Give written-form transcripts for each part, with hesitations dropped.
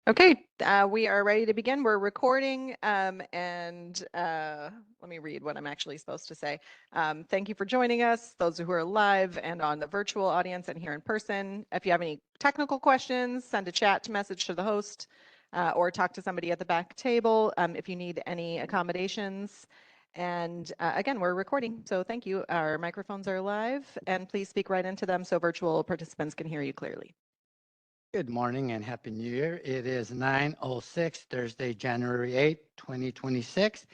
Okay, we are ready to begin. We're recording, and let me read what I'm actually supposed to say. Thank you for joining us, those who are live and on the virtual audience and here in person. If you have any technical questions, send a chat message to the host or talk to somebody at the back table if you need any accommodations. And again, we're recording, so thank you. Our microphones are live, and please speak right into them so virtual participants can hear you clearly. Good morning and Happy New Year. It is 9:06, Thursday, January 8th, 2026,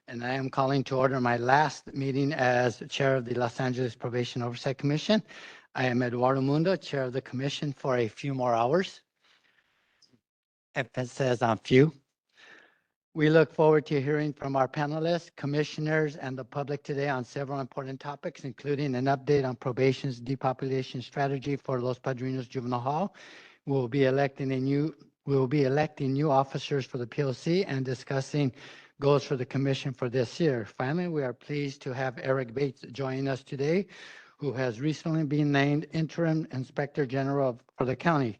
and I am calling to order my last meeting as Chair of the Los Angeles Probation Oversight Commission. I am Eduardo Mundo, Chair of the Commission for a few more hours. If it says on few. We look forward to hearing from our panelists, commissioners, and the public today on several important topics, including an update on probation's depopulation strategy for Los Padrinos Juvenile Hall. We'll be electing new officers for the POC and discussing goals for the commission for this year. Finally, we are pleased to have Eric Bates join us today, who has recently been named Interim Inspector General for the county.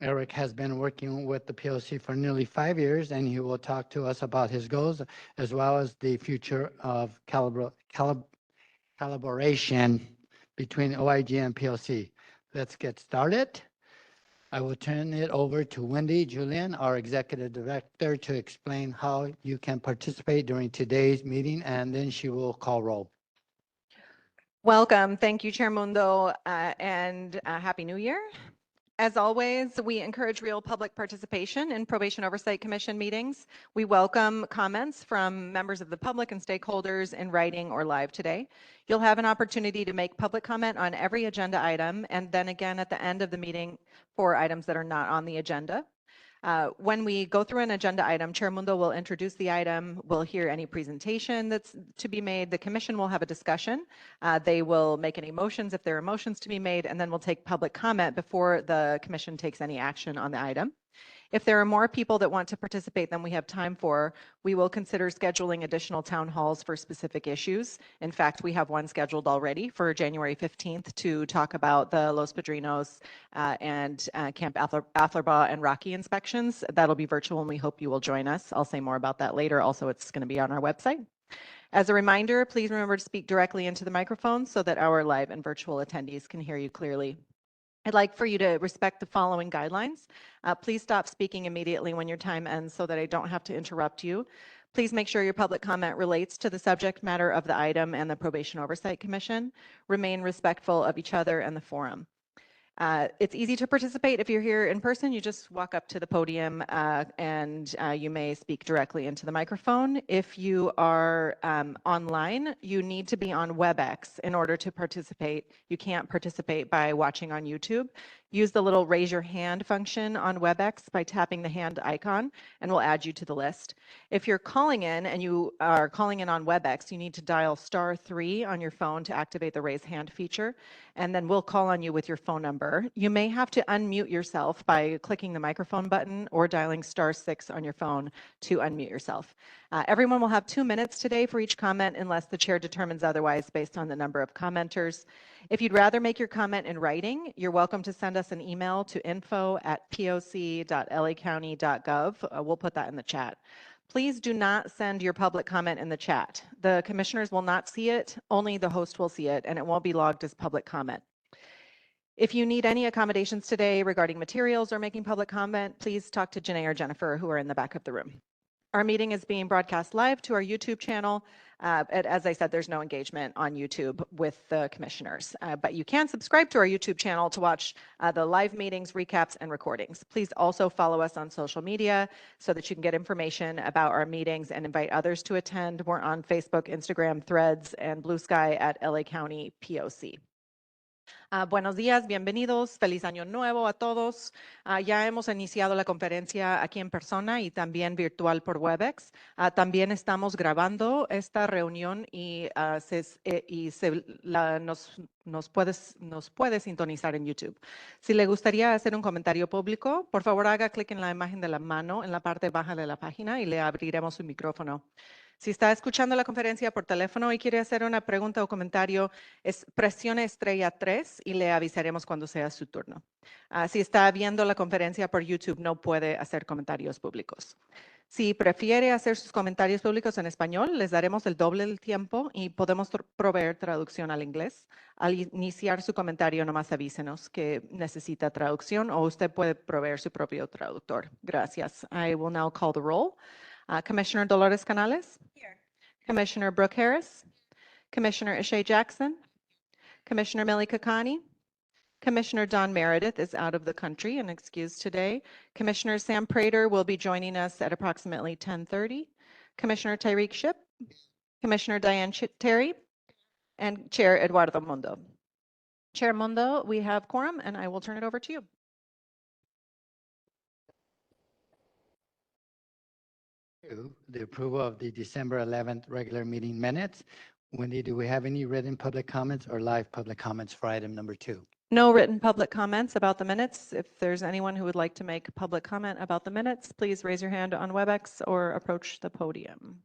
Eric has been working with the POC for nearly 5 years, and he will talk to us about his goals as well as the future of collaboration between OIG and POC. Let's get started. I will turn it over to Wendy Julian, our Executive Director, to explain how you can participate during today's meeting, and then she will call roll. Welcome. Thank you, Chair Mundo, and Happy New Year. As always, we encourage real public participation in Probation Oversight Commission meetings. We welcome comments from members of the public and stakeholders in writing or live today. You'll have an opportunity to make public comment on every agenda item and then again at the end of the meeting for items that are not on the agenda. When we go through an agenda item, Chair Mundo will introduce the item. We'll hear any presentation that's to be made. The commission will have a discussion. They will make any motions if there are motions to be made, and then we'll take public comment before the commission takes any action on the item. If there are more people that want to participate than we have time for, we will consider scheduling additional town halls for specific issues. In fact, we have one scheduled already for January 15th to talk about the Los Padrinos and Camp Atherbaugh and Rocky inspections. That'll be virtual, and we hope you will join us. I'll say more about that later. Also, it's going to be on our website. As a reminder, please remember to speak directly into the microphone so that our live and virtual attendees can hear you clearly. I'd like for you to respect the following guidelines. Please stop speaking immediately when your time ends so that I don't have to interrupt you. Please make sure your public comment relates to the subject matter of the item and the Probation Oversight Commission. Remain respectful of each other and the forum. It's easy to participate if you're here in person. You just walk up to the podium and you may speak directly into the microphone. If you are online, you need to be on WebEx in order to participate. You can't participate by watching on YouTube. Use the little raise your hand function on WebEx by tapping the hand icon, and we'll add you to the list. If you're calling in and you are calling in on WebEx, you need to dial *3 on your phone to activate the raise hand feature, and then we'll call on you with your phone number. You may have to unmute yourself by clicking the microphone button or dialing *6 on your phone to unmute yourself. Everyone will have 2 minutes today for each comment unless the chair determines otherwise based on the number of commenters. If you'd rather make your comment in writing, you're welcome to send us an email to info@poc.lacounty.gov. We'll put that in the chat. Please do not send your public comment in the chat. The commissioners will not see it, only the host will see it, and it won't be logged as public comment. If you need any accommodations today regarding materials or making public comment, please talk to Janae or Jennifer, who are in the back of the room. Our meeting is being broadcast live to our YouTube channel. As I said, there's no engagement on YouTube with the commissioners, but you can subscribe to our YouTube channel to watch the live meetings, recaps, and recordings. Please also follow us on social media so that you can get information about our meetings and invite others to attend. We're on Facebook, Instagram, Threads, and Blue Sky at LA County POC. Buenos días, bienvenidos, feliz año nuevo a todos. Ya hemos iniciado la conferencia aquí en persona y también virtual por WebEx. También estamos grabando esta reunión y nos puede sintonizar en YouTube. Si le gustaría hacer un comentario público, por favor haga clic en la imagen de la mano en la parte baja de la página y le abriremos su micrófono. Si está escuchando la conferencia por teléfono y quiere hacer una pregunta o comentario, presione estrella 3 y le avisaremos cuando sea su turno. Si está viendo la conferencia por YouTube, no puede hacer comentarios públicos. Si prefiere hacer sus comentarios públicos en español, les daremos el doble del tiempo y podemos proveer traducción al inglés. Al iniciar su comentario, nomás avísenos que necesita traducción o usted puede proveer su propio traductor. Gracias. I will now call the roll. Commissioner Dolores Canales? Here. Commissioner Brooke Harris? Commissioner Ishay Jackson? Commissioner Millie Kakani? Commissioner Don Meredith is out of the country and excused today. Commissioner Sam Prater will be joining us at approximately 10:30. Commissioner Tyreek Ship? Commissioner Diane Terry? And Chair Eduardo Mundo. Chair Mundo, we have quorum and I will turn it over to you. The approval of the December 11th regular meeting minutes. Wendy, do we have any written public comments or live public comments for item number 2? No written public comments about the minutes. If there's anyone who would like to make public comment about the minutes, please raise your hand on WebEx or approach the podium.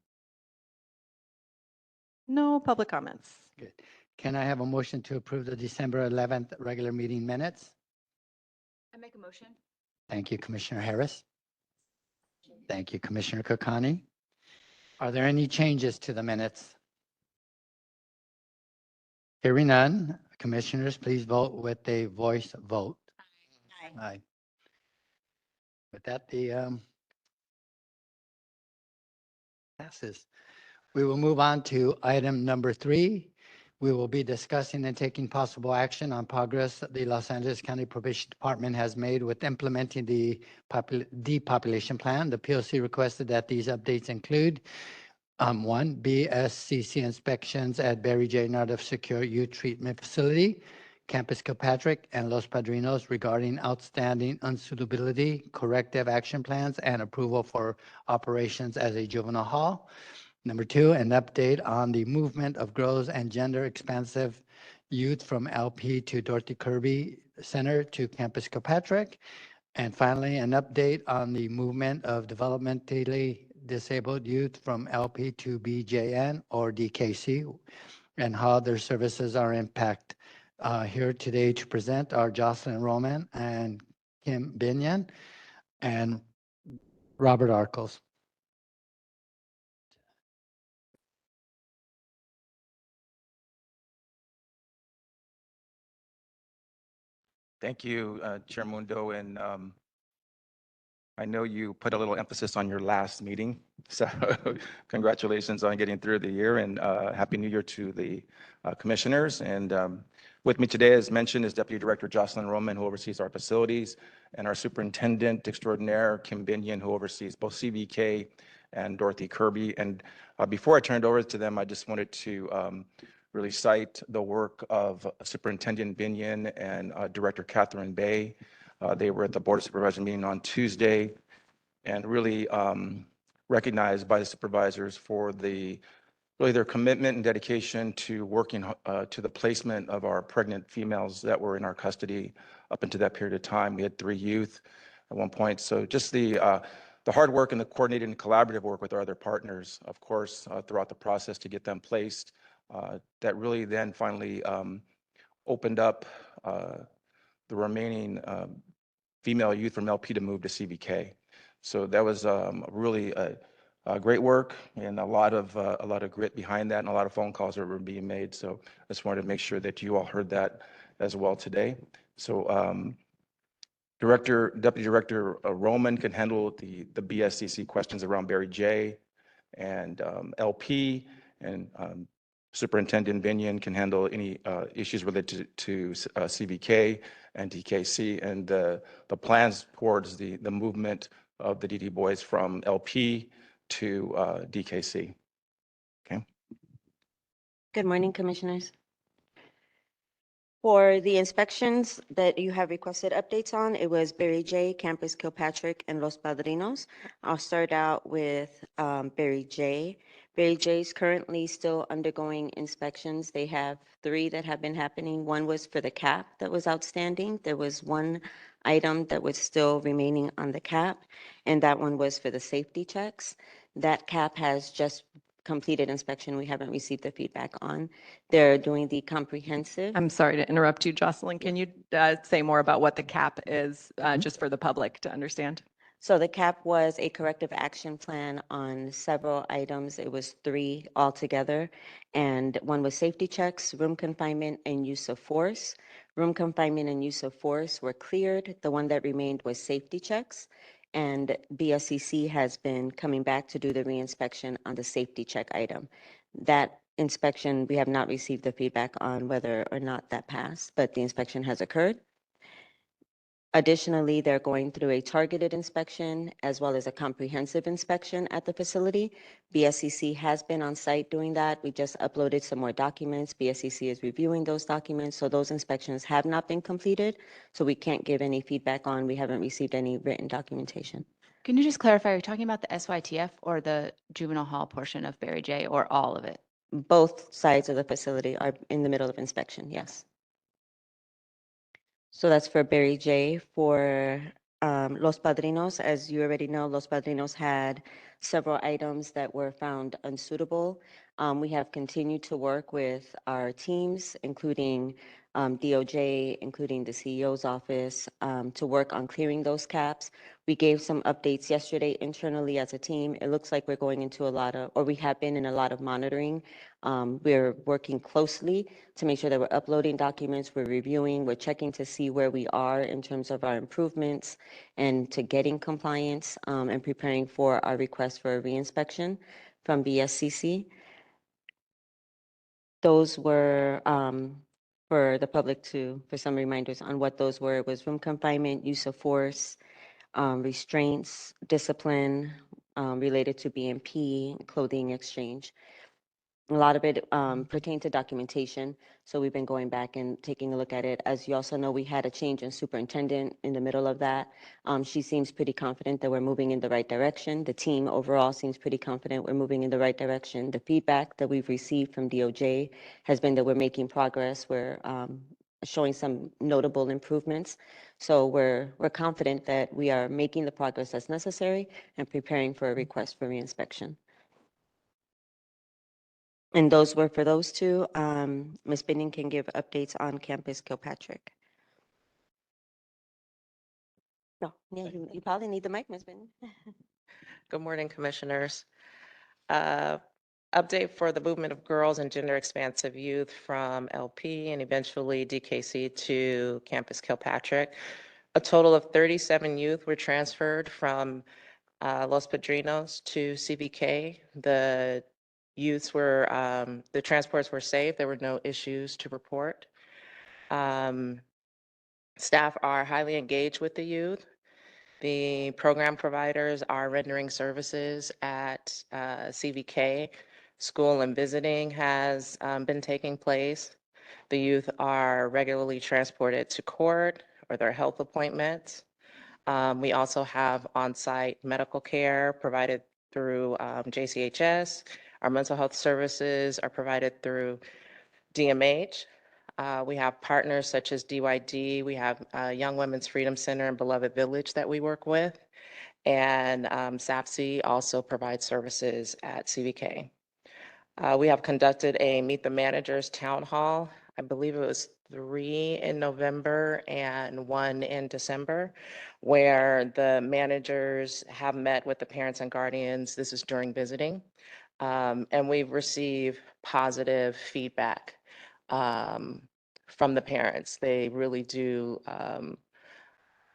No public comments. Good. Can I have a motion to approve the December 11th regular meeting minutes? I make a motion. Thank you, Commissioner Harris. Thank you, Commissioner Kokani. Are there any changes to the minutes? Hearing none, commissioners, please vote with a voice vote. Aye. Aye. With that, the passes. We will move on to item number 3. We will be discussing and taking possible action on progress the Los Angeles County Probation Department has made with implementing the depopulation plan. The POC requested that these updates include 1, BSCC inspections at Barry J. Nardoff Secure Youth Treatment Facility, Campus Kilpatrick, and Los Padrinos regarding outstanding unsuitability, corrective action plans, and approval for operations as a juvenile hall. Number 2, an update on the movement of gross and gender expansive youth from LP to Dorothy Kirby Center to Campus Kilpatrick. And finally, an update on the movement of developmentally disabled youth from LP to BJN or DKC and how their services are impacted. Here today to present are Jocelyn Roman and Kim Binion and Robert Arkles. Thank you, Chair Mundo, and I know you put a little emphasis on your last meeting, so congratulations on getting through the year, and Happy New Year to the commissioners. And with me today, as mentioned, is Deputy Director Jocelyn Roman, who oversees our facilities, and our Superintendent Extraordinaire, Kim Binion, who oversees both CVK and Dorothy Kirby. And before I turn it over to them, I just wanted to really cite the work of Superintendent Binion and Director Catherine Bay. They were at the Board of Supervisors meeting on Tuesday and really recognized by the supervisors for really their commitment and dedication to working to the placement of our pregnant females that were in our custody up into that period of time. We had 3 youth at one point. So just the hard work and the coordinated and collaborative work with our other partners, of course, throughout the process to get them placed, that really then finally opened up the remaining female youth from LP to move to CVK. So that was really great work and a lot of grit behind that, and a lot of phone calls that were being made. So I just wanted to make sure that you all heard that as well today. So Deputy Director Roman can handle the BSCC questions around Barry J and LP, and Superintendent Binion can handle any issues related to CVK and DKC and the plans towards the movement of the DD boys from LP to DKC. Okay. Good morning, Commissioners. For the inspections that you have requested updates on, it was Barry J, Campus Kilpatrick, and Los Padrinos. I'll start out with Barry J. Barry J is currently still undergoing inspections. They have 3 that have been happening. One was for the cap that was outstanding. There was 1 item that was still remaining on the cap, and that one was for the safety checks. That cap has just completed inspection we haven't received the feedback on. They're doing the comprehensive. I'm sorry to interrupt you, Jocelyn. Can you say more about what the CAP is, just for the public to understand? So the CAP was a corrective action plan on several items. It was 3 altogether, and one was safety checks, room confinement, and use of force. Room confinement and use of force were cleared. The one that remained was safety checks, and BSCC has been coming back to do the reinspection on the safety check item. That inspection, we have not received the feedback on whether or not that passed, but the inspection has occurred. Additionally, they're going through a targeted inspection as well as a comprehensive inspection at the facility. BSCC has been on site doing that. We just uploaded some more documents. BSCC is reviewing those documents. So those inspections have not been completed. So we can't give any feedback on. We haven't received any written documentation. Can you just clarify, are you talking about the SYTF or the juvenile hall portion of Barry J, or all of it? Both sides of the facility are in the middle of inspection, yes. So that's for Barry J. For Los Padrinos, as you already know, Los Padrinos had several items that were found unsuitable. We have continued to work with our teams, including DOJ, including the CEO's office, to work on clearing those caps. We gave some updates yesterday internally as a team. It looks like we're going into a lot of, or we have been in a lot of monitoring. We're working closely to make sure that we're uploading documents, we're reviewing, we're checking to see where we are in terms of our improvements and to getting compliance, and preparing for our request for a reinspection from BSCC. Those were for the public for some reminders on what those were. It was room confinement, use of force, restraints, discipline related to BMP, clothing exchange. A lot of it pertained to documentation. So we've been going back and taking a look at it. As you also know, we had a change in superintendent in the middle of that. She seems pretty confident that we're moving in the right direction. The team overall seems pretty confident we're moving in the right direction. The feedback that we've received from DOJ has been that we're making progress. We're showing some notable improvements. So we're confident that we are making the progress that's necessary and preparing for a request for reinspection. And those were for those two. Ms. Binning can give updates on campus Kilpatrick. No, yeah, you probably need the mic, Ms. Binning. Good morning, Commissioners. Update for the movement of girls and gender expansive youth from LP and eventually DKC to Campus Kilpatrick. A total of 37 youth were transferred from Los Padrinos to CVK. The youths were, the transports were safe. There were no issues to report. Staff are highly engaged with the youth. The program providers are rendering services at CVK. School and visiting has been taking place. The youth are regularly transported to court or their health appointments. We also have on-site medical care provided through JCHS. Our mental health services are provided through DMH. We have partners such as DYD. We have Young Women's Freedom Center and Beloved Village that we work with. And SAFC also provides services at CVK. We have conducted a Meet the Managers town hall. I believe it was 3 in November and 1 in December, where the managers have met with the parents and guardians. This is during visiting. And we've received positive feedback from the parents. They really do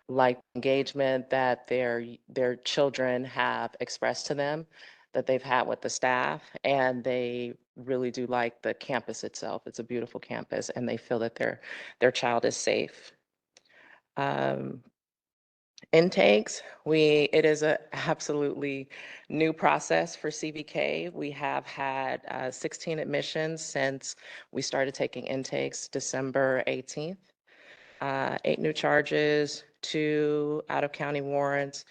like engagement that their children have expressed to them that they've had with the staff, and they really do like the campus itself. It's a beautiful campus, and they feel that their child is safe. Intakes, it is a absolutely new process for CVK. We have had 16 admissions since we started taking intakes December 18th. 8 new charges, 2 out-of-county warrants,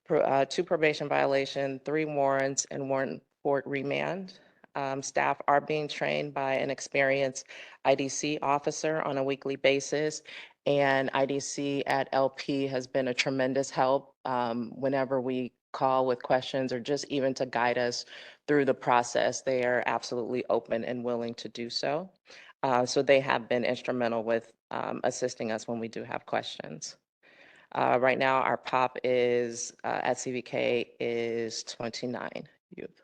2 probation violation, 3 warrants, and 1 court remand. Staff are being trained by an experienced IDC officer on a weekly basis, and IDC at LP has been a tremendous help whenever we call with questions or just even to guide us through the process, they are absolutely open and willing to do so. So they have been instrumental with assisting us when we do have questions. Right now, our POP is at CVK is 29 youth.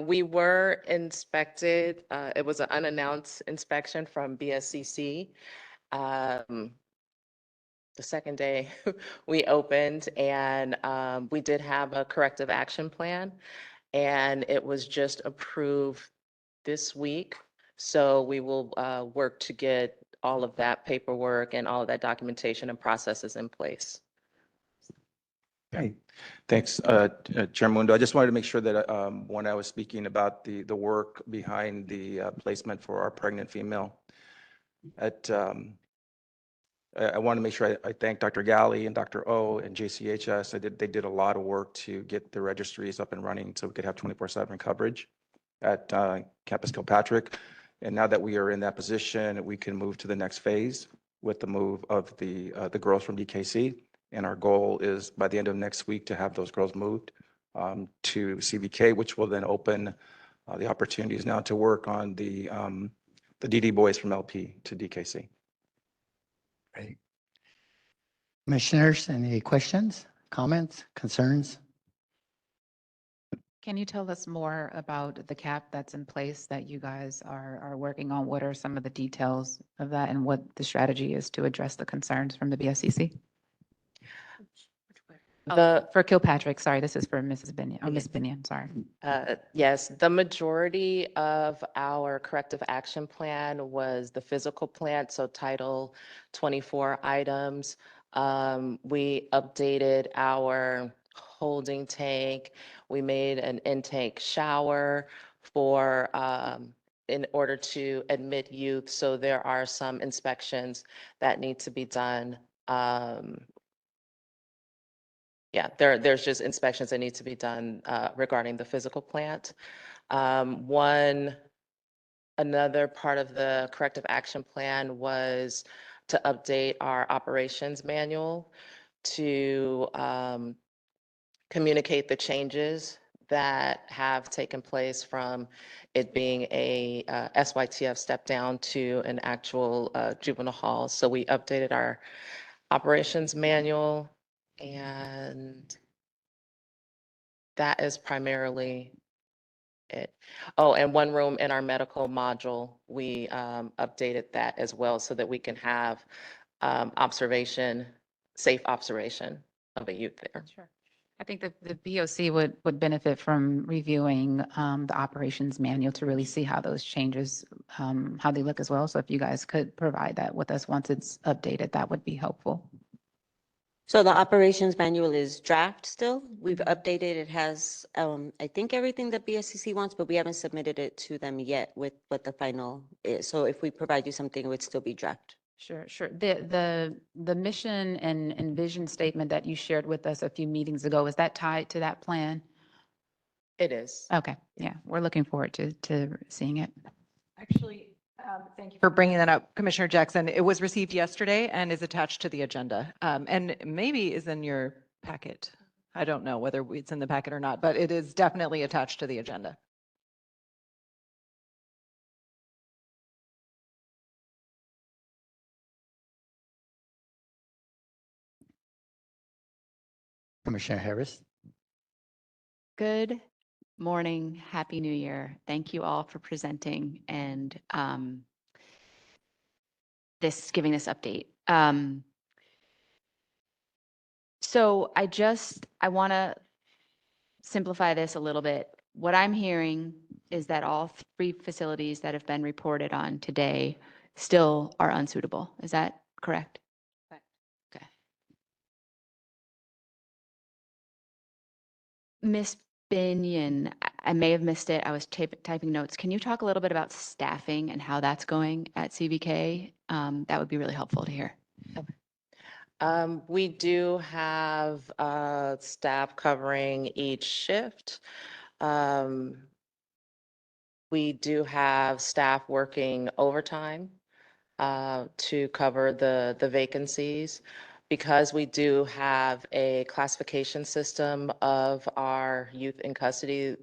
We were inspected. It was an unannounced inspection from BSCC. The second day we opened, and we did have a corrective action plan, and it was just approved this week. So we will work to get all of that paperwork and all of that documentation and processes in place. Okay, thanks, Chair Mundo. I just wanted to make sure that when I was speaking about the work behind the placement for our pregnant female, I want to make sure I thank Dr. Galley and Dr. O and JCHS. They did a lot of work to get the registries up and running so we could have 24/7 coverage at Campus Kilpatrick. And now that we are in that position, we can move to the next phase with the move of the girls from DKC. And our goal is by the end of next week to have those girls moved to CVK, which will then open the opportunities now to work on the DD boys from LP to DKC. Great. Commissioners, any questions, comments, concerns? Can you tell us more about the cap that's in place that you guys are working on? What are some of the details of that and what the strategy is to address the concerns from the BSCC? For Kilpatrick, sorry, this is for Mrs. Binion, or Ms. Binion, sorry. Yes, the majority of our corrective action plan was the physical plant, so Title 24 items. We updated our holding tank. We made an intake shower for in order to admit youth. So there are some inspections that need to be done. Yeah, there's just inspections that need to be done regarding the physical plant. Another part of the corrective action plan was to update our operations manual to communicate the changes that have taken place from it being a SYTF step down to an actual juvenile hall. So we updated our operations manual, and that is primarily it. Oh, and one room in our medical module, we updated that as well so that we can have safe observation of a youth there. Sure. I think the POC would benefit from reviewing the operations manual to really see how those changes, how they look as well. So if you guys could provide that with us once it's updated, that would be helpful. So the operations manual is draft still. We've updated. It has, I think, everything that BSCC wants, but we haven't submitted it to them yet with what the final is. So if we provide you something, it would still be draft. Sure, sure. The mission and vision statement that you shared with us a few meetings ago, is that tied to that plan? It is. Okay, yeah, we're looking forward to seeing it. Actually, thank you for bringing that up, Commissioner Jackson. It was received yesterday and is attached to the agenda, and maybe is in your packet. I don't know whether it's in the packet or not, but it is definitely attached to the agenda. Commissioner Harris? Good morning, Happy New Year. Thank you all for presenting and giving this update. So I want to simplify this a little bit. What I'm hearing is that all 3 facilities that have been reported on today still are unsuitable. Is that correct? Correct. Okay. Ms. Binion, I may have missed it. I was typing notes. Can you talk a little bit about staffing and how that's going at CVK? That would be really helpful to hear. We do have staff covering each shift. We do have staff working overtime. to cover the vacancies. Because we do have a classification system of our youth in custody,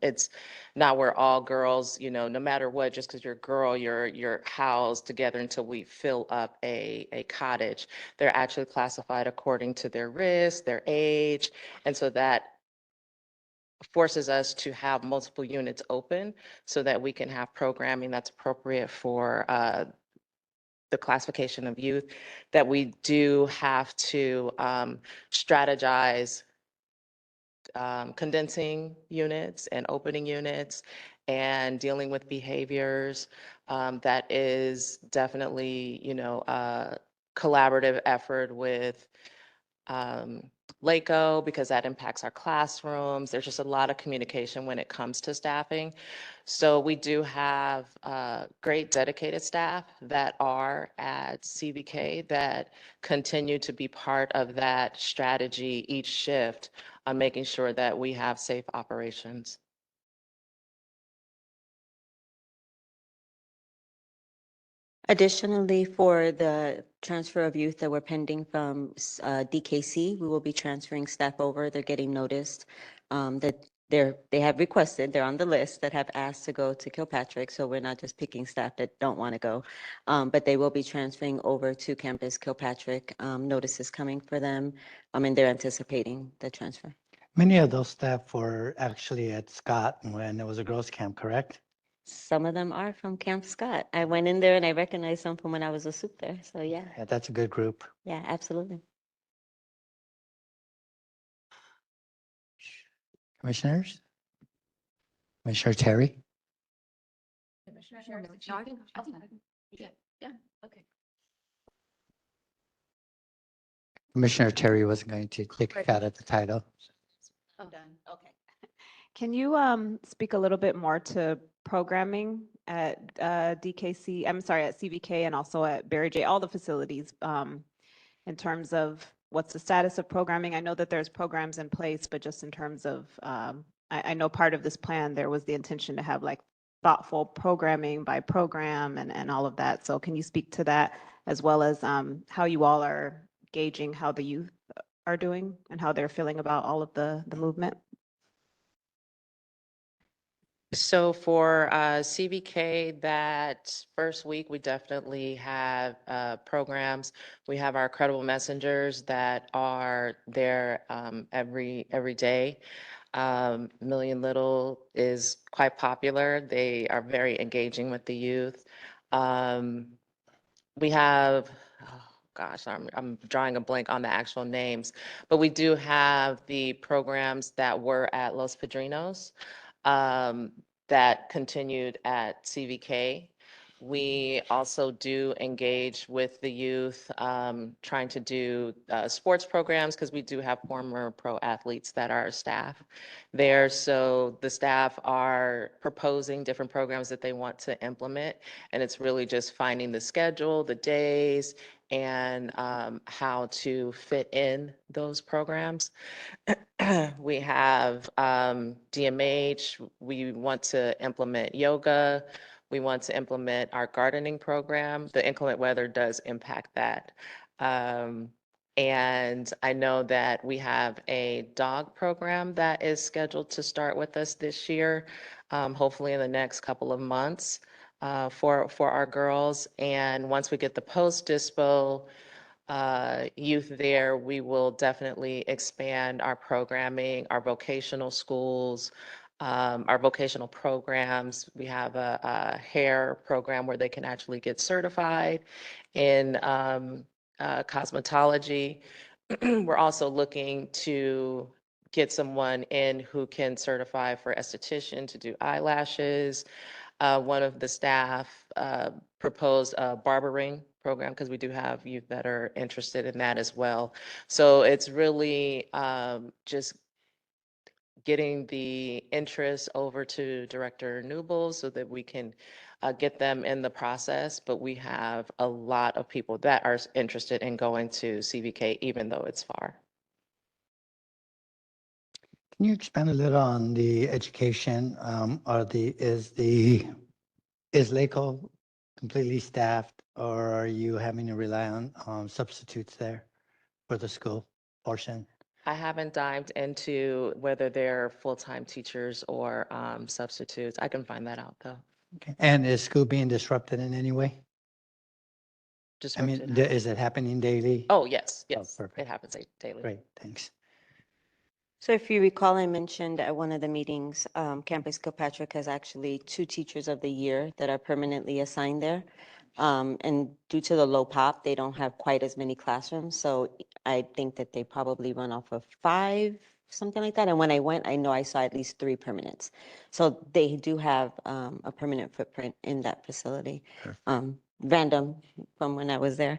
it's not where all girls, no matter what, just because you're a girl, you're housed together until we fill up a cottage. They're actually classified according to their risk, their age, and so that forces us to have multiple units open so that we can have programming that's appropriate for the classification of youth, that we do have to strategize condensing units and opening units and dealing with behaviors. That is definitely, a collaborative effort with LACO, because that impacts our classrooms. There's just a lot of communication when it comes to staffing. So we do have great dedicated staff that are at CVK that continue to be part of that strategy each shift on making sure that we have safe operations. Additionally, for the transfer of youth that were pending from DKC, we will be transferring staff over. They're getting noticed that they have requested, they're on the list that have asked to go to Kilpatrick. So we're not just picking staff that don't want to go, but they will be transferring over to campus Kilpatrick. Notices coming for them, and they're anticipating the transfer. Many of those staff were actually at Scott when it was a girls' camp, correct? Some of them are from Camp Scott. I went in there and I recognized some from when I was a soup there. So yeah, Yeah, that's a good group. yeah, absolutely. Commissioners? Commissioner Terry? Commissioner Terry was going to take a cut at the title. I'm done. Okay. Can you speak a little bit more to programming at DKC, I'm sorry, at CVK and also at Barry J, all the facilities, in terms of what's the status of programming? I know that there's programs in place, but just in terms of, I know part of this plan, there was the intention to have like thoughtful programming by program and all of that. So can you speak to that as well as how you all are gauging how the youth are doing and how they're feeling about all of the movement? So for CVK, that first week, we definitely have programs. We have our credible messengers that are there every day. Million Little is quite popular. They are very engaging with the youth. We have, oh gosh, I'm drawing a blank on the actual names, but we do have the programs that were at Los Padrinos that continued at CVK. We also do engage with the youth, trying to do sports programs because we do have former pro athletes that are staff there. So the staff are proposing different programs that they want to implement. And it's really just finding the schedule, the days, and how to fit in those programs. We have DMH. We want to implement yoga. We want to implement our gardening program. The inclement weather does impact that. And I know that we have a dog program that is scheduled to start with us this year, hopefully in the next couple of months for our girls. And once we get the post-dispo youth there, we will definitely expand our programming, our vocational schools, our vocational programs. We have a hair program where they can actually get certified in cosmetology. We're also looking to get someone in who can certify for esthetician to do eyelashes. One of the staff proposed a barbering program because we do have youth that are interested in that as well. So it's really just getting the interest over to Director Newble so that we can get them in the process. But we have a lot of people that are interested in going to CVK, even though it's far. Can you expand a little on the education? Is LACO completely staffed, or are you having to rely on substitutes there for the school portion? I haven't dived into whether they're full-time teachers or substitutes. I can find that out, though. Okay. And is school being disrupted in any way? I mean, Disrupted. is it happening daily? Oh, yes, Oh, yes. It perfect. happens daily. Great, thanks. So if you recall, I mentioned at one of the meetings, Campus Kilpatrick has actually 2 Teachers of the Year that are permanently assigned there. And due to the low pop, they don't have quite as many classrooms. So I think that they probably run off of 5, something like that. And when I went, I know I saw at least 3 permanents. So they do have a permanent footprint in that facility. Random from when I was there.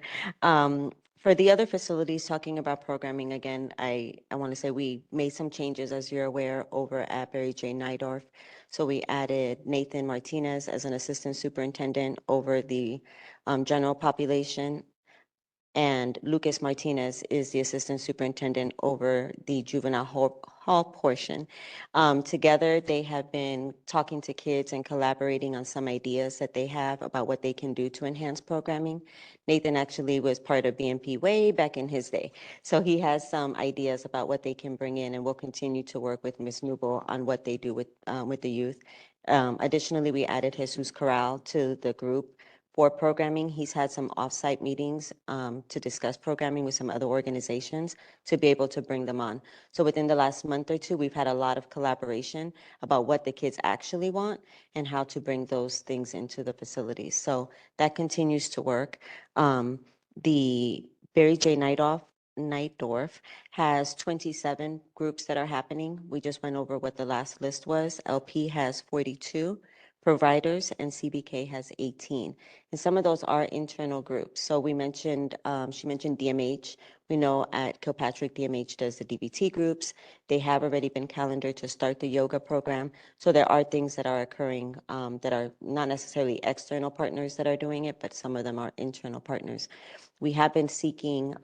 For the other facilities, talking about programming again, I want to say we made some changes, as you're aware, over at Barry J. Nydorf. So we added Nathan Martinez as an assistant superintendent over the general population. And Lucas Martinez is the assistant superintendent over the juvenile hall portion. Together, they have been talking to kids and collaborating on some ideas that they have about what they can do to enhance programming. Nathan actually was part of BNP way back in his day. So he has some ideas about what they can bring in, and we'll continue to work with Ms. Newble on what they do with the youth. Additionally, we added Jesus Corral to the group for programming. He's had some off-site meetings to discuss programming with some other organizations to be able to bring them on. So within the last month or 2, we've had a lot of collaboration about what the kids actually want and how to bring those things into the facilities. So that continues to work. The Barry J. Nightdorf has 27 groups that are happening. We just went over what the last list was. LP has 42 providers and CBK has 18. And some of those are internal groups. So we mentioned, she mentioned DMH. We know at Kilpatrick, DMH does the DBT groups. They have already been calendared to start the yoga program. So there are things that are occurring that are not necessarily external partners that are doing it, but some of them are internal partners. We have been seeking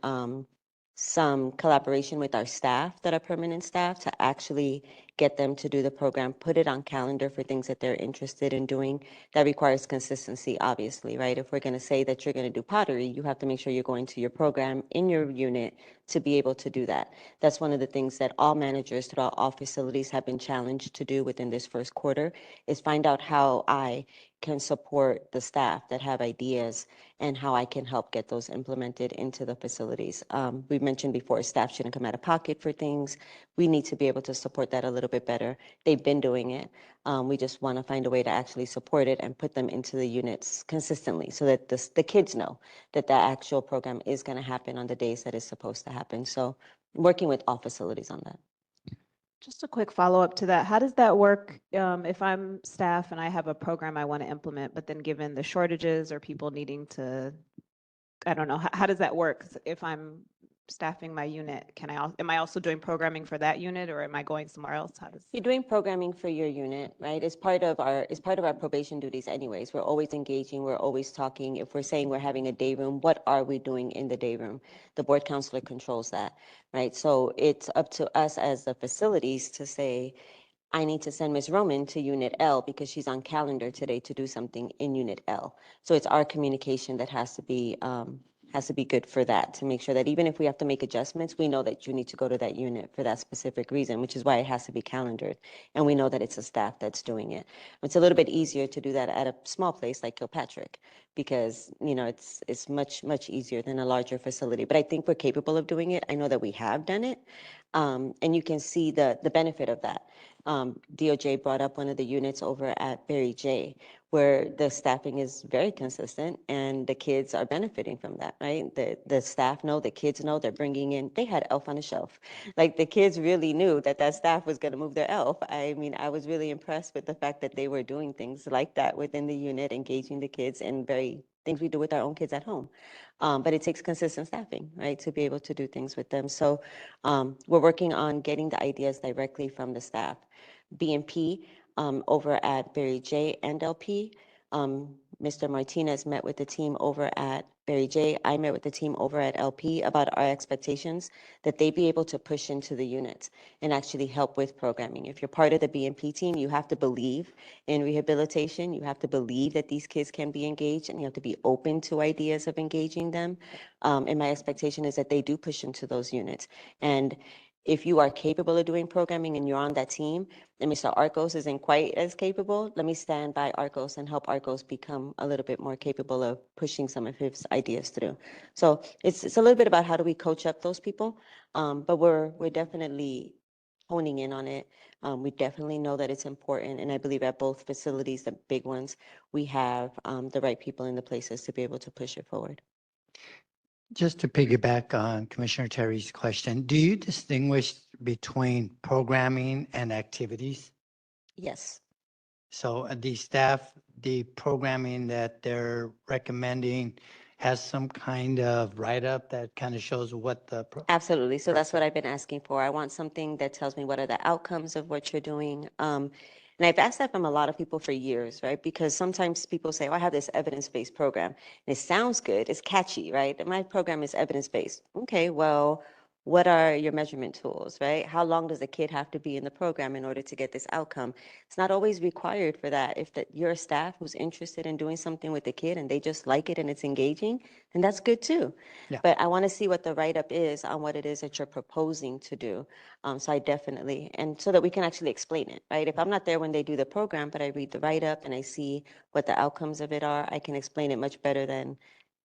some collaboration with our staff that are permanent staff to actually get them to do the program, put it on calendar for things that they're interested in doing. That requires consistency, obviously, right? If we're going to say that you're going to do pottery, you have to make sure you're going to your program in your unit to be able to do that. That's one of the things that all managers throughout all facilities have been challenged to do within this first quarter, is find out how I can support the staff that have ideas and how I can help get those implemented into the facilities. We mentioned before, staff shouldn't come out of pocket for things. We need to be able to support that a little bit better. They've been doing it. We just want to find a way to actually support it and put them into the units consistently so that the kids know that that actual program is going to happen on the days that it's supposed to happen. So working with all facilities on that. Just a quick follow-up to that. How does that work if I'm staff and I have a program I want to implement, but then given the shortages or people needing to, I don't know, how does that work? If I'm staffing my unit, am I also doing programming for that unit, or am I going somewhere else? You're doing programming for your unit, right? It's part of our probation duties anyways. We're always engaging, we're always talking. If we're saying we're having a day room, what are we doing in the day room? The board counselor controls that, right? So it's up to us as the facilities to say, I need to send Ms. Roman to Unit L because she's on calendar today to do something in Unit L. So it's our communication that has to be good for that, to make sure that even if we have to make adjustments, we know that you need to go to that unit for that specific reason, which is why it has to be calendared. And we know that it's a staff that's doing it. It's a little bit easier to do that at a small place like Kilpatrick because, you know, it's much, much easier than a larger facility. But I think we're capable of doing it. I know that we have done it. And you can see the benefit of that. DOJ brought up one of the units over at Barry J, where the staffing is very consistent and the kids are benefiting from that, right? The staff know, the kids know, they're bringing in, they had elf on the shelf. Like the kids really knew that that staff was going to move their elf. I mean, I was really impressed with the fact that they were doing things like that within the unit, engaging the kids in very things we do with our own kids at home. But it takes consistent staffing, right, to be able to do things with them. So we're working on getting the ideas directly from the staff. BNP over at Barry J and LP. Mr. Martinez met with the team over at Barry J, I met with the team over at LP about our expectations that they be able to push into the units and actually help with programming. If you're part of the BMP team, you have to believe in rehabilitation. You have to believe that these kids can be engaged, and you have to be open to ideas of engaging them. And my expectation is that they do push into those units. And if you are capable of doing programming and you're on that team, and Mr. Arcos isn't quite as capable, let me stand by Arcos and help Arcos become a little bit more capable of pushing some of his ideas through. So it's a little bit about how do we coach up those people, but we're definitely honing in on it. We definitely know that it's important, and I believe at both facilities, the big ones, we have the right people in the places to be able to push it forward. Just to piggyback on Commissioner Terry's question, do you distinguish between programming and activities? Yes. So the staff, the programming that they're recommending has some kind of write-up that kind of shows what the. Absolutely. So that's what I've been asking for. I want something that tells me what are the outcomes of what you're doing. And I've asked that from a lot of people for years, right? Because sometimes people say, oh, I have this evidence-based program. And it sounds good. It's catchy, right? And my program is evidence-based. Okay, well, what are your measurement tools, right? How long does a kid have to be in the program in order to get this outcome? It's not always required for that. If you're a staff who's interested in doing something with the kid and they just like it and it's engaging, then that's good too. Yeah. But I want to see what the write-up is on what it is that you're proposing to do. So I definitely, and so that we can actually explain it, right? If I'm not there when they do the program, but I read the write-up and I see what the outcomes of it are, I can explain it much better than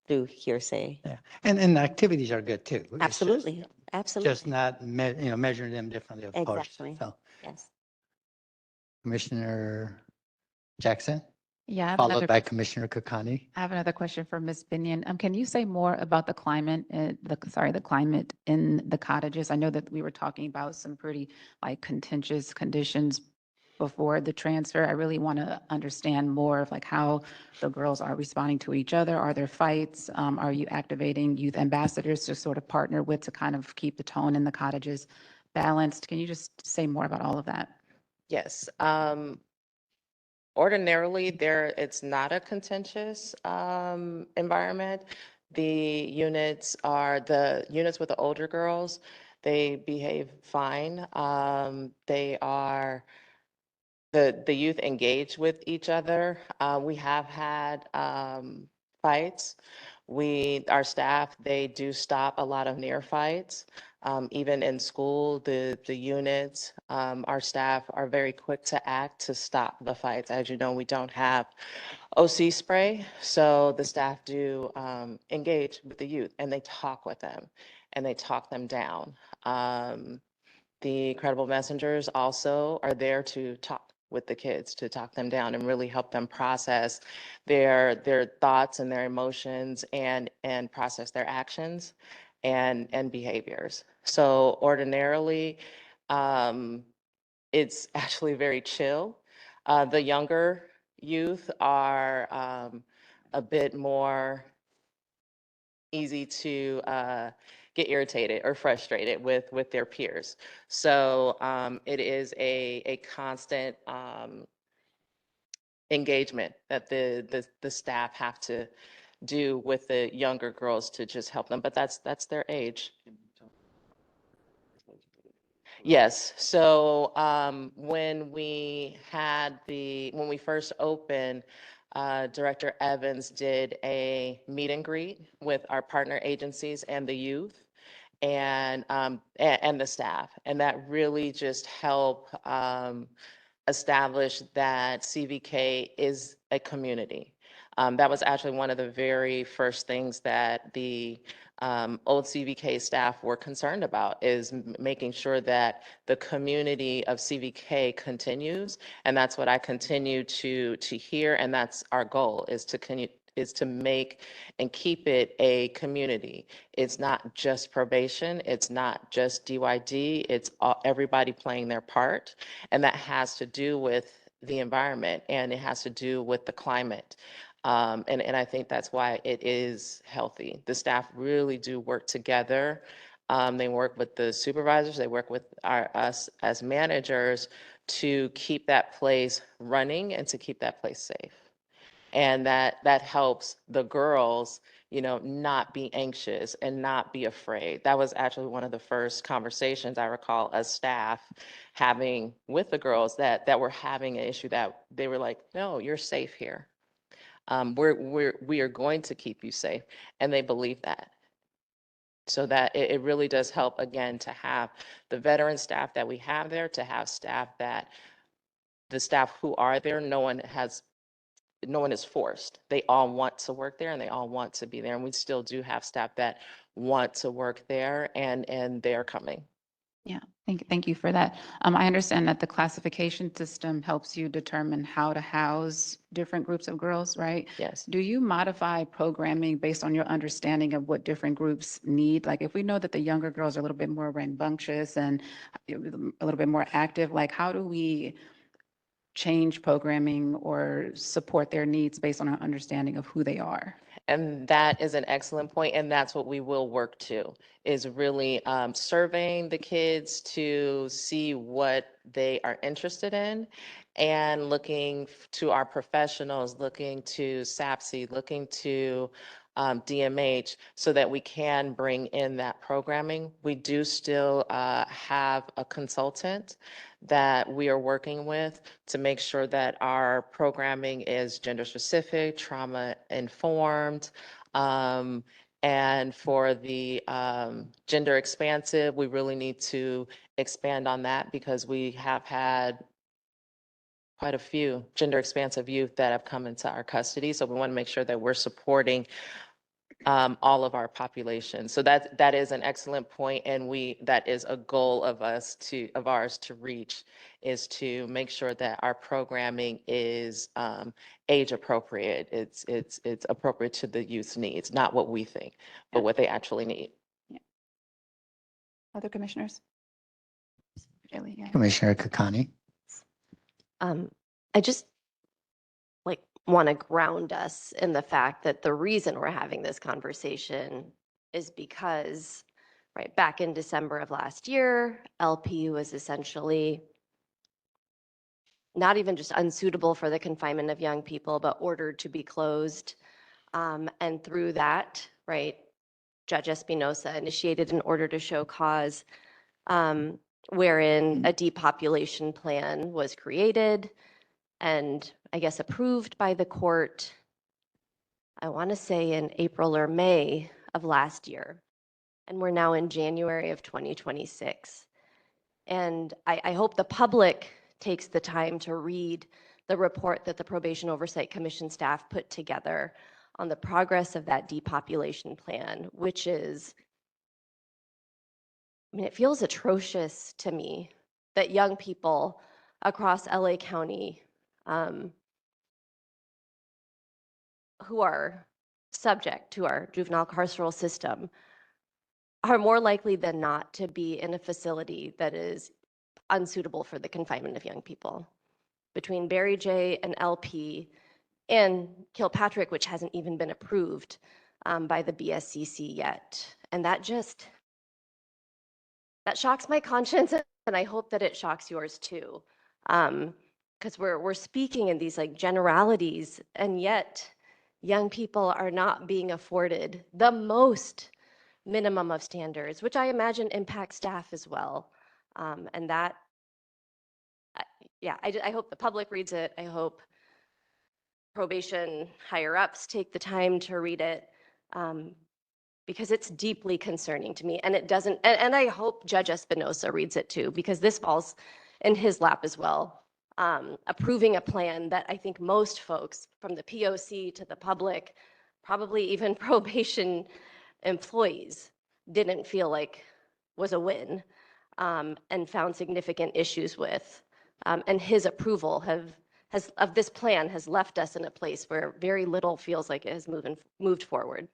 through hearsay. Yeah, and the activities are good too. It's just- Absolutely, absolutely. Just not, measuring them differently, of course. Exactly. So Yes. Commissioner Jackson, Yeah, followed by Commissioner Kokani. I have another question for Ms. Binion. Can you say more about the climate, the climate in the cottages? I know that we were talking about some pretty like contentious conditions before the transfer. I really want to understand more of like how the girls are responding to each other. Are there fights? Are you activating youth ambassadors to sort of partner with to kind of keep the tone in the cottages balanced? Can you just say more about all of that? Yes. Ordinarily, it's not a contentious environment. The units with the older girls, they behave fine. The youth engage with each other. We have had fights. Our staff, they do stop a lot of near fights. Even in school, the units, our staff are very quick to act to stop the fights. As you know, we don't have OC spray, so the staff do engage with the youth and they talk with them and they talk them down. The credible messengers also are there to talk with the kids, to talk them down and really help them process their thoughts and their emotions and process their actions and behaviors. So ordinarily, it's actually very chill. The younger youth are a bit more easy to get irritated or frustrated with their peers. So it is a constant engagement that the staff have to do with the younger girls to just help them, but that's their age. Yes, so when we first opened, Director Evans did a meet and greet with our partner agencies and the youth and the staff. And that really just helped establish that CVK is a community. That was actually one of the very first things that the old CVK staff were concerned about, is making sure that the community of CVK continues. And that's what I continue to hear. And that's our goal, is to make and keep it a community. It's not just probation. It's not just DYD. It's everybody playing their part. And that has to do with the environment, and it has to do with the climate. And I think that's why it is healthy. The staff really do work together. They work with the supervisors, they work with us as managers to keep that place running and to keep that place safe. And that helps the girls not be anxious and not be afraid. That was actually one of the first conversations I recall as staff having with the girls that were having an issue, that they were like, no, you're safe here. We are going to keep you safe. And they believe that. So that it really does help, again, to have the veteran staff that we have there, to have staff that the staff who are there, no one is forced. They all want to work there and they all want to be there. And we still do have staff that want to work there, and they're coming. Yeah, thank you for that. I understand that the classification system helps you determine how to house different groups of girls, right? Yes. Do you modify programming based on your understanding of what different groups need? Like if we know that the younger girls are a little bit more rambunctious and a little bit more active, like how do we change programming or support their needs based on our understanding of who they are? And that is an excellent point, and that's what we will work to, is really surveying the kids to see what they are interested in, and looking to our professionals, looking to SAPSI, looking to DMH, so that we can bring in that programming. We do still have a consultant that we are working with to make sure that our programming is gender specific, trauma informed. And for the gender expansive, we really need to expand on that, because we have had quite a few gender expansive youth that have come into our custody. So we want to make sure that we're supporting all of our population. So that is an excellent point, and that is a goal of ours to reach, is to make sure that our programming is age appropriate. It's appropriate to the youth's needs, not what we think, but what they actually need. Other commissioners? Haley, yeah. Commissioner Kakani. I just want to ground us in the fact that the reason we're having this conversation is because, right, back in December of last year, LP was essentially not even just unsuitable for the confinement of young people, but ordered to be closed. And through that, right, Judge Espinosa initiated an order to show cause, wherein a depopulation plan was created and I guess approved by the court, I want to say in April or May of last year. And we're now in January of 2026. And I hope the public takes the time to read the report that the Probation Oversight Commission staff put together on the progress of that depopulation plan, which is, it feels atrocious to me that young people across LA County who are subject to our juvenile carceral system are more likely than not to be in a facility that is unsuitable for the confinement of young people. Between Barry J and LP and Kilpatrick, which hasn't even been approved by the BSCC yet. And that shocks my conscience, and I hope that it shocks yours too. Because we're speaking in these generalities, and yet young people are not being afforded the most minimum of standards, which I imagine impacts staff as well. And that, I hope the public reads it. I hope probation higher ups take the time to read it, because it's deeply concerning to me. And it doesn't, and I hope Judge Espinosa reads it too, because this falls in his lap as well. Approving a plan that I think most folks, from the POC to the public, probably even probation employees, didn't feel like was a win, and found significant issues with. And his approval of this plan has left us in a place where very little feels like it has moved forward.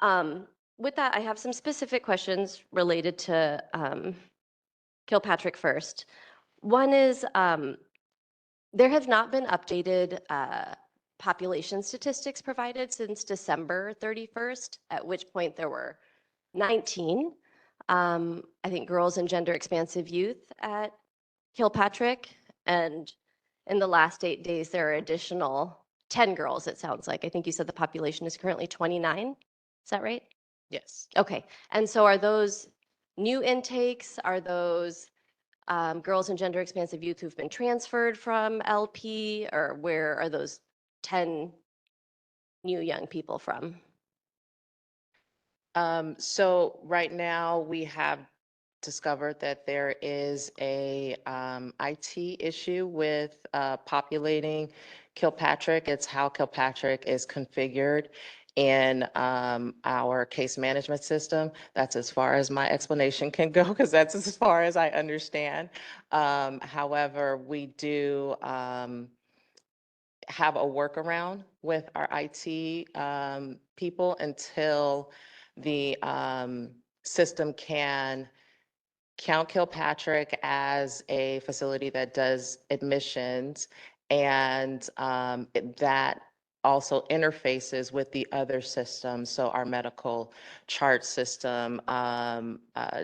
With that, I have some specific questions related to Kilpatrick first. One is, there have not been updated population statistics provided since December 31st, at which point there were 19, I think, girls and gender expansive youth at Kilpatrick. And in the last 8 days, there are additional 10 girls, it sounds like. I think you said the population is currently 29. Is that right? Yes. Okay. And so are those new intakes? Are those girls and gender expansive youth who've been transferred from LP? Or where are those 10 new young people from? So right now we have discovered that there is a IT issue with populating Kilpatrick. It's how Kilpatrick is configured in our case management system. That's as far as my explanation can go because that's as far as I understand. However, we do have a workaround with our IT people until the system can count Kilpatrick as a facility that does admissions, and that also interfaces with the other systems. So our medical chart system,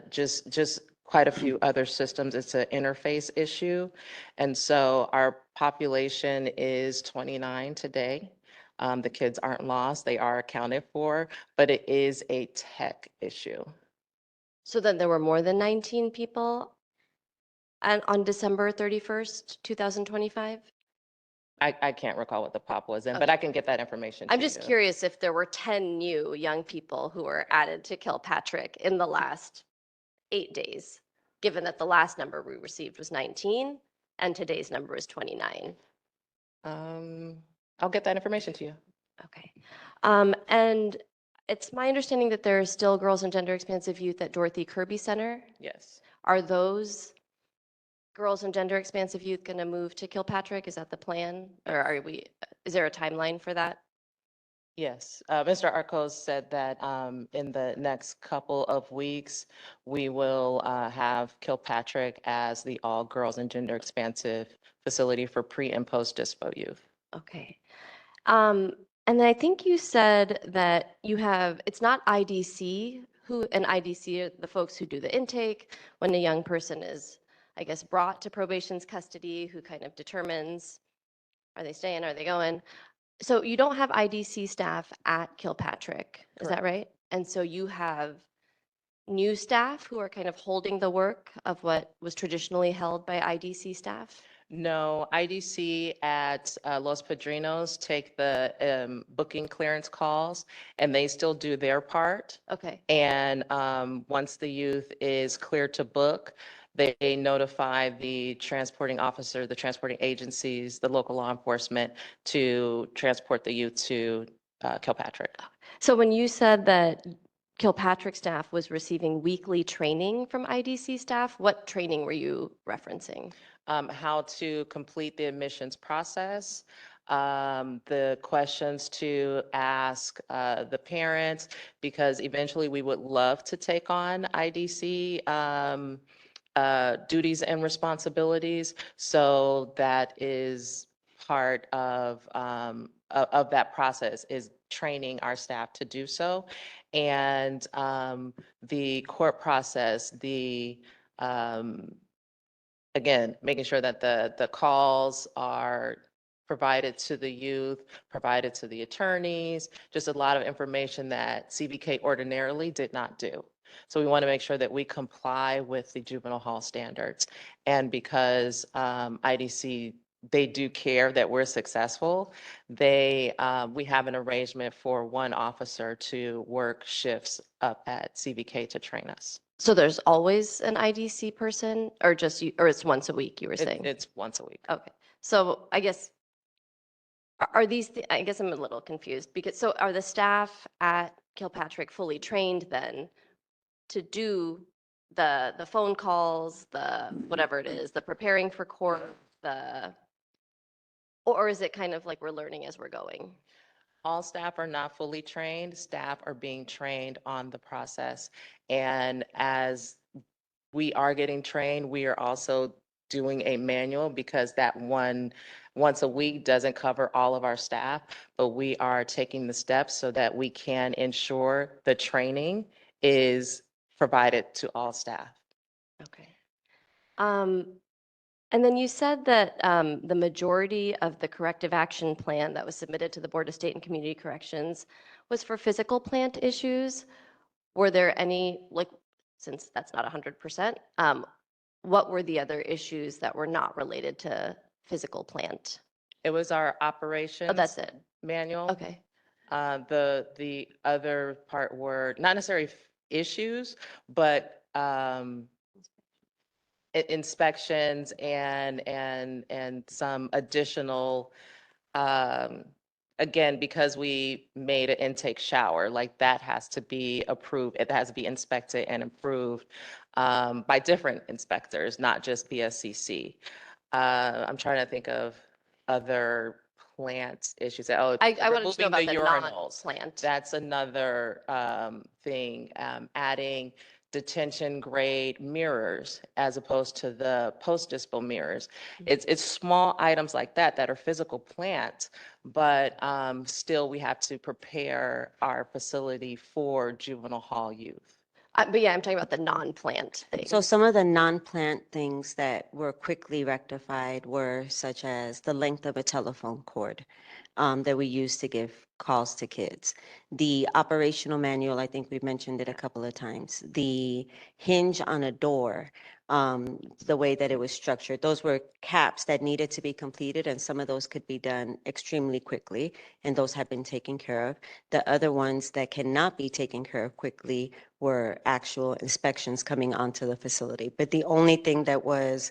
just quite a few other systems. It's an interface issue. And so our population is 29 today. The kids aren't lost, they are accounted for, but it is a tech issue. So then there were more than 19 people and on December 31st, 2025? I can't recall what the pop was in, but Okay. I can get that information I'm to just you. curious if there were 10 new young people who were added to Kilpatrick in the last 8 days, given that the last number we received was 19 and today's number is 29. I'll get that information to you. Okay. And it's my understanding that there are still girls and gender expansive youth at Dorothy Kirby Center. Yes. Are those girls and gender expansive youth going to move to Kilpatrick? Is that the plan? Or is there a timeline for that? Yes. Mr. Arcos said that in the next couple of weeks, we will have Kilpatrick as the all girls and gender expansive facility for pre and post dispo youth. Okay. And then I think you said that you have, it's not IDC and IDC are the folks who do the intake when a young person is, I guess, brought to probation's custody, who kind of determines, are they staying, are they going? So you don't have IDC staff at Kilpatrick, is that right? And so you have new staff who are kind of holding the work of what was traditionally held by IDC staff? No, IDC at Los Padrinos take the booking clearance calls, and they still do their part. Okay. And once the youth is cleared to book, they notify the transporting officer, the transporting agencies, the local law enforcement to transport the youth to Kilpatrick. So when you said that Kilpatrick staff was receiving weekly training from IDC staff, what training were you referencing? How to complete the admissions process, the questions to ask the parents, because eventually we would love to take on IDC duties and responsibilities. So that is part of that process, is training our staff to do so. And the court process, again, making sure that the calls are provided to the youth, provided to the attorneys, just a lot of information that CBK ordinarily did not do. So we want to make sure that we comply with the juvenile hall standards. And because IDC, they do care that we're successful, we have an arrangement for one officer to work shifts up at CBK to train us. So there's always an IDC person or just you, or it's once a week, you were saying? It's once a week. Okay. So I guess, are these, I guess I'm a little confused because, so are the staff at Kilpatrick fully trained then to do the phone calls, the whatever it is, the preparing for court, or is it kind of like we're learning as we're going? All staff are not fully trained. Staff are being trained on the process. And as we are getting trained, we are also doing a manual, because that once a week doesn't cover all of our staff, but we are taking the steps so that we can ensure the training is provided to all staff. Okay. And And then you said that the majority of the corrective action plan that was submitted to the Board of State and Community Corrections was for physical plant issues. Were there any, like, since that's not 100%, what were the other issues that were not related to physical plant? It was our Oh, operations that's it. manual. Okay. The other part were not necessarily issues, but inspections and some additional, again, because we made an intake shower, like that has to be approved. It has to be inspected and approved by different inspectors, not just PSCC. I'm trying to think of other plant issues. Oh, I wanted to know removing about the the urinals. non-plant. That's another thing, adding detention grade mirrors as opposed to the post-dispo mirrors. It's small items like that that are physical plants, but still we have to prepare our facility for juvenile hall youth. But yeah, I'm talking about the non-plant things. So some of the non-plant things that were quickly rectified were such as the length of a telephone cord that we use to give calls to kids. The operational manual, I think we've mentioned it a couple of times. The hinge on a door, the way that it was structured, those were caps that needed to be completed, and some of those could be done extremely quickly, and those have been taken care of. The other ones that cannot be taken care of quickly were actual inspections coming onto the facility. But the only thing that was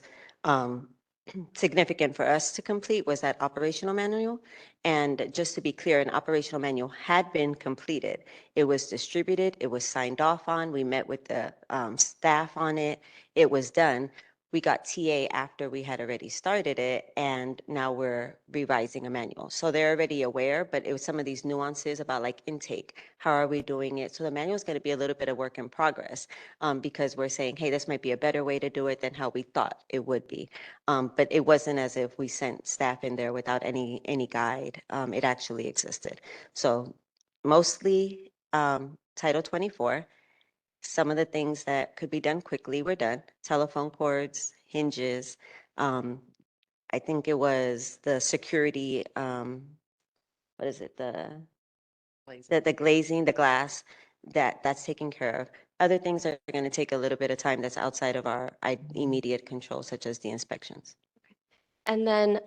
significant for us to complete was that operational manual. And just to be clear, an operational manual had been completed. It was distributed, it was signed off on, we met with the staff on it, it was done. We got TA after we had already started it, and now we're revising a manual. So they're already aware, but it was some of these nuances about like intake. How are we doing it? So the manual is going to be a little bit of work in progress because we're saying, hey, this might be a better way to do it than how we thought it would be. But it wasn't as if we sent staff in there without any guide. It actually existed. So mostly Title 24. Some of the things that could be done quickly were done. Telephone cords, hinges. I think it was the security, what is it? The glazing, the glass, that's taken care of. Other things are going to take a little bit of time that's outside of our immediate control, such as the inspections. And then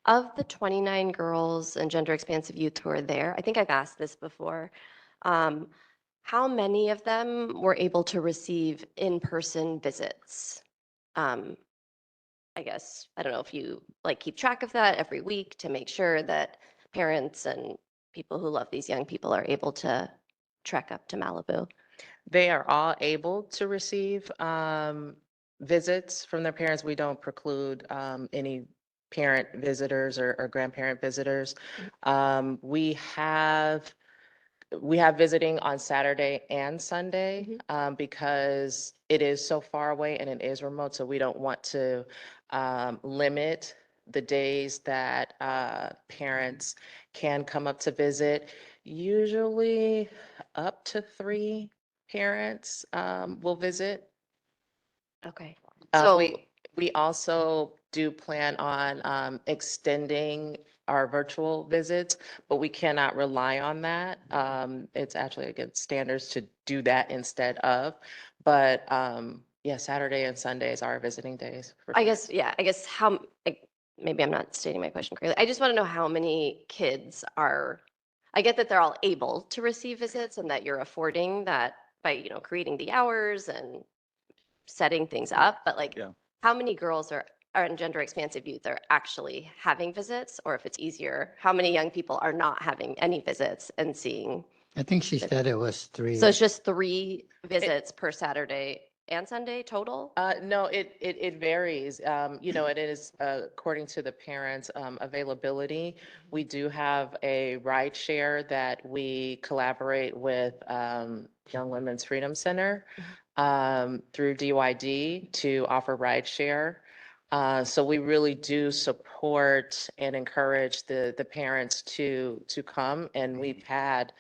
of the 29 girls and gender expansive youth who are there, I think I've asked this before, how many of them were able to receive in-person visits? I guess, I don't know if you like keep track of that every week to make sure that parents and people who love these young people are able to trek up to Malibu. They are all able to receive visits from their parents. We don't preclude any parent visitors or grandparent visitors. We have visiting on Saturday and Sunday because it is so far away and it is remote. So we don't want to limit the days that parents can come up to visit. Usually up to 3 parents will visit. Okay. Uh, So we also do plan on extending our virtual visits, but we cannot rely on that. It's actually against standards to do that instead of. But yeah, Saturday and Sundays are visiting days. For I guess, parents. yeah, I guess how, maybe I'm not stating my question correctly. I just want to know how many kids are, I get that they're all able to receive visits and that you're affording that by, you know, creating the hours and setting things up, but like, Yeah. how many girls are in gender expansive youth are actually having visits? Or if it's easier, how many young people are not having any visits and seeing? I think she said it was 3. So it's just 3 visits per Saturday and Sunday total? No, it varies. You know, it is according to the parents' availability. We do have a ride share that we collaborate with Young Women's Freedom Center through DYD to offer ride share. So we really do support and encourage the parents to come, and we've had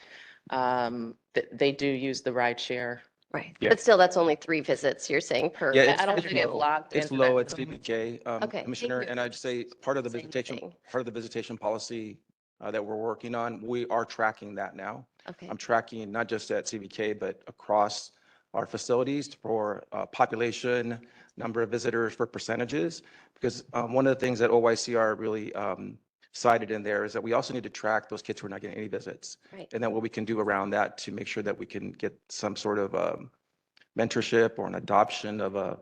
they do use the ride share Right. Yeah. But still, that's only 3 visits you're saying per. Yeah, I don't it's think it's low. locked It's into low that. at CBK, Okay, thank Commissioner, you. and I'd say part of the Same visitation, thing. part of the visitation policy that we're working on, we are tracking that now. Okay. I'm tracking not just at CBK, but across our facilities for population, number of visitors for percentages. Because one of the things that OYCR really cited in there is that we also need to track those kids who are not getting any visits. Right. And then what we can do around that to make sure that we can get some sort of mentorship or an adoption of a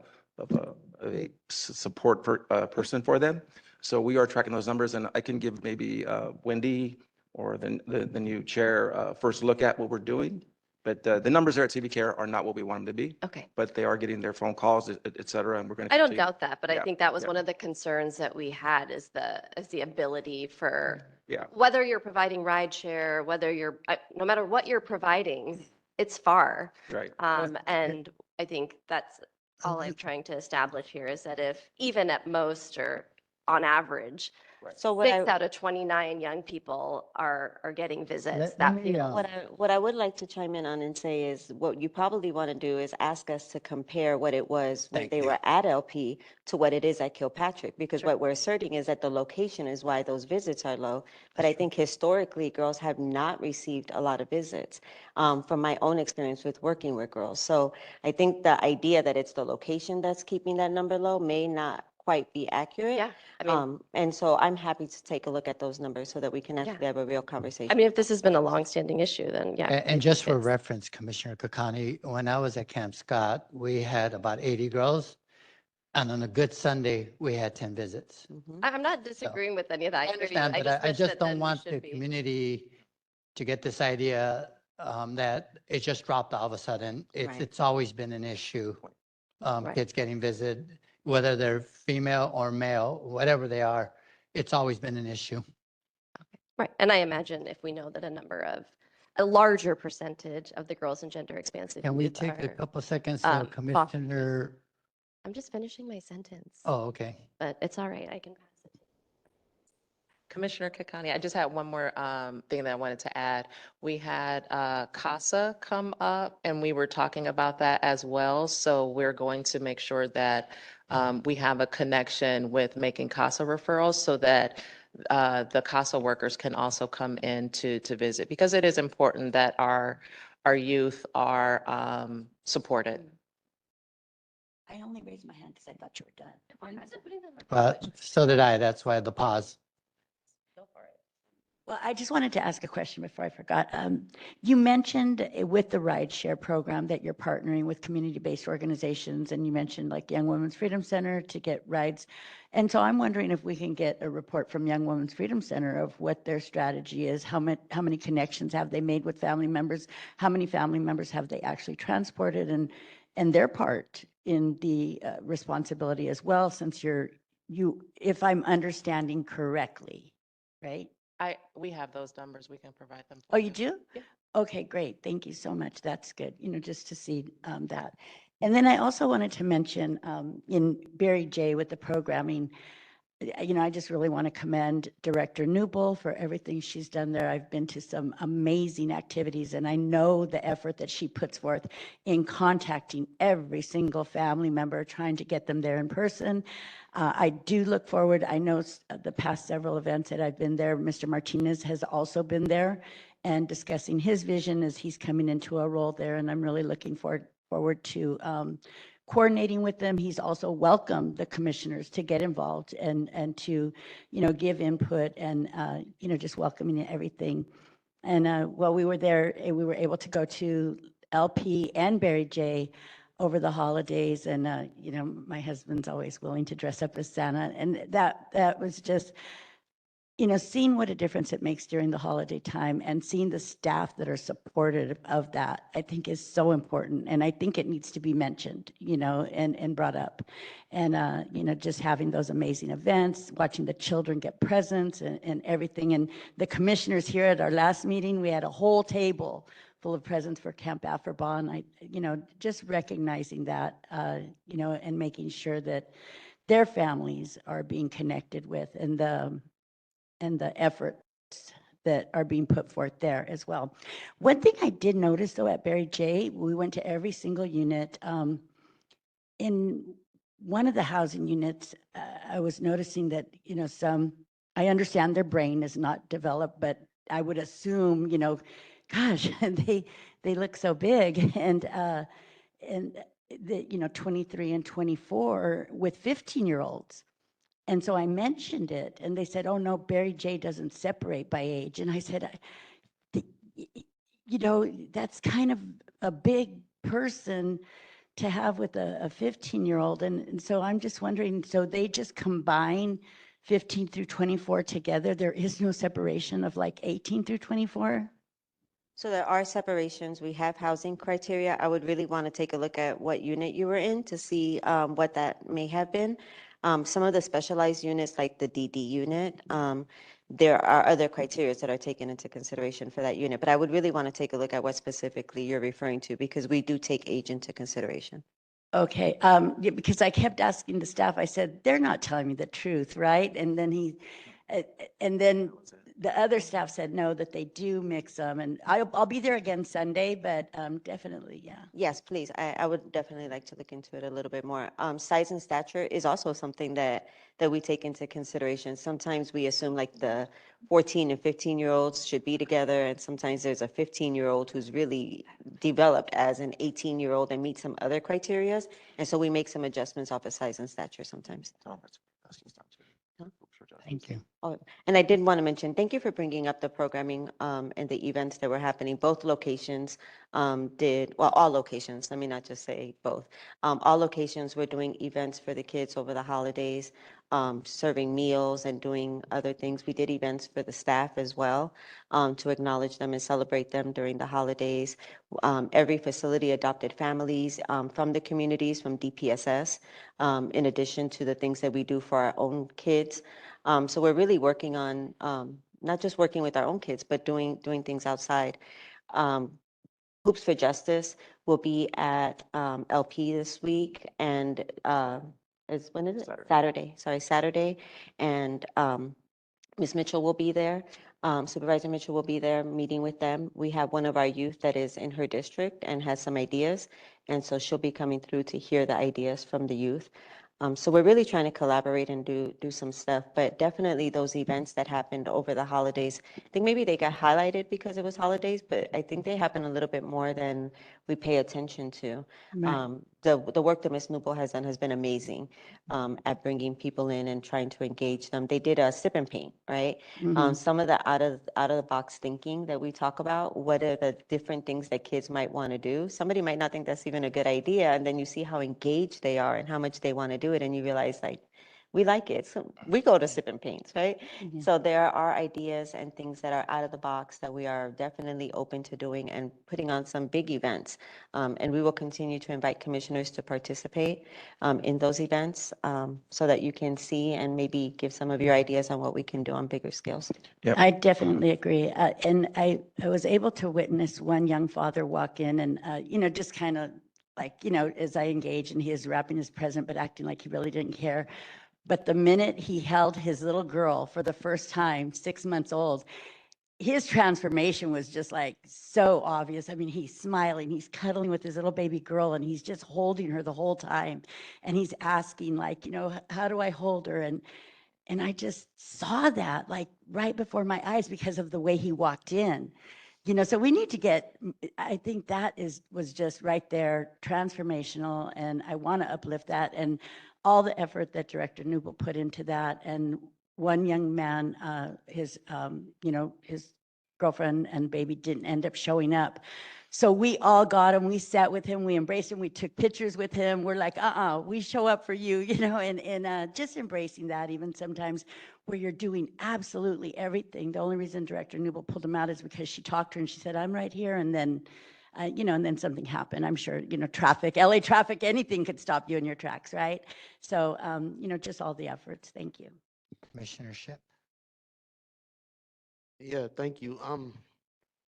support person for them. So we are tracking those numbers, and I can give maybe Wendy or the new chair first look at what we're doing. But the numbers there at CVK are not what we want them to be, Okay. but they are getting their phone calls, et cetera, and we're going to. I don't doubt that, but I Yeah, think that was yeah. one of the concerns that we had is the ability for, Yeah. whether you're providing rideshare, whether you're, no matter what you're providing, it's far. Right. And I think that's all I'm trying to establish here is that if even at most or on average, So what I, 6 out of 29 young people are getting visits, Let that me, feels. what I would like to chime in on and say is what you probably want to do is ask us to compare what it was when Thank they you. were at LP to what it is at Kilpatrick, because Sure. what we're asserting is that the location is why those visits are low. But I think historically, girls have not received a lot of visits from my own experience with working with girls. So I think the idea that it's the location that's keeping that number low may not quite be accurate. Yeah, I mean, And so I'm happy to take a look at those numbers so that we can Yeah. actually have a real conversation. I mean, if this has been a longstanding issue, then yeah. I And just think for it's- reference, Commissioner Kokani, when I was at Camp Scott, we had about 80 girls. And on a good Sunday, we had 10 visits. Mhm. I'm not disagreeing with any of that. I hear you. understand, but I wish just that don't then we want should the be- community to get this idea that it just dropped all of a sudden. Right. It's always been an issue. Right. Kids getting visited, whether they're female or male, whatever they are, it's always been an issue. Right, and I imagine if we know that a larger percentage of the girls in gender expansive Can we youth take a are, couple seconds, foster- Commissioner? I'm just finishing my sentence, Oh, okay. but it's all right, I can pass it. Commissioner Kakani, I just had one more thing that I wanted to add. We had CASA come up and we were talking about that as well. So we're going to make sure that we have a connection with making CASA referrals so that the CASA workers can also come in to visit, because it is important that our youth are supported. I only raised my hand because I thought you were done. But so did I. That's why the pause. Well, I just wanted to ask a question before I forgot. You mentioned with the rideshare program that you're partnering with community-based organizations, and you mentioned like Young Women's Freedom Center to get rides. And so I'm wondering if we can get a report from Young Women's Freedom Center of what their strategy is, how many connections have they made with family members, how many family members have they actually transported, and their part in the responsibility as well, since if I'm understanding correctly, right? We have those numbers. We can provide them. Oh, for you do? Yeah. Okay, great. Thank you so much. That's good, just to see that. And then I also wanted to mention in Barry J with the programming, I just really want to commend Director Newble for everything she's done there. I've been to some amazing activities, and I know the effort that she puts forth in contacting every single family member, trying to get them there in person. I do look forward. I know the past several events that I've been there, Mr. Martinez has also been there and discussing his vision as he's coming into a role there, and I'm really looking forward to coordinating with them. He's also welcomed the commissioners to get involved and to, give input and, just welcoming everything. And while we were there, we were able to go to LP and Barry J over the holidays. And, my husband's always willing to dress up as Santa. And that was just, seeing what a difference it makes during the holiday time and seeing the staff that are supportive of that, I think is so important. And I think it needs to be mentioned, and brought up. And, just having those amazing events, watching the children get presents and everything. And the commissioners here at our last meeting, we had a whole table full of presents for Camp Afterbahn. Just recognizing that, and making sure that their families are being connected with and the efforts that are being put forth there as well. One thing I did notice though at Barry J, we went to every single unit. In one of the housing units, I was noticing that, I understand their brain is not developed, but I would assume, gosh, they look so big and the, 23 and 24 with 15-year-olds. And so I mentioned it and they said, oh no, Barry J doesn't separate by age. And I said, that's kind of a big person to have with a 15-year-old. And so I'm just wondering, so they just combine 15 through 24 together? There is no separation of like 18 through 24? So there are separations. We have housing criteria. I would really want to take a look at what unit you were in to see what that may have been. Some of the specialized units, like the DD unit, there are other criteria that are taken into consideration for that unit. But I would really want to take a look at what specifically you're referring to, because we do take age into consideration. Okay, yeah, because I kept asking the staff, I said, they're not telling me the truth, right? And then then the other staff said, no, that they do mix them. And I'll be there again Sunday, but definitely, yeah. Yes, please. I would definitely like to look into it a little bit more. Size and stature is also something that we take into consideration. Sometimes we assume like the 14 and 15-year-olds should be together, and sometimes there's a 15-year-old who's really developed as an 18-year-old and meets some other criterias. And so we make some adjustments off of size and stature sometimes. Thank you. Oh, and I did want to mention, thank you for bringing up the programming and the events that were happening. Both locations all locations, let me not just say both. All locations were doing events for the kids over the holidays, serving meals and doing other things. We did events for the staff as well, to acknowledge them and celebrate them during the holidays. Every facility adopted families from the communities, from DPSS, in addition to the things that we do for our own kids. So we're really working on not just working with our own kids, but doing things outside. Hoops for Justice will be at LP this week, and when is it? Saturday. Sorry, Saturday. And Ms. Mitchell will be there. Supervisor Mitchell will be there meeting with them. We have one of our youth that is in her district and has some ideas. And so she'll be coming through to hear the ideas from the youth. So we're really trying to collaborate and do some stuff, but definitely those events that happened over the holidays, I think maybe they got highlighted because it was holidays, but I think they happen a little bit more than we pay attention to. Right. The work that Ms. Newble has done has been amazing at bringing people in and trying to engage them. They did a sip and paint, right? Mhm. Some of the out of the box thinking that we talk about, what are the different things that kids might want to do? Somebody might not think that's even a good idea, and then you see how engaged they are and how much they want to do it, and you realize like, we like it. So we go to sip and paints, right? Mhm. So there are ideas and things that are out of the box that we are definitely open to doing and putting on some big events. And we will continue to invite commissioners to participate in those events so that you can see and maybe give some of your ideas on what we can do on bigger scales. Yep. I definitely agree. And I was able to witness one young father walk in and, just kind of like, as I engaged and he is wrapping his present, but acting like he really didn't care. But the minute he held his little girl for the first time, 6 months old, his transformation was just like so obvious. I mean, he's smiling, he's cuddling with his little baby girl, and he's just holding her the whole time. And he's asking like, how do I hold her? And I just saw that like right before my eyes because of the way he walked in. So we need to I think that was just right there, transformational, and I want to uplift that and all the effort that Director Newble put into that. And one young man, his girlfriend and baby didn't end up showing up. So we all got him, we sat with him, we embraced him, we took pictures with him. We're like, we show up for you, and just embracing that even sometimes where you're doing absolutely everything. The only reason Director Newble pulled him out is because she talked to her and she said, I'm right here. And then, and then something happened. I'm sure, traffic, LA traffic, anything could stop you in your tracks, right? So, just all the efforts. Thank you. Commissioner Ship. Yeah, thank you.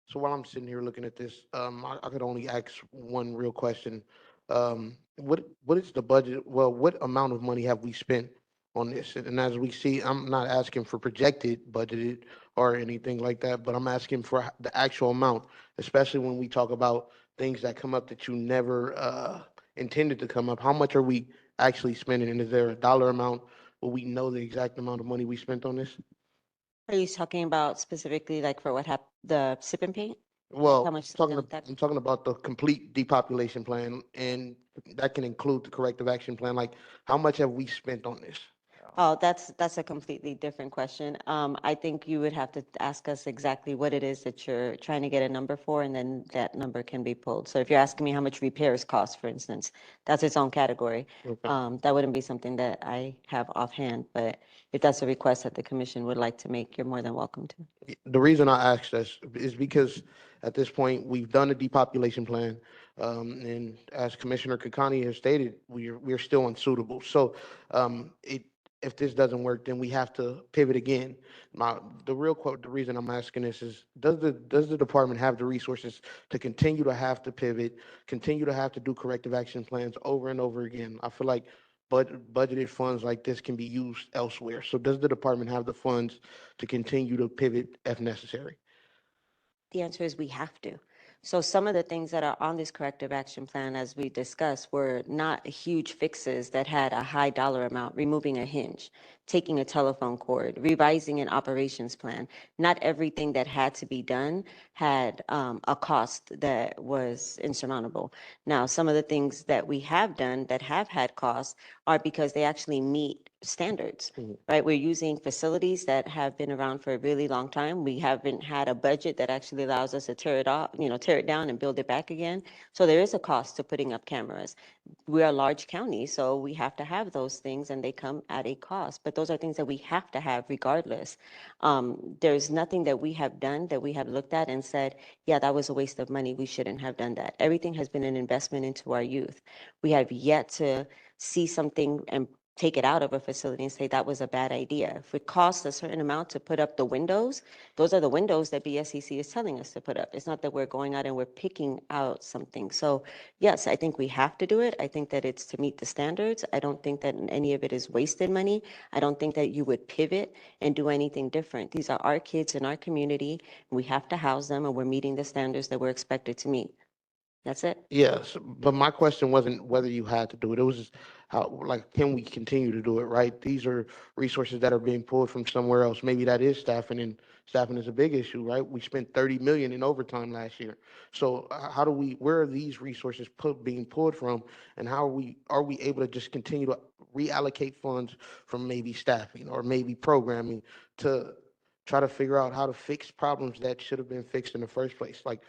So while I'm sitting here looking at this, I could only ask one real question. What is the budget? Well, what amount of money have we spent on this? And as we see, I'm not asking for projected budgeted or anything like that, but I'm asking for the actual amount, especially when we talk about things that come up that you never intended to come up. How much are we actually spending, and is there a dollar amount? Will we know the exact amount of money we spent on this? Are you talking about specifically like for what happened, the sip and paint? Well, How much something like that? I'm talking about the complete depopulation plan, and that can include the corrective action plan. Like, how much have we spent on this? Oh, that's a completely different question. I think you would have to ask us exactly what it is that you're trying to get a number for, and then that number can be pulled. So if you're asking me how much repairs cost, for instance, that's its own category. Okay. That wouldn't be something that I have offhand, but if that's a request that the commission would like to make, you're more than welcome to. The reason I asked this is because at this point, we've done a depopulation plan. And as Commissioner Kakani has stated, we're still unsuitable. So if this doesn't work, then we have to pivot again. The reason I'm asking this is, does the department have the resources to continue to have to pivot, continue to have to do corrective action plans over and over again? I feel like budgeted funds like this can be used elsewhere. So does the department have the funds to continue to pivot if necessary? The answer is we have to. So some of the things that are on this corrective action plan, as we discussed, were not huge fixes that had a high dollar amount, removing a hinge, taking a telephone cord, revising an operations plan. Not everything that had to be done had a cost that was insurmountable. Now, some of the things that we have done that have had costs are because they actually meet standards, right? We're using facilities that have been around for a really long time. We haven't had a budget that actually allows us to tear it off, tear it down and build it back again. So there is a cost to putting up cameras. We're a large county, so we have to have those things and they come at a cost. But those are things that we have to have regardless. There's nothing that we have done that we have looked at and said, yeah, that was a waste of money. We shouldn't have done that. Everything has been an investment into our youth. We have yet to see something and take it out of a facility and say that was a bad idea. If it costs a certain amount to put up the windows, those are the windows that BSCC is telling us to put up. It's not that we're going out and we're picking out something. So yes, I think we have to do it. I think that it's to meet the standards. I don't think that any of it is wasted money. I don't think that you would pivot and do anything different. These are our kids in our community. We have to house them and we're meeting the standards that we're expected to meet. That's it. Yes, but my question wasn't whether you had to do it. It was just how, like, can we continue to do it, right? These are resources that are being pulled from somewhere else. Maybe that is staffing, and staffing is a big issue, right? We spent 30 million in overtime last year. So how do where are these resources being pulled from, and how are we able to just continue to reallocate funds from maybe staffing or maybe programming to try to figure out how to fix problems that should have been fixed in the first place? Like,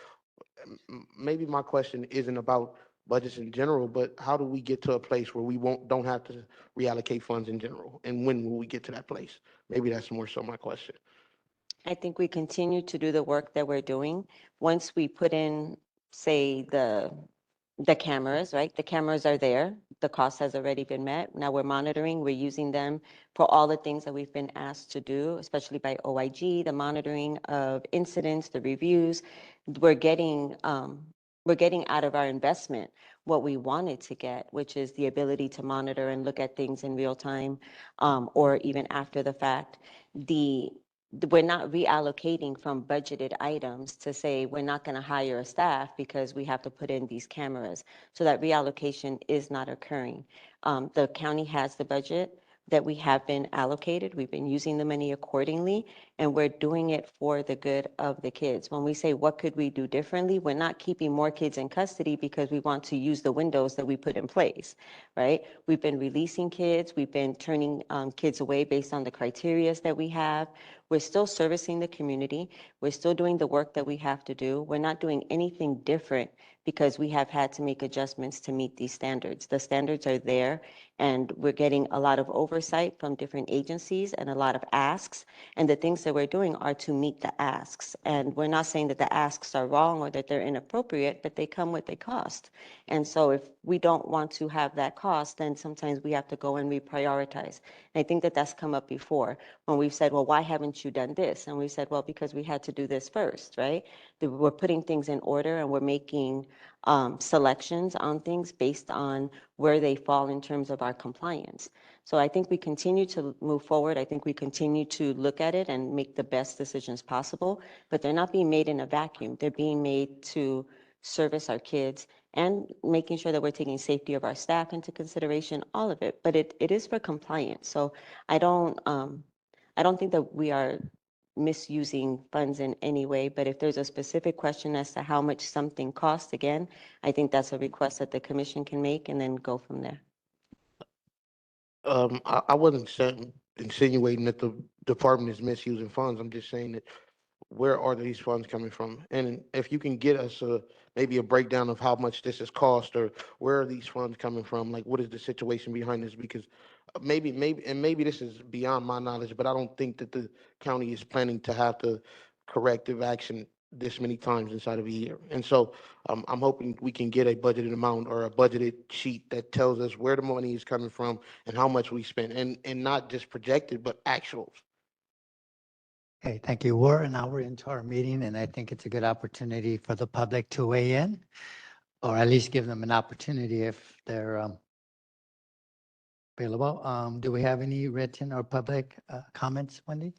maybe my question isn't about budgets in general, but how do we get to a place where we don't have to reallocate funds in general? And when will we get to that place? Maybe that's more so my question. I think we continue to do the work that we're doing. Once we put in, say, the cameras, right? The cameras are there. The cost has already been met. Now we're monitoring. We're using them for all the things that we've been asked to do, especially by OIG, the monitoring of incidents, the reviews. We're getting out of our investment what we wanted to get, which is the ability to monitor and look at things in real time, or even after the fact. We're not reallocating from budgeted items to say we're not going to hire a staff because we have to put in these cameras. So that reallocation is not occurring. The county has the budget that we have been allocated. We've been using the money accordingly, and we're doing it for the good of the kids. When we say, what could we do differently? We're not keeping more kids in custody because we want to use the windows that we put in place, right? We've been releasing kids. We've been turning kids away based on the criterias that we have. We're still servicing the community. We're still doing the work that we have to do. We're not doing anything different because we have had to make adjustments to meet these standards. The standards are there, and we're getting a lot of oversight from different agencies and a lot of asks. And the things that we're doing are to meet the asks. And we're not saying that the asks are wrong or that they're inappropriate, but they come with a cost. And so if we don't want to have that cost, then sometimes we have to go and reprioritize. And I think that that's come up before when we've said, well, why haven't haven't you done this? And we said, well, because we had to do this first, right? We're putting things in order and we're making selections on things based on where they fall in terms of our compliance. So I think we continue to move forward. I think we continue to look at it and make the best decisions possible, but they're not being made in a vacuum. They're being made to service our kids and making sure that we're taking safety of our staff into consideration, all of it. But it is for compliance. So I don't think that we are misusing funds in any way, but if there's a specific question as to how much something costs, again, I think that's a request that the commission can make and then go from there. I wasn't insinuating that the department is misusing funds. I'm just saying that where are these funds coming from? And if you can get us maybe a breakdown of how much this has cost, or where are these funds coming from? Like, what is the situation behind this? Because maybe this is beyond my knowledge, but I don't think that the county is planning to have to corrective action this many times inside of a year. And so I'm hoping we can get a budgeted amount or a budgeted sheet that tells us where the money is coming from and how much we spent, and not just projected, but actuals. Okay, thank you. Now we're into our meeting, and I think it's a good opportunity for the public to weigh in, or at least give them an opportunity if they're available. Do we have any written or public comments, Wendy?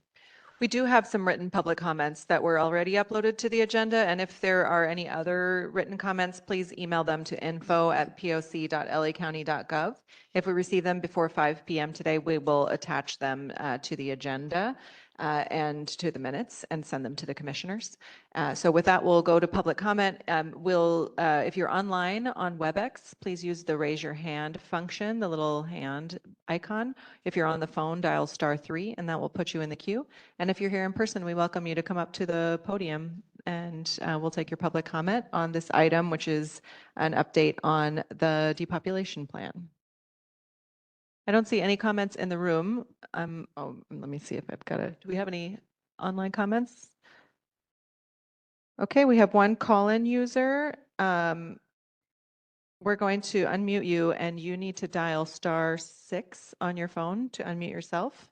We do have some written public comments that were already uploaded to the agenda, and if there are any other written comments, please email them to info@poc.lacounty.gov. If we receive them before 5 p.m. today, we will attach them to the agenda and to the minutes and send them to the commissioners. So with that, we'll go to public comment. If you're online on WebEx, please use the raise your hand function, the little hand icon. If you're on the phone, dial *3, and that will put you in the queue. And if you're here in person, we welcome you to come up to the podium, and we'll take your public comment on this item, which is an update on the depopulation plan. I don't see any comments in the room. Let me see if I've got do we have any online comments? Okay, we have one call-in user. We're going to unmute you, and you need to dial *6 on your phone to unmute yourself.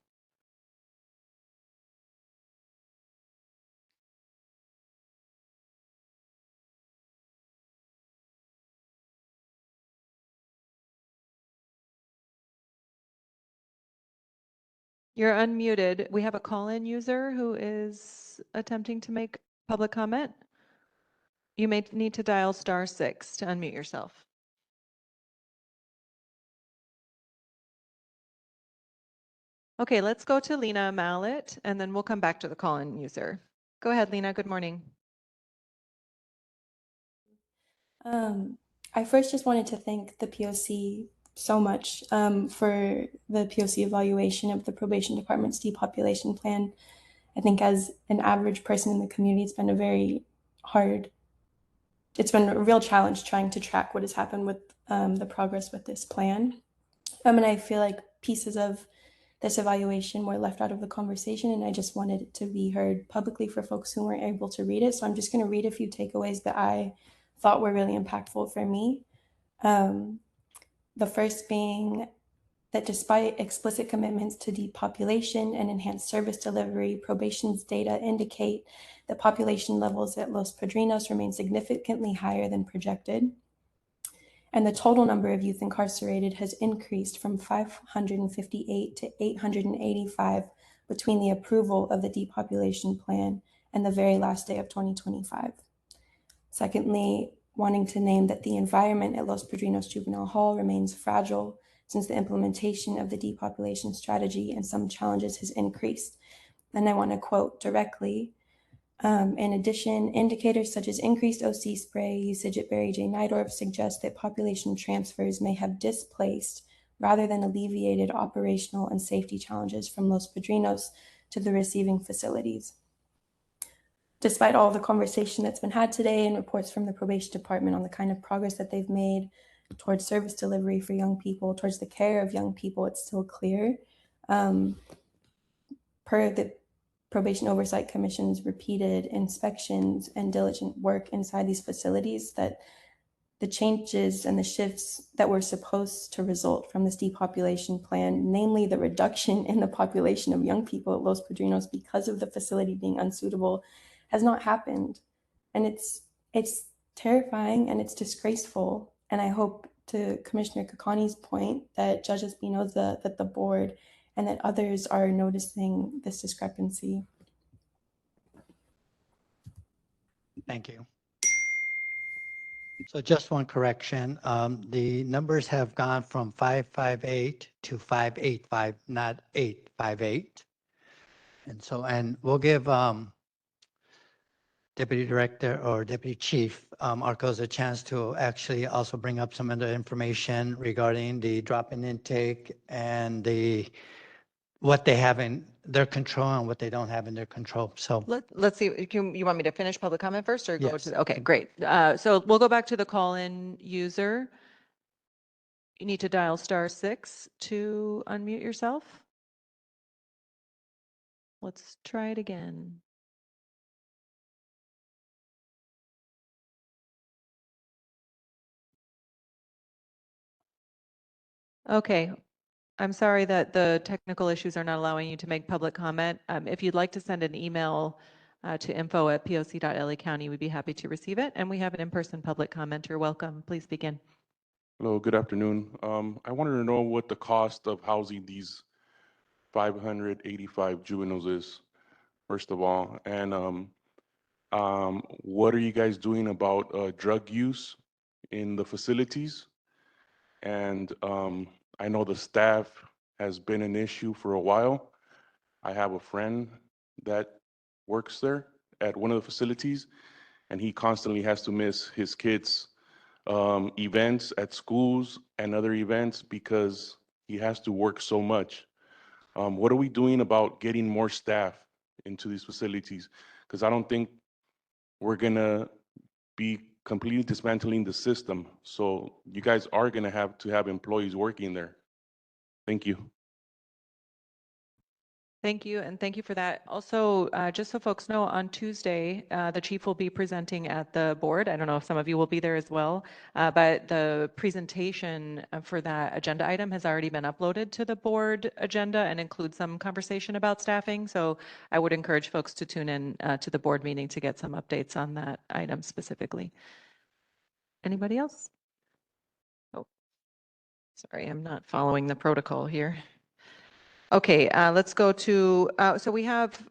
You're unmuted. We have a call-in user who is attempting to make public comment. You may need to dial *6 to unmute yourself. Okay, let's go to Lena Mallet, and then we'll come back to the call-in user. Go ahead, Lena. Good morning. I first just wanted to thank the POC so much for the POC evaluation of the probation department's depopulation plan. I think as an average person in the community, it's been a real challenge trying to track what has happened with the progress with this plan. And I feel like pieces of this evaluation were left out of the conversation, and I just wanted it to be heard publicly for folks who weren't able to read it. So I'm just going to read a few takeaways that I thought were really impactful for me. The first being that despite explicit commitments to depopulation and enhanced service delivery, probation's data indicate that population levels at Los Padrinos remain significantly higher than projected. And the total number of youth incarcerated has increased from 558 to 885 between the approval of the depopulation plan and the very last day of 2025. Secondly, wanting to name that the environment at Los Padrinos Juvenile Hall remains fragile since the implementation of the depopulation strategy and some challenges has increased. And I want to quote directly, in addition, indicators such as increased OC spray usage at Barry J. Nydorf suggest that population transfers may have displaced rather than alleviated operational and safety challenges from Los Padrinos to the receiving facilities. Despite all the conversation that's been had today and reports from the probation department on the kind of progress that they've made towards service delivery for young people, towards the care of young people, it's still clear, per the Probation Oversight Commission's repeated inspections and diligent work inside these facilities, that the changes and the shifts that were supposed to result from this depopulation plan, namely the reduction in the population of young people at Los Padrinos because of the facility being unsuitable, has not happened. And it's terrifying and it's disgraceful. And I hope, to Commissioner Kakani's point, that Judge Espinoza, that the board and that others are noticing this discrepancy. Thank you. So just one correction, the numbers have gone from 558 to 585, not 858. And so, and we'll give Deputy Director or Deputy Chief Arcos a chance to actually also bring up some other information regarding the drop in intake and what they have in their control and what they don't have in their control. So Let's see, you want me to finish public comment first or go Yes. to, okay, great. So we'll go back to the call-in user. You need to dial *6 to unmute yourself. Let's try it again. Okay, I'm sorry that the technical issues are not allowing you to make public comment. If you'd like to send an email to info@poc.la-county, we'd be happy to receive it. And we have an in-person public commenter. Welcome. Please begin. Hello, good afternoon. I wanted to know what the cost of housing these 585 juveniles is, first of all. And what are you guys doing about drug use in the facilities? And I know the staff has been an issue for a while. I have a friend that works there at one of the facilities, and he constantly has to miss his kids' events at schools and other events because he has to work so much. What are we doing about getting more staff into these facilities? Because I don't think we're gonna be completely dismantling the system. So you guys are gonna have to have employees working there. Thank you. Thank you, and thank you for that. Also, just so folks know, on Tuesday, the chief will be presenting at the board. I don't know if some of you will be there as well, but the presentation for that agenda item has already been uploaded to the board agenda and includes some conversation about staffing. So I would encourage folks to tune in to the board meeting to get some updates on that item specifically. Anybody else? Oh, sorry, I'm not following the protocol here. Okay, let's go to, so we have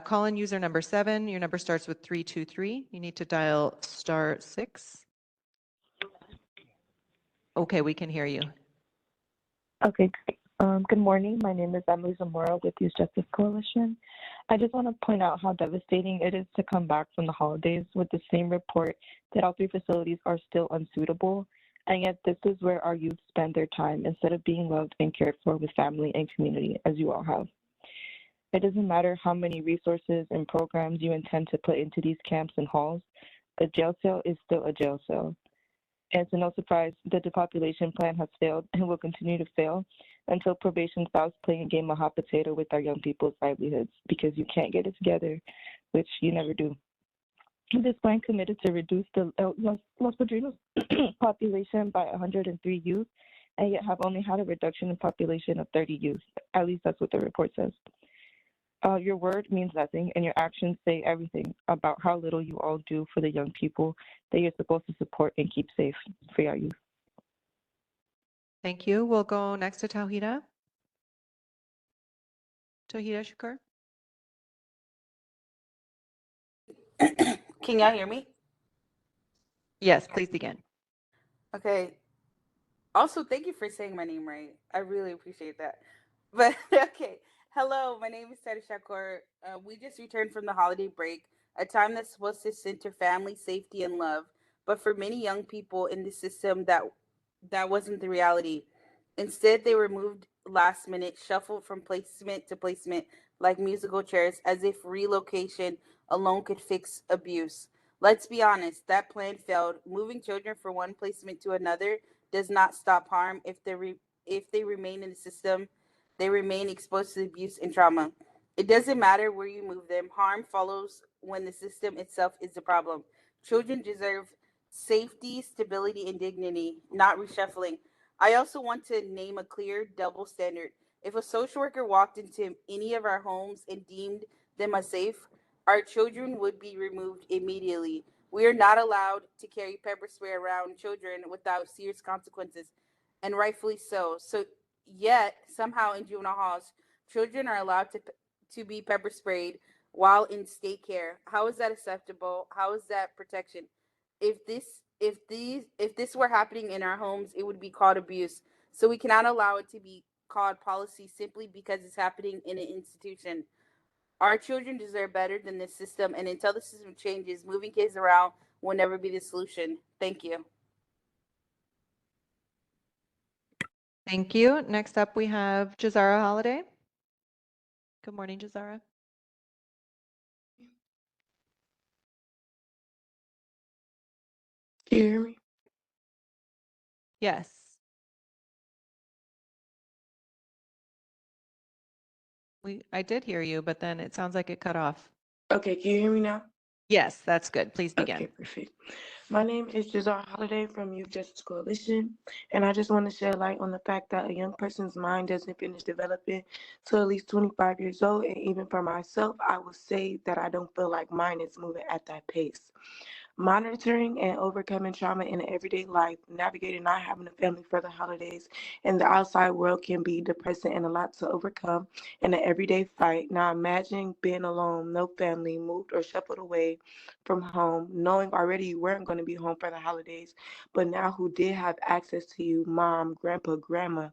call-in user number 7. Your number starts with 323. You need to dial *6. Okay, we can hear you. Okay, great. Good morning. My name is Emily Zamora with Youth Justice Coalition. I just want to point out how devastating it is to come back from the holidays with the same report that all 3 facilities are still unsuitable. And yet this is where our youth spend their time instead of being loved and cared for with family and community, as you all have. It doesn't matter how many resources and programs you intend to put into these camps and halls, a jail cell is still a jail cell. And it's no surprise the depopulation plan has failed and will continue to fail until probation stops playing a game of hot potato with our young people's livelihoods, because you can't get it together, which you never do. This plan committed to reduce the Los Padrinos population by 103 youth, and yet have only had a reduction in population of 30 youth. At least that's what the report says. Your word means nothing, and your actions say everything about how little you all do for the young people that you're supposed to support and keep safe for your youth. Thank you. We'll go next to Tawhida. Tawhida Shakur. Can y'all hear me? Yes, please begin. Okay. Also, thank you for saying my name right. I really appreciate that. But okay. Hello, my name is Teddy Shakur. We just returned from the holiday break, a time that's supposed to center family, safety, and love. But for many young people in the system, that wasn't the reality. Instead, they were moved last minute, shuffled from placement to placement like musical chairs, as if relocation alone could fix abuse. Let's be honest, that plan failed. Moving children from one placement to another does not stop harm. If they remain in the system, they remain exposed to abuse and trauma. It doesn't matter where you move them. Harm follows when the system itself is the problem. Children deserve safety, stability, and dignity, not reshuffling. I also want to name a clear double standard. If a social worker walked into any of our homes and deemed them unsafe, our children would be removed immediately. We are not allowed to carry pepper spray around children without serious consequences, and rightfully so. Yet, somehow in juvenile halls, children are allowed to be pepper sprayed while in state care. How is that acceptable? How is that protection? If this were happening in our homes, it would be called abuse. So we cannot allow it to be called policy simply because it's happening in an institution. Our children deserve better than this system, and until the system changes, moving kids around will never be the solution. Thank you. Thank you. Next up, we have Jazara Holiday. Good morning, Jazara. Can you hear me? Yes. I did hear you, but then it sounds like it cut off. Okay, can you hear me now? Yes, that's good. Please Okay, begin. perfect. My name is Jazar Holiday from Youth Justice Coalition, and I just want to shed light on the fact that a young person's mind doesn't finish developing till at least 25 years old, and even for myself, I would say that I don't feel like mine is moving at that pace. Monitoring and overcoming trauma in everyday life, navigating not having a family for the holidays, and the outside world can be depressing and a lot to overcome in an everyday fight. Now imagine being alone, no family, moved or shuffled away from home, knowing already you weren't going to be home for the holidays, but now who did have access to you, mom, grandpa, grandma,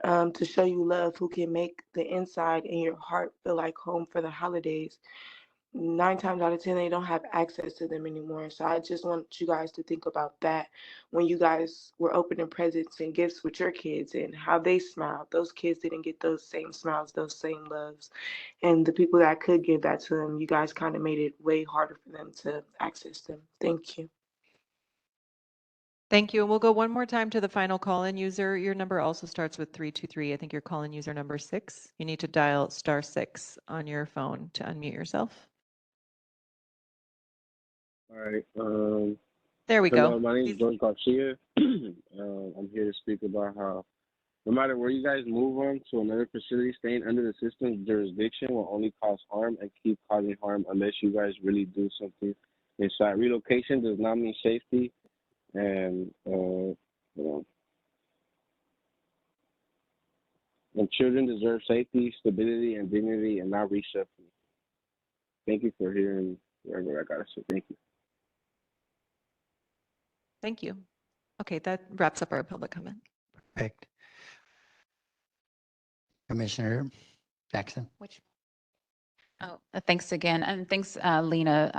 to show you love, who can make the inside and your heart feel like home for the holidays. 9 times out of 10, they don't have access to them anymore. So I just want you guys to think about that when you guys were opening presents and gifts with your kids and how they smiled. Those kids didn't get those same smiles, those same loves. And the people that could give that to them, you guys kind of made it way harder for them to access them. Thank you. Thank you. And we'll go one more time to the final call-in user. Your number also starts with 323. I think you're call-in user number 6. You need to dial *6 on your phone to unmute yourself. All right. There we Hello, go. my name is George Garcia. I'm here to speak about how no matter where you guys move on to another facility, staying under the system's jurisdiction will only cause harm and keep causing harm unless you guys really do something inside. Relocation does not mean safety, and and children deserve safety, stability, and dignity, and not reshuffling. Thank you for hearing whatever I gotta say. Thank you. Thank you. Okay, that wraps up our public comment. Perfect. Commissioner Jackson. Oh, thanks again. And thanks, Lena,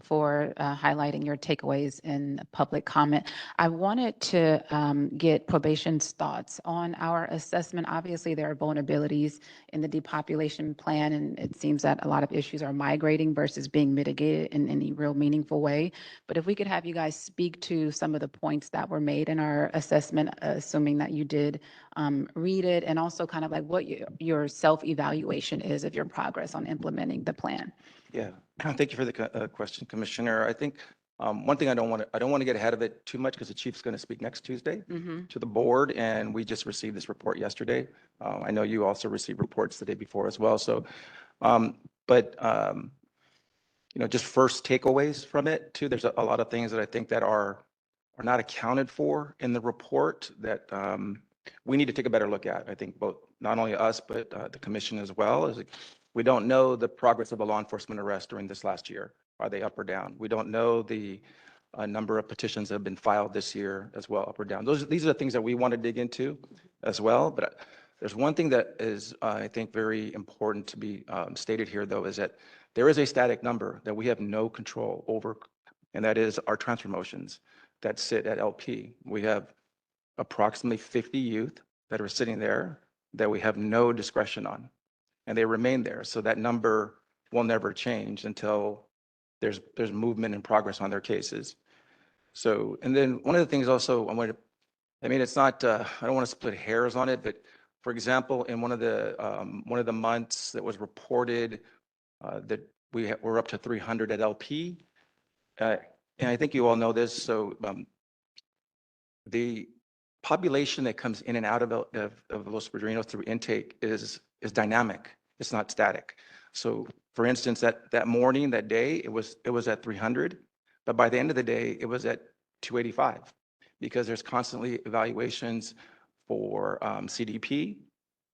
for highlighting your takeaways in public comment. I wanted to get probation's thoughts on our assessment. Obviously, there are vulnerabilities in the depopulation plan, and it seems that a lot of issues are migrating versus being mitigated in any real meaningful way. But if we could have you guys speak to some of the points that were made in our assessment, assuming that you did read it, and also kind of like what your self-evaluation is of your progress on implementing the plan. Yeah, thank you for the question, Commissioner. I think one thing I don't want to get ahead of it too much because the chief's going to speak next Tuesday to the board, and we just received this report yesterday. I know you also received reports the day before as well. So, just first takeaways from it too. There's a lot of things that I think that are not accounted for in the report that we need to take a better look at. I think both, not only us, but the commission as well. Is we don't know the progress of a law enforcement arrest during this last year. Are they up or down? We don't know the number of petitions that have been filed this year as well, up or down. These are the things that we want to dig into as well. But there's one thing that is, I think, very important to be stated here, though, is that there is a static number that we have no control over, and that is our transfer motions that sit at LP. We have approximately 50 youth that are sitting there that we have no discretion on, and they remain there. So that number will never change until there's movement and progress on their cases. So, and then one of the things also it's not, I don't want to split hairs on it, but for example, in one of the months that was reported that we're up to 300 at LP, And I think you all know this, so the population that comes in and out of Los Padrinos through intake is dynamic. It's not static. So for instance, that morning, that day, it was at 300, but by the end of the day, it was at 285 because there's constantly evaluations for CDP,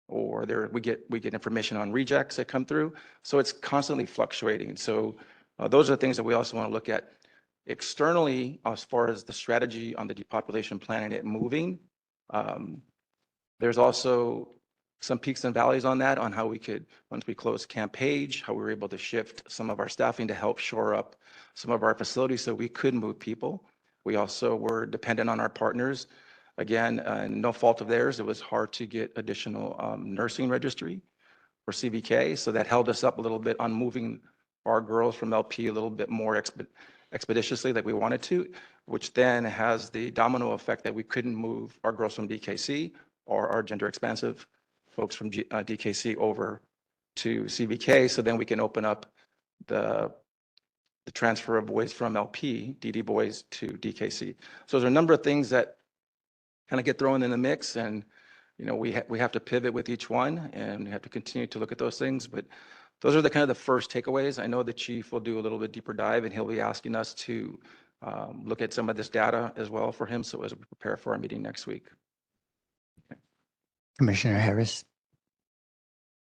or we get information on rejects that come through. So it's constantly fluctuating. So those are the things that we also want to look at externally as far as the strategy on the depopulation plan and it moving. There's also some peaks and valleys on that, on how we could, once we close Camp Page, how we were able to shift some of our staffing to help shore up some of our facilities so we could move people. We also were dependent on our partners. Again, no fault of theirs, it was hard to get additional nursing registry for CVK, so that held us up a little bit on moving our girls from LP a little bit more expeditiously like we wanted to, which then has the domino effect that we couldn't move our girls from DKC or our gender expansive folks from DKC over to CVK, so then we can open up the transfer of boys from LP, DD boys to DKC. So there's a number of things that kind of get thrown in the mix, and we have to pivot with each one, and we have to continue to look at those things. But those are the kind of the first takeaways. I know the chief will do a little bit deeper dive, and he'll be asking us to look at some of this data as well for him, so as we prepare for our meeting next week. Commissioner Harris.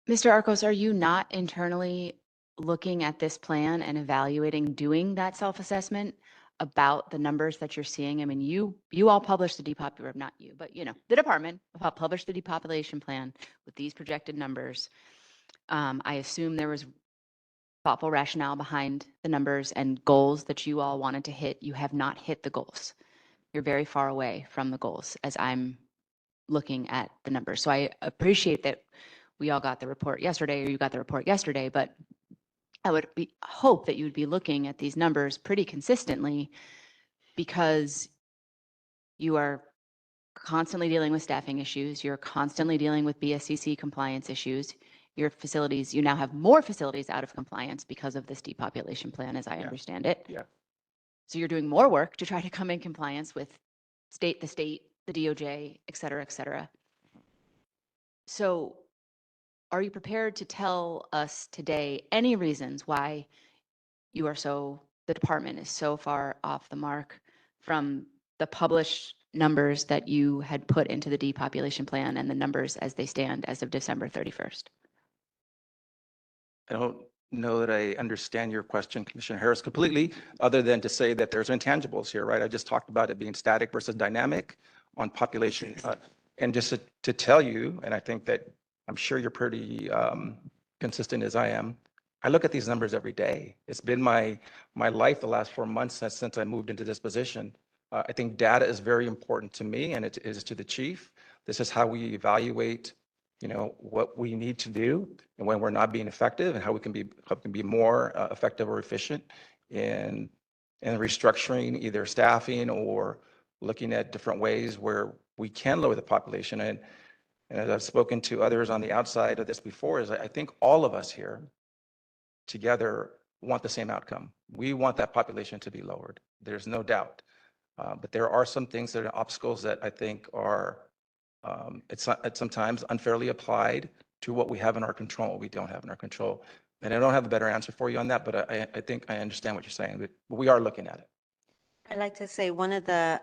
Mr. Arcos, are you not internally looking at this plan and evaluating doing that self-assessment about the numbers that you're seeing? I mean, you all published the depopulation, not you, but the department published the depopulation plan with these projected numbers. I assume there was thoughtful rationale behind the numbers and goals that you all wanted to hit. You have not hit the goals. You're very far away from the goals as I'm looking at the numbers. So I appreciate that we all got the report yesterday, or you got the report yesterday, but I would hope that you would be looking at these numbers pretty consistently, because you are constantly dealing with staffing issues. You're constantly dealing with BSCC compliance issues. Your facilities, you now have more facilities out of compliance because of this depopulation plan, as I understand it. Yeah. So you're doing more work to try to come in compliance with the state, the DOJ, et cetera, et cetera. So are you prepared to tell us today any reasons why the department is so far off the mark from the published numbers that you had put into the depopulation plan and the numbers as they stand as of December 31st? I don't know that I understand your question, Commissioner Harris, completely, other than to say that there's intangibles here, right? I just talked about it being static versus dynamic on population. And just to tell you, and I think that I'm sure you're pretty consistent as I am, I look at these numbers every day. It's been my life the last 4 months since I moved into this position. I think data is very important to me, and it is to the chief. This is how we evaluate what we need to do and when we're not being effective, and how we can be more effective or efficient in restructuring either staffing or looking at different ways where we can lower the population. And as I've spoken to others on the outside of this before, is I think all of us here together want the same outcome. We want that population to be lowered. There's no doubt. But there are some things that are obstacles that I think are it's sometimes unfairly applied to what we have in our control, what we don't have in our control. And I don't have a better answer for you on that, but I think I understand what you're saying, but we are looking at it. I'd like to say one of the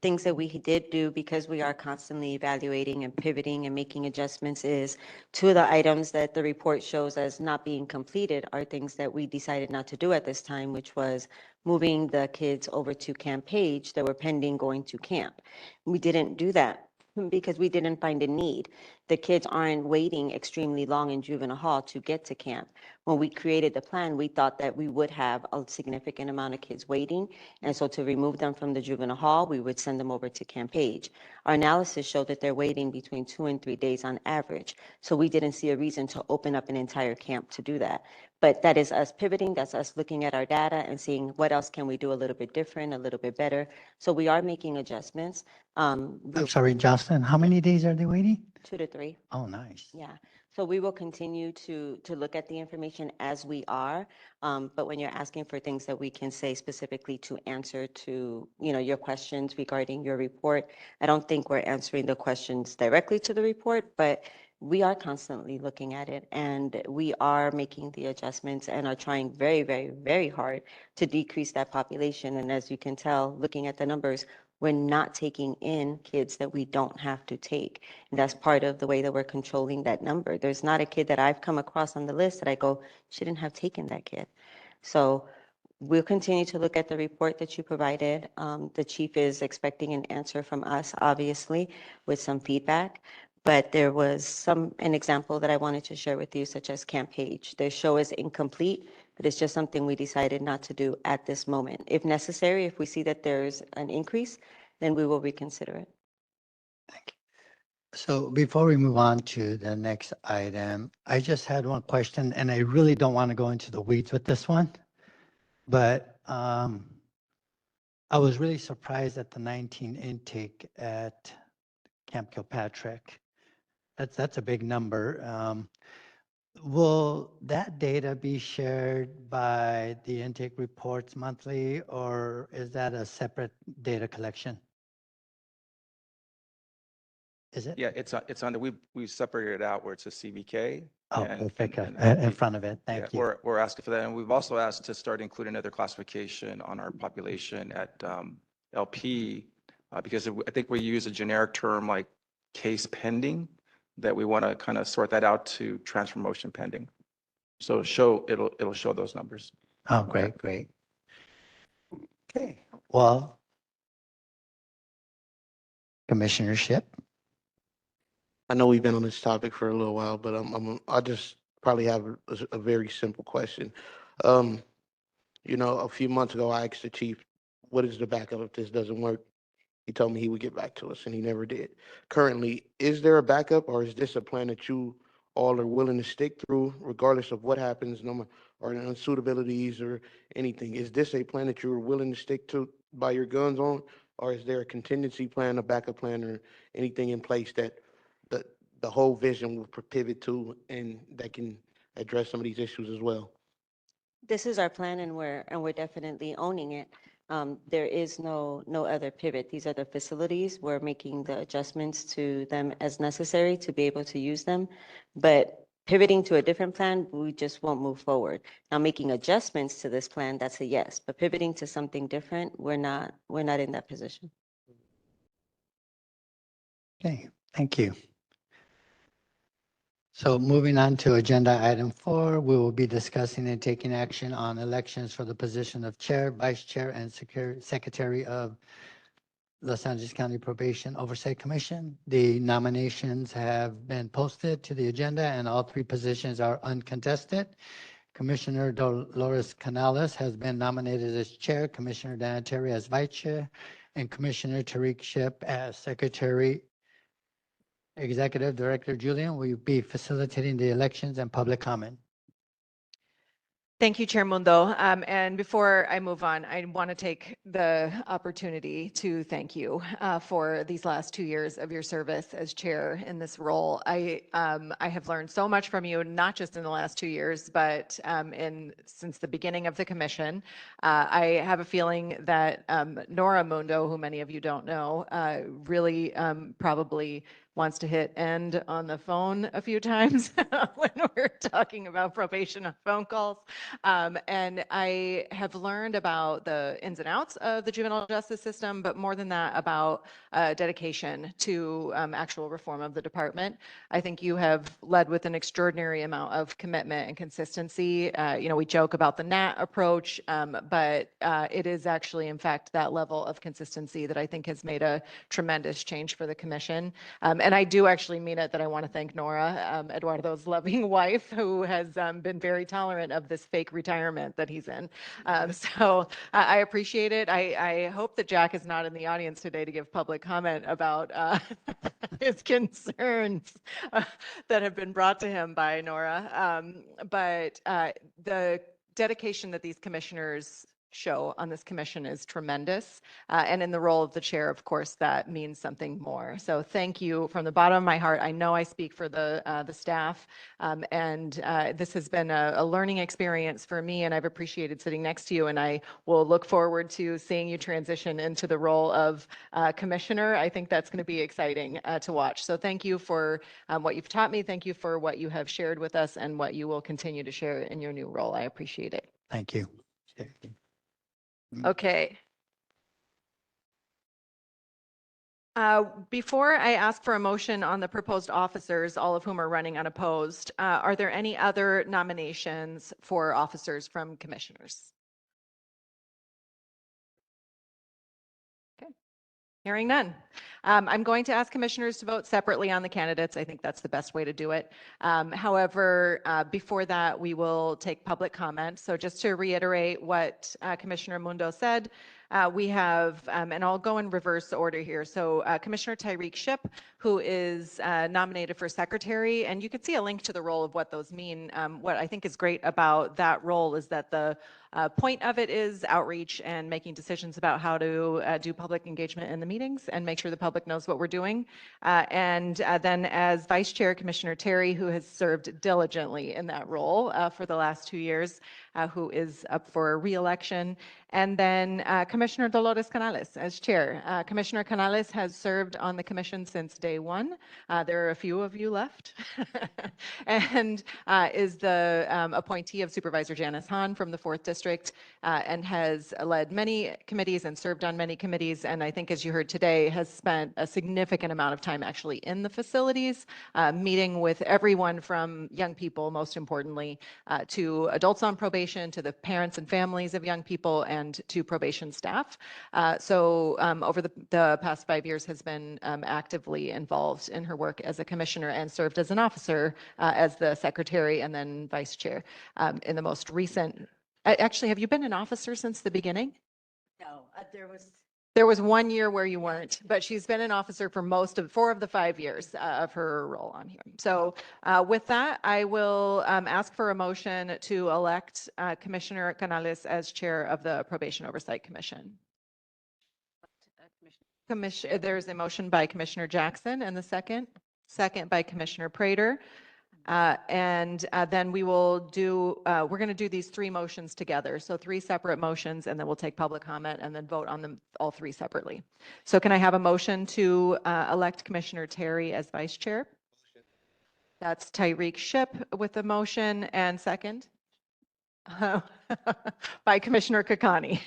things that we did do, because we are constantly evaluating and pivoting and making adjustments, is two of the items that the report shows as not being completed are things that we decided not to do at this time, which was moving the kids over to Camp Page that were pending going to camp. We didn't do that because we didn't find a need. The kids aren't waiting extremely long in juvenile hall to get to camp. When we created the plan, we thought that we would have a significant amount of kids waiting. And so to remove them from the juvenile hall, we would send them over to Camp Page. Our analysis showed that they're waiting between 2 and 3 days on average. So we didn't see a reason to open up an entire camp to do that. But that is us pivoting, that's us looking at our data and seeing what else can we do a little bit different, a little bit better. So we are making adjustments. I'm sorry, Jocelyn, how many days are they waiting? 2 to 3. Oh, nice. Yeah. So we will continue to look at the information as we are. But when you're asking for things that we can say specifically to answer to, your questions regarding your report, I don't think we're answering the questions directly to the report, but we are constantly looking at it and we are making the adjustments and are trying very, very, very hard to decrease that population. And as you can tell, looking at the numbers, we're not taking in kids that we don't have to take. And that's part of the way that we're controlling that number. There's not a kid that I've come across on the list that I go, shouldn't have taken that kid. So we'll continue to look at the report that you provided. The chief is expecting an answer from us, obviously, with some feedback. But there was an example that I wanted to share with you, such as Camp Page. Their show is incomplete, but it's just something we decided not to do at this moment. If necessary, if we see that there's an increase, then we will reconsider it. So before we move on to the next item, I just had one question, and I really don't want to go into the weeds with this one. But I was really surprised at the 19 intake at Camp Kilpatrick. That's a big number. Will that data be shared by the intake reports monthly, or is that a separate data collection? Is it? Yeah, it's under, we separated it out where it's a CVK. Oh, and- perfect. and In front of it. yeah, Thank you. We're asking for that. And we've also asked to start including another classification on our population at LP, because I think we use a generic term like case pending, that we want to kind of sort that out to transfer motion pending. So it'll show those numbers. Oh, great, great. Okay, well, Commissionership. I know we've been on this topic for a little while, but I just probably have a very simple question. A few months ago, I asked the chief, what is the backup if this doesn't work? He told me he would get back to us, and he never did. Currently, is there a backup, or is this a plan that you all are willing to stick through, regardless of what happens, or unsuitabilities or anything? Is this a plan that you're willing to stick to by your guns on, or is there a contingency plan, a backup plan, or anything in place that the whole vision will pivot to, and that can address some of these issues as well? This is our plan and we're definitely owning it. There is no other pivot. These are the facilities. We're making the adjustments to them as necessary to be able to use them. But pivoting to a different plan, we just won't move forward. Now, making adjustments to this plan, that's a yes. But pivoting to something different, we're not in that position. Okay, thank you. So moving on to agenda item 4, we will be discussing and taking action on elections for the position of Chair, Vice Chair, and Secretary of Los Angeles County Probation Oversight Commission. The nominations have been posted to the agenda, and all 3 positions are uncontested. Commissioner Dolores Canales has been nominated as Chair, Commissioner Dan Terry as Vice Chair, and Commissioner Tariq Ship as Secretary. Executive Director Julian, will you be facilitating the elections and public comment? Thank you, Chair Mundo. And before I move on, I want to take the opportunity to thank you for these last 2 years of your service as chair in this role. I have learned so much from you, not just in the last 2 years, but since the beginning of the commission. I have a feeling that Nora Mundo, who many of you don't know, really probably wants to hit end on the phone a few times when we're talking about probation on phone calls. And I have learned about the ins and outs of the juvenile justice system, but more than that, about dedication to actual reform of the department. I think you have led with an extraordinary amount of commitment and consistency. We joke about the NAT approach, but it is actually, in fact, that level of consistency that I think has made a tremendous change for the commission. And I do actually mean it that I want to thank Nora, Eduardo's loving wife, who has been very tolerant of this fake retirement that he's in. So I appreciate it. I hope that Jack is not in the audience today to give public comment about his concerns that have been brought to him by Nora. But the dedication that these commissioners show on this commission is tremendous. And in the role of the chair, of course, that means something more. So thank you from the bottom of my heart. I know I speak for the staff, and this has been a learning experience for me, and I've appreciated sitting next to you, and I will look forward to seeing you transition into the role of commissioner. I think that's going to be exciting to watch. So thank you for what you've taught me. Thank you for what you have shared with us and what you will continue to share in your new role. I appreciate it. Thank you. Okay. Before I ask for a motion on the proposed officers, all of whom are running unopposed, are there any other nominations for officers from commissioners? Okay. Hearing none. I'm going to ask commissioners to vote separately on the candidates. I think that's the best way to do it. However, before that, we will take public comment. So just to reiterate what Commissioner Mundo said, we have, and I'll go in reverse order here. So Commissioner Tyreek Shipp, who is nominated for secretary, and you can see a link to the role of what those mean. What I think is great about that role is that the point of it is outreach and making decisions about how to do public engagement in the meetings and make sure the public knows what we're doing. And then as Vice Chair, Commissioner Terry, who has served diligently in that role for the last 2 years, who is up for re-election. And then Commissioner Dolores Canales as chair. Commissioner Canales has served on the commission since day one. There are a few of you left. And is the appointee of Supervisor Janice Hahn from the 4th District and has led many committees and served on many committees. And I think, as you heard today, has spent a significant amount of time actually in the facilities, meeting with everyone from young people, most importantly, to adults on probation, to the parents and families of young people, and to probation staff. So over the past 5 years has been actively involved in her work as a commissioner and served as an officer as the secretary and then vice chair. In the most recent, actually, have you been an officer since the beginning? No, There was 1 year where you weren't, but she's been an officer for 4 of the 5 years of her role on here. So with that, I will ask for a motion to elect Commissioner Canales as chair of the Probation Oversight Commission. There's a motion by Commissioner Jackson and the second by Commissioner Prater. And then we will do, we're going to do these 3 motions together. So 3 separate motions, and then we'll take public comment and then vote on them all 3 separately. So can I have a motion to elect Commissioner Terry as vice chair? That's Tyreek Shipp with the motion, and second? By Commissioner Kakani.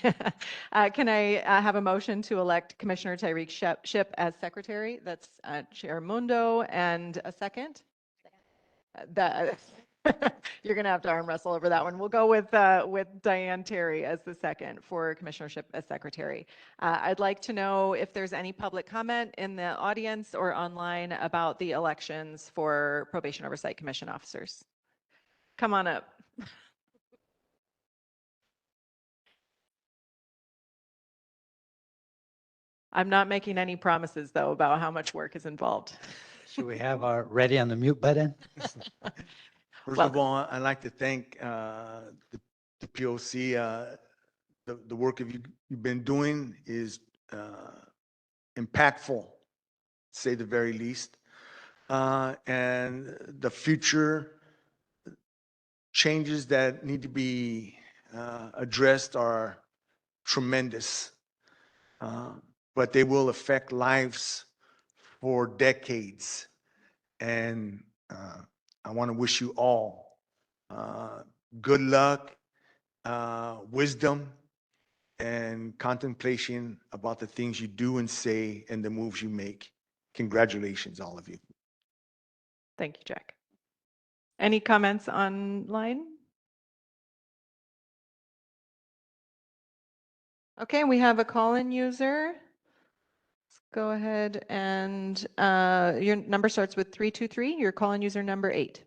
Can I have a motion to elect Commissioner Tyreek Shipp as secretary? That's Chair Mundo, and a second? That you're going to have to arm wrestle over that one. We'll go with Diane Terry as the second for commissionership as secretary. I'd like to know if there's any public comment in the audience or online about the elections for Probation Oversight Commission officers. Come on up. I'm not making any promises, though, about how much work is involved. Should we have our ready on the mute button? First of all, I'd like to thank the POC. The work you've been doing is impactful, to say the very least. And the future changes that need to be addressed are tremendous. But they will affect lives for decades. And I want to wish you all good luck, wisdom, and contemplation about the things you do and say and the moves you make. Congratulations, all of you. Thank you, Jack. Any comments online? Okay, we have a call-in user. Let's go ahead and your number starts with 323. Your call-in user number 8.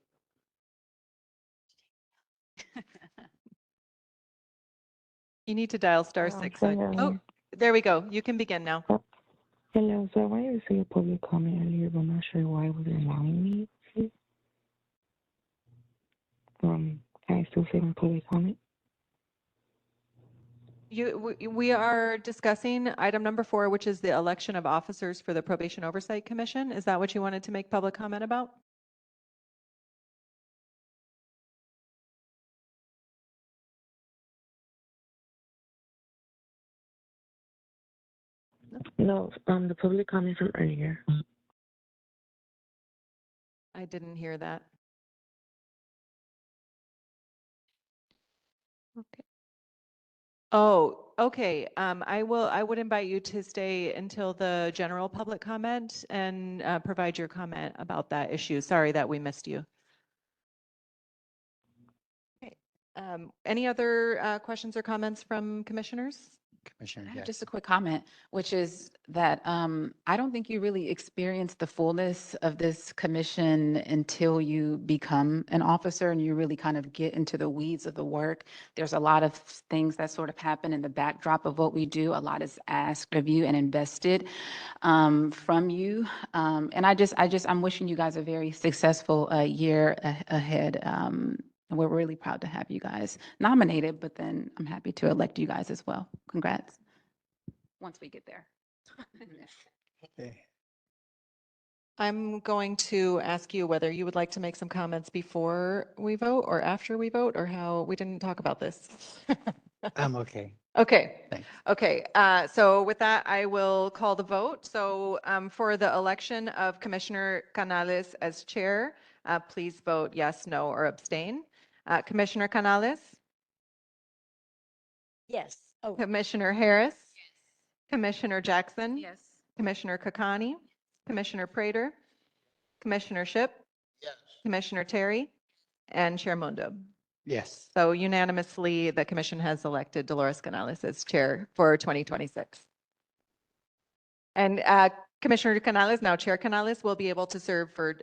You need to dial *6. Oh, there we go. You can begin now. Hello, so I wanted to say a public comment earlier, but I'm not sure why it wasn't allowing me. Can I still say my public comment? We are discussing item number 4, which is the election of officers for the Probation Oversight Commission. Is that what you wanted to make public comment about? No, the public comment from earlier. I didn't hear that. Okay. Oh, okay. I would invite you to stay until the general public comment and provide your comment about that issue. Sorry that we missed you. Okay. Any other questions or comments from commissioners? Commissioner I have Jackson. just a quick comment, which is that I don't think you really experience the fullness of this commission until you become an officer and you really kind of get into the weeds of the work. There's a lot of things that sort of happen in the backdrop of what we do. A lot is asked of you and invested from you. And I'm wishing you guys a very successful year ahead. And we're really proud to have you guys nominated, but then I'm happy to elect you guys as well. Congrats. Once we get there. Okay. I'm going to ask you whether you would like to make some comments before we vote or after we vote, or how we didn't talk about this. I'm okay. Okay. Thanks. Okay. So with that, I will call the vote. So for the election of Commissioner Canales as chair, please vote yes, no, or abstain. Commissioner Canales, Yes. Oh, Commissioner Harris, Commissioner Jackson, Yes. Commissioner Kakani, Commissioner Prater, Commissioner Ship, Commissioner Terry, and Chair Mundo. Yes. So unanimously, the commission has elected Dolores Canales as chair for 2026. And Commissioner Canales, now Chair Canales, will be able to serve for,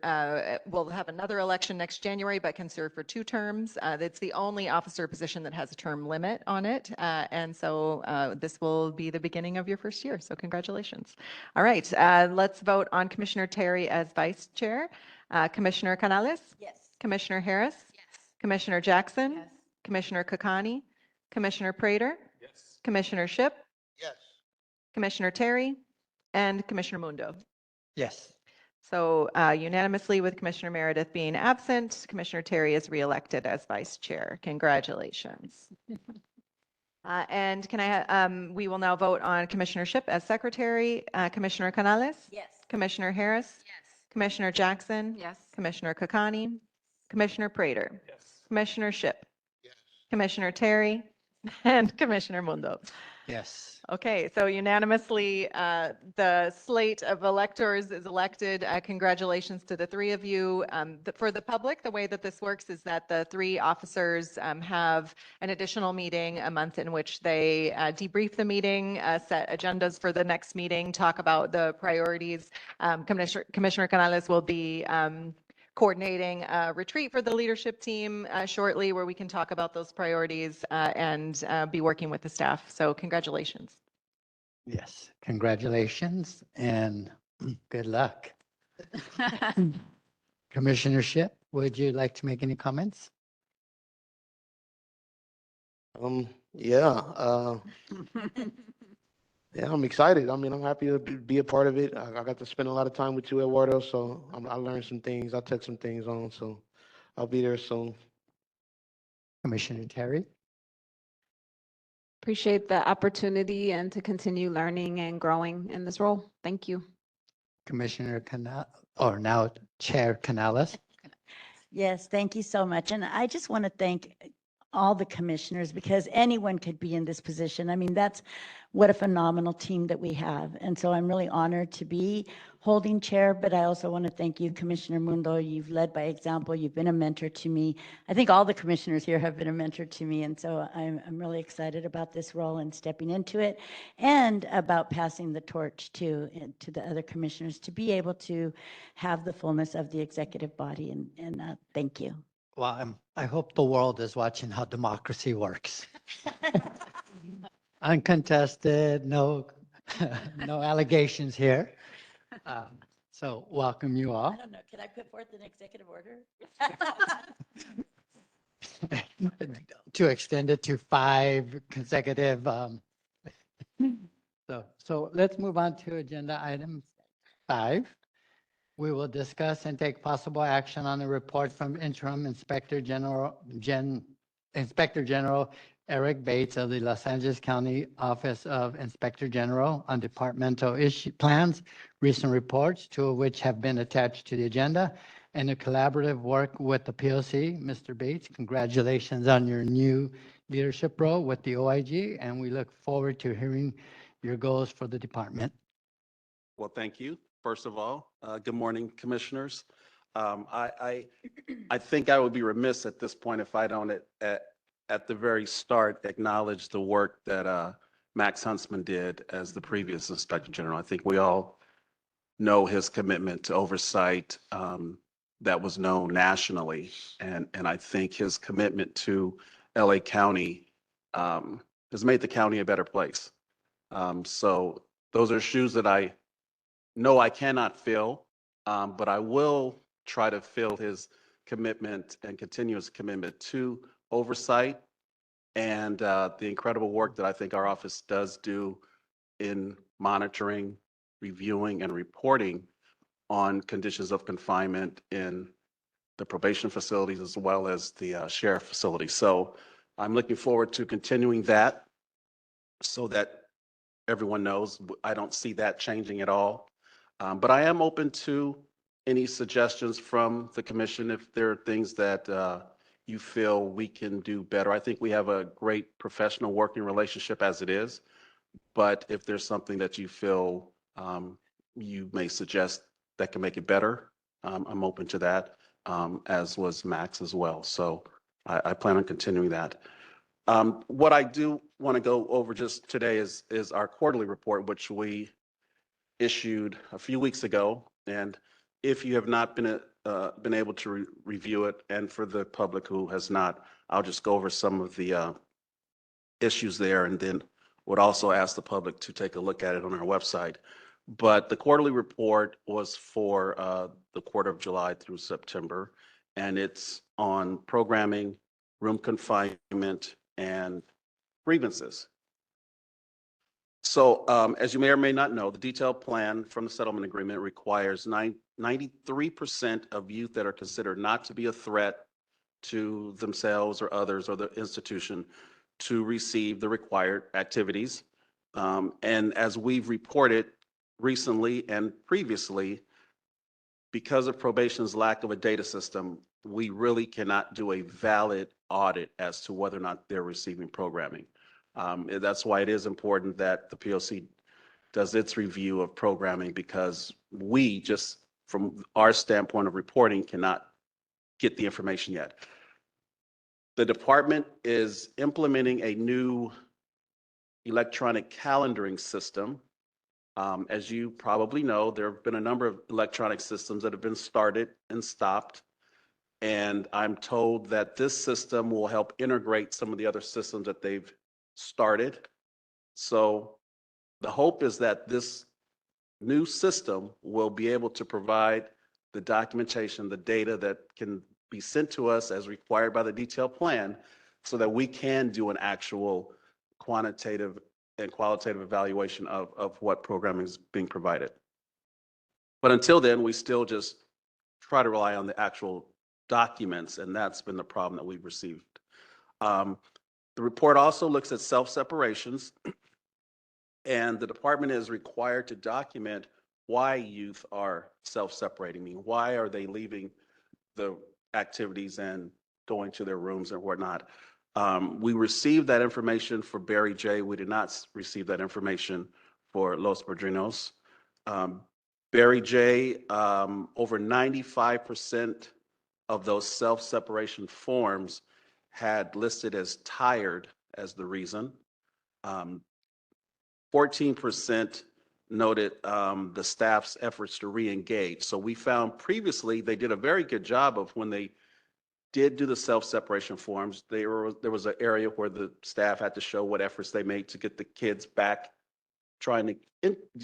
we'll have another election next January, but can serve for 2 terms. It's the only officer position that has a term limit on it. And so this will be the beginning of your first year. So congratulations. All right, let's vote on Commissioner Terry as vice chair. Commissioner Canales? yes. Commissioner Harris? Yes. Commissioner Jackson? Yes. Commissioner Kakani? Commissioner Prater? Yes. Commissioner Ship? Yes. Commissioner Terry? And Commissioner Mundo. Yes. So unanimously with Commissioner Meredith being absent, Commissioner Terry is reelected as vice chair. Congratulations. And can we will now vote on Commissioner Ship as secretary. Commissioner Canales? Yes. Commissioner Harris? Yes. Commissioner Jackson? Yes. Commissioner Kakani? Commissioner Prater? Yes. Commissioner Ship? Yes. Commissioner Terry? And Commissioner Mundo. Yes. Okay, so unanimously, the slate of electors is elected. Congratulations to the 3 of you. For the public, the way that this works is that the 3 officers have an additional meeting a month in which they debrief the meeting, set agendas for the next meeting, talk about the priorities. Commissioner Canales will be coordinating a retreat for the leadership team shortly where we can talk about those priorities and be working with the staff. So congratulations. Yes. Congratulations and good luck. Commissioner Ship, would you like to make any comments? Yeah, yeah, I'm excited. I mean, I'm happy to be a part of it. I got to spend a lot of time with you, Eduardo, so I learned some things. I took some things on, so I'll be there soon. Commissioner Terry? Appreciate the opportunity and to continue learning and growing in this role. Thank you. Commissioner Canales, or now Chair Canales? Yes, thank you so much. And I just want to thank all the commissioners because anyone could be in this position. I mean, that's what a phenomenal team that we have. And so I'm really honored to be holding chair, but I also want to thank you, Commissioner Mundo. You've led by example. You've been a mentor to me. I think all the commissioners here have been a mentor to me. And so I'm really excited about this role and stepping into it and about passing the torch to the other commissioners to be able to have the fullness of the executive body. And thank you. Well, I hope the world is watching how democracy works. Uncontested, no, no allegations here. So welcome you all. I don't know, can I put forth an executive order? to extend it to 5 consecutive. So let's move on to agenda item 5. We will discuss and take possible action on the report from Interim Inspector General Eric Bates of the Los Angeles County Office of Inspector General on departmental issue plans, recent reports, 2 of which have been attached to the agenda, and a collaborative work with the POC. Mr. Bates, congratulations on your new leadership role with the OIG, and we look forward to hearing your goals for the department. Well, thank you. First of all, good morning, commissioners. I think I would be remiss at this point if I don't at the very start acknowledge the work that Max Huntsman did as the previous Inspector General. I think we all know his commitment to oversight that was known nationally, and I think his commitment to LA County has made the county a better place. So those are shoes that I know I cannot fill, but I will try to fill his commitment and continuous commitment to oversight and the incredible work that I think our office does do in monitoring, reviewing, and reporting on conditions of confinement in the probation facilities as well as the sheriff facility. So I'm looking forward to continuing that so that everyone knows I don't see that changing at all. But I am open to any suggestions from the commission if there are things that you feel we can do better. I think we have a great professional working relationship as it is, but if there's something that you feel you may suggest that can make it better, I'm open to that, as was Max as well. So I plan on continuing that. What I do want to go over just today is our quarterly report, which we issued a few weeks ago. And if you have not been able to review it, and for the public who has not, I'll just go over some of the issues there, and then would also ask the public to take a look at it on our website. But the quarterly report was for the quarter of July through September, and it's on programming, room confinement, and grievances. So as you may or may not know, the detailed plan from the settlement agreement requires 93% of youth that are considered not to be a threat to themselves or others or the institution to receive the required activities. And as we've reported recently and previously, because of probation's lack of a data system, we really cannot do a valid audit as to whether or not they're receiving programming. That's why it is important that the POC does its review of programming, because we just, from our standpoint of reporting, cannot get the information yet. The department is implementing a new electronic calendaring system. As you probably know, there have been a number of electronic systems that have been started and stopped. And I'm told that this system will help integrate some of the other systems that they've started. So the hope is that this new system will be able to provide the documentation, the data that can be sent to us as required by the detailed plan, so that we can do an actual quantitative and qualitative evaluation of what programming is being provided. But until then, we still just try to rely on the actual documents, and that's been the problem that we've received. The report also looks at self-separations, and the department is required to document why youth are self-separating. I mean, why are they leaving the activities and going to their rooms and whatnot? We received that information for Barry J. We did not receive that information for Los Padrinos. Barry J., over 95% of those self-separation forms had listed as tired as the reason. 14% noted the staff's efforts to re-engage. So we found previously they did a very good job of, when they did do the self-separation forms, there was an area where the staff had to show what efforts they made to get the kids back, trying to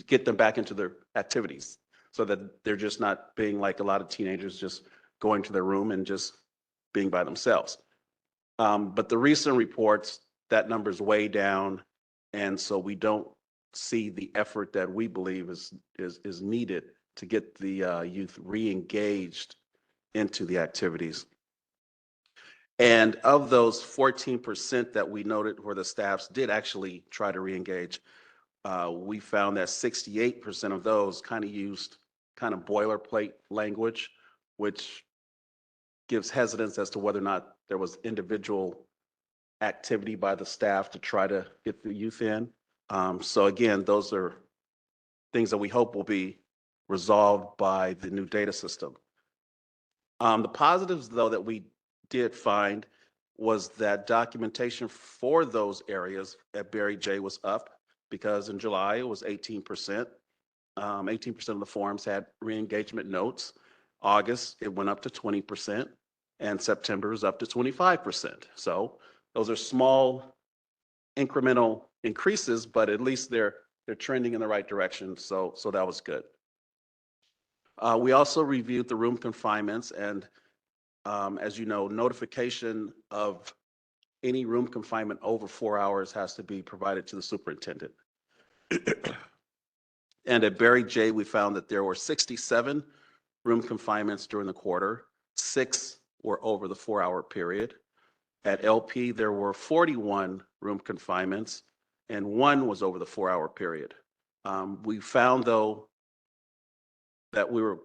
get them back into their activities, so that they're just not being like a lot of teenagers, just going to their room and just being by themselves. But the recent reports, that number's way down. And so we don't see the effort that we believe is needed to get the youth re-engaged into the activities. And of those 14% that we noted where the staffs did actually try to re-engage, we found that 68% of those kind of used kind of boilerplate language, which gives hesitance as to whether or not there was individual activity by the staff to try to get the youth in. So again, those are things that we hope will be resolved by the new data system. The positives, though, that we did find was that documentation for those areas at Barry J was up, because in July it was 18%. 18% of the forms had re-engagement notes. August, it went up to 20%, and September is up to 25%. So those are small incremental increases, but at least they're trending in the right direction. So that was good. We also reviewed the room confinements, and as you know, notification of any room confinement over 4 hours has to be provided to the superintendent. And at Barry J, we found that there were 67 room confinements during the quarter. 6 were over the 4-hour period. At LP, there were 41 room confinements, and 1 was over the 4-hour period. We found, though, that we were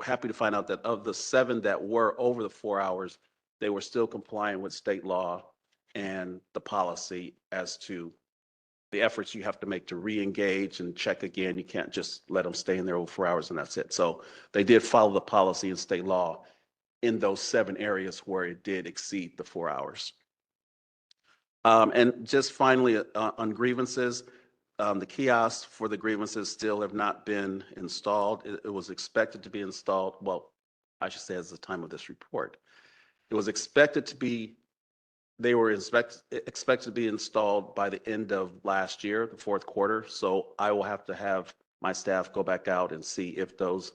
happy to find out that of the 7 that were over the 4 hours, they were still complying with state law and the policy as to the efforts you have to make to re-engage and check again. You can't just let them stay in there over 4 hours and that's it. So they did follow the policy and state law in those 7 areas where it did exceed the 4 hours. And just finally, on grievances, the kiosks for the grievances still have not been installed. It was expected to be installed, well, I should say as the time of this report. It was expected to be, they were expected to be installed by the end of last year, the 4th quarter. So I will have to have my staff go back out and see if those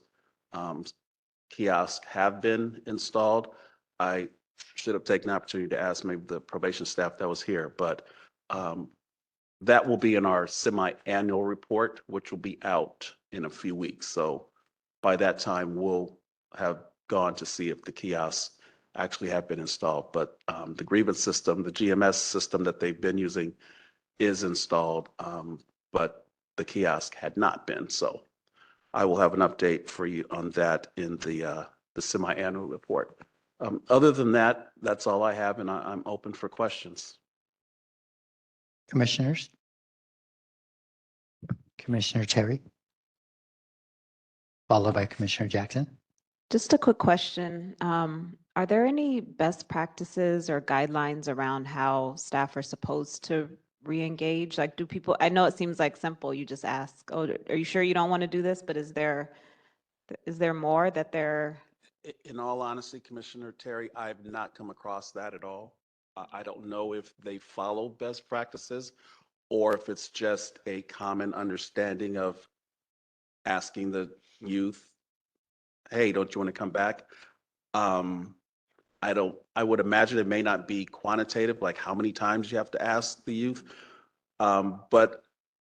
kiosks have been installed. I should have taken the opportunity to ask maybe the probation staff that was here, but that will be in our semi-annual report, which will be out in a few weeks. So by that time, we'll have gone to see if the kiosks actually have been installed. But the grievance system, the GMS system that they've been using is installed, but the kiosk had not been. So I will have an update for you on that in the semi-annual report. Other than that, that's all I have, and I'm open for questions. Commissioners? Commissioner Terry? Followed by Commissioner Jackson. Just a quick question. Are there any best practices or guidelines around how staff are supposed to re-engage? Like, do people, I know it seems like simple, you just ask, oh, are you sure you don't want to do this? But is there more that they're? In all honesty, Commissioner Terry, I've not come across that at all. I don't know if they follow best practices or if it's just a common understanding of asking the youth, hey, don't you want to come back? I would imagine it may not be quantitative, like how many times you have to ask the youth. But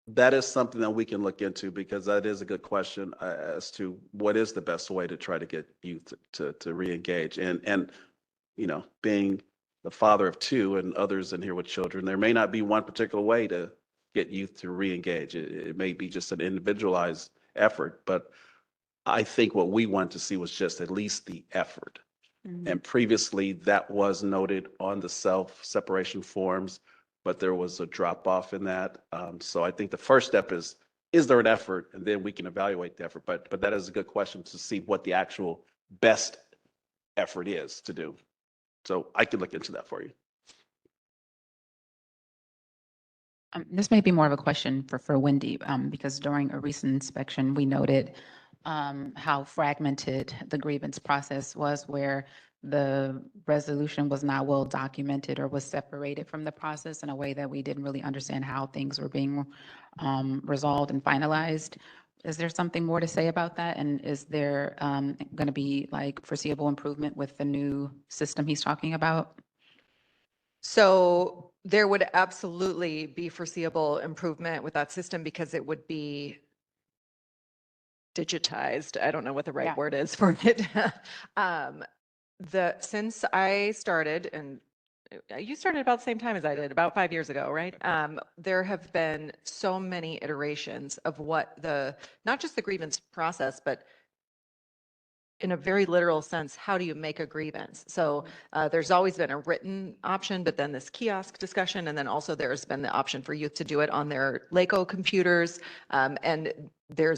that is something that we can look into, because that is a good question as to what is the best way to try to get youth to re-engage. And, you know, being the father of 2 and others in here with children, there may not be one particular way to get youth to re-engage. It may be just an individualized effort, but I think what we want to see was just at least the effort. Mm-hmm. And previously that was noted on the self-separation forms, but there was a drop off in that. So I think the first step is there an effort? And then we can evaluate the effort. But that is a good question to see what the actual best effort is to do. So I could look into that for you. This may be more of a question for Wendy, because during a recent inspection, we noted how fragmented the grievance process was, where the resolution was not well documented or was separated from the process in a way that we didn't really understand how things were being resolved and finalized. Is there something more to say about that? And is there going to be like foreseeable improvement with the new system he's talking about? So there would absolutely be foreseeable improvement with that system because it would be digitized. I don't know what the right Yeah. word is for it. Since I started, and you started about the same time as I did, about 5 years ago, right? There have been so many iterations of what not just the grievance process, but in a very literal sense, how do you make a grievance? So there's always been a written option, but then this kiosk discussion, and then also there's been the option for youth to do it on their LACO computers. And there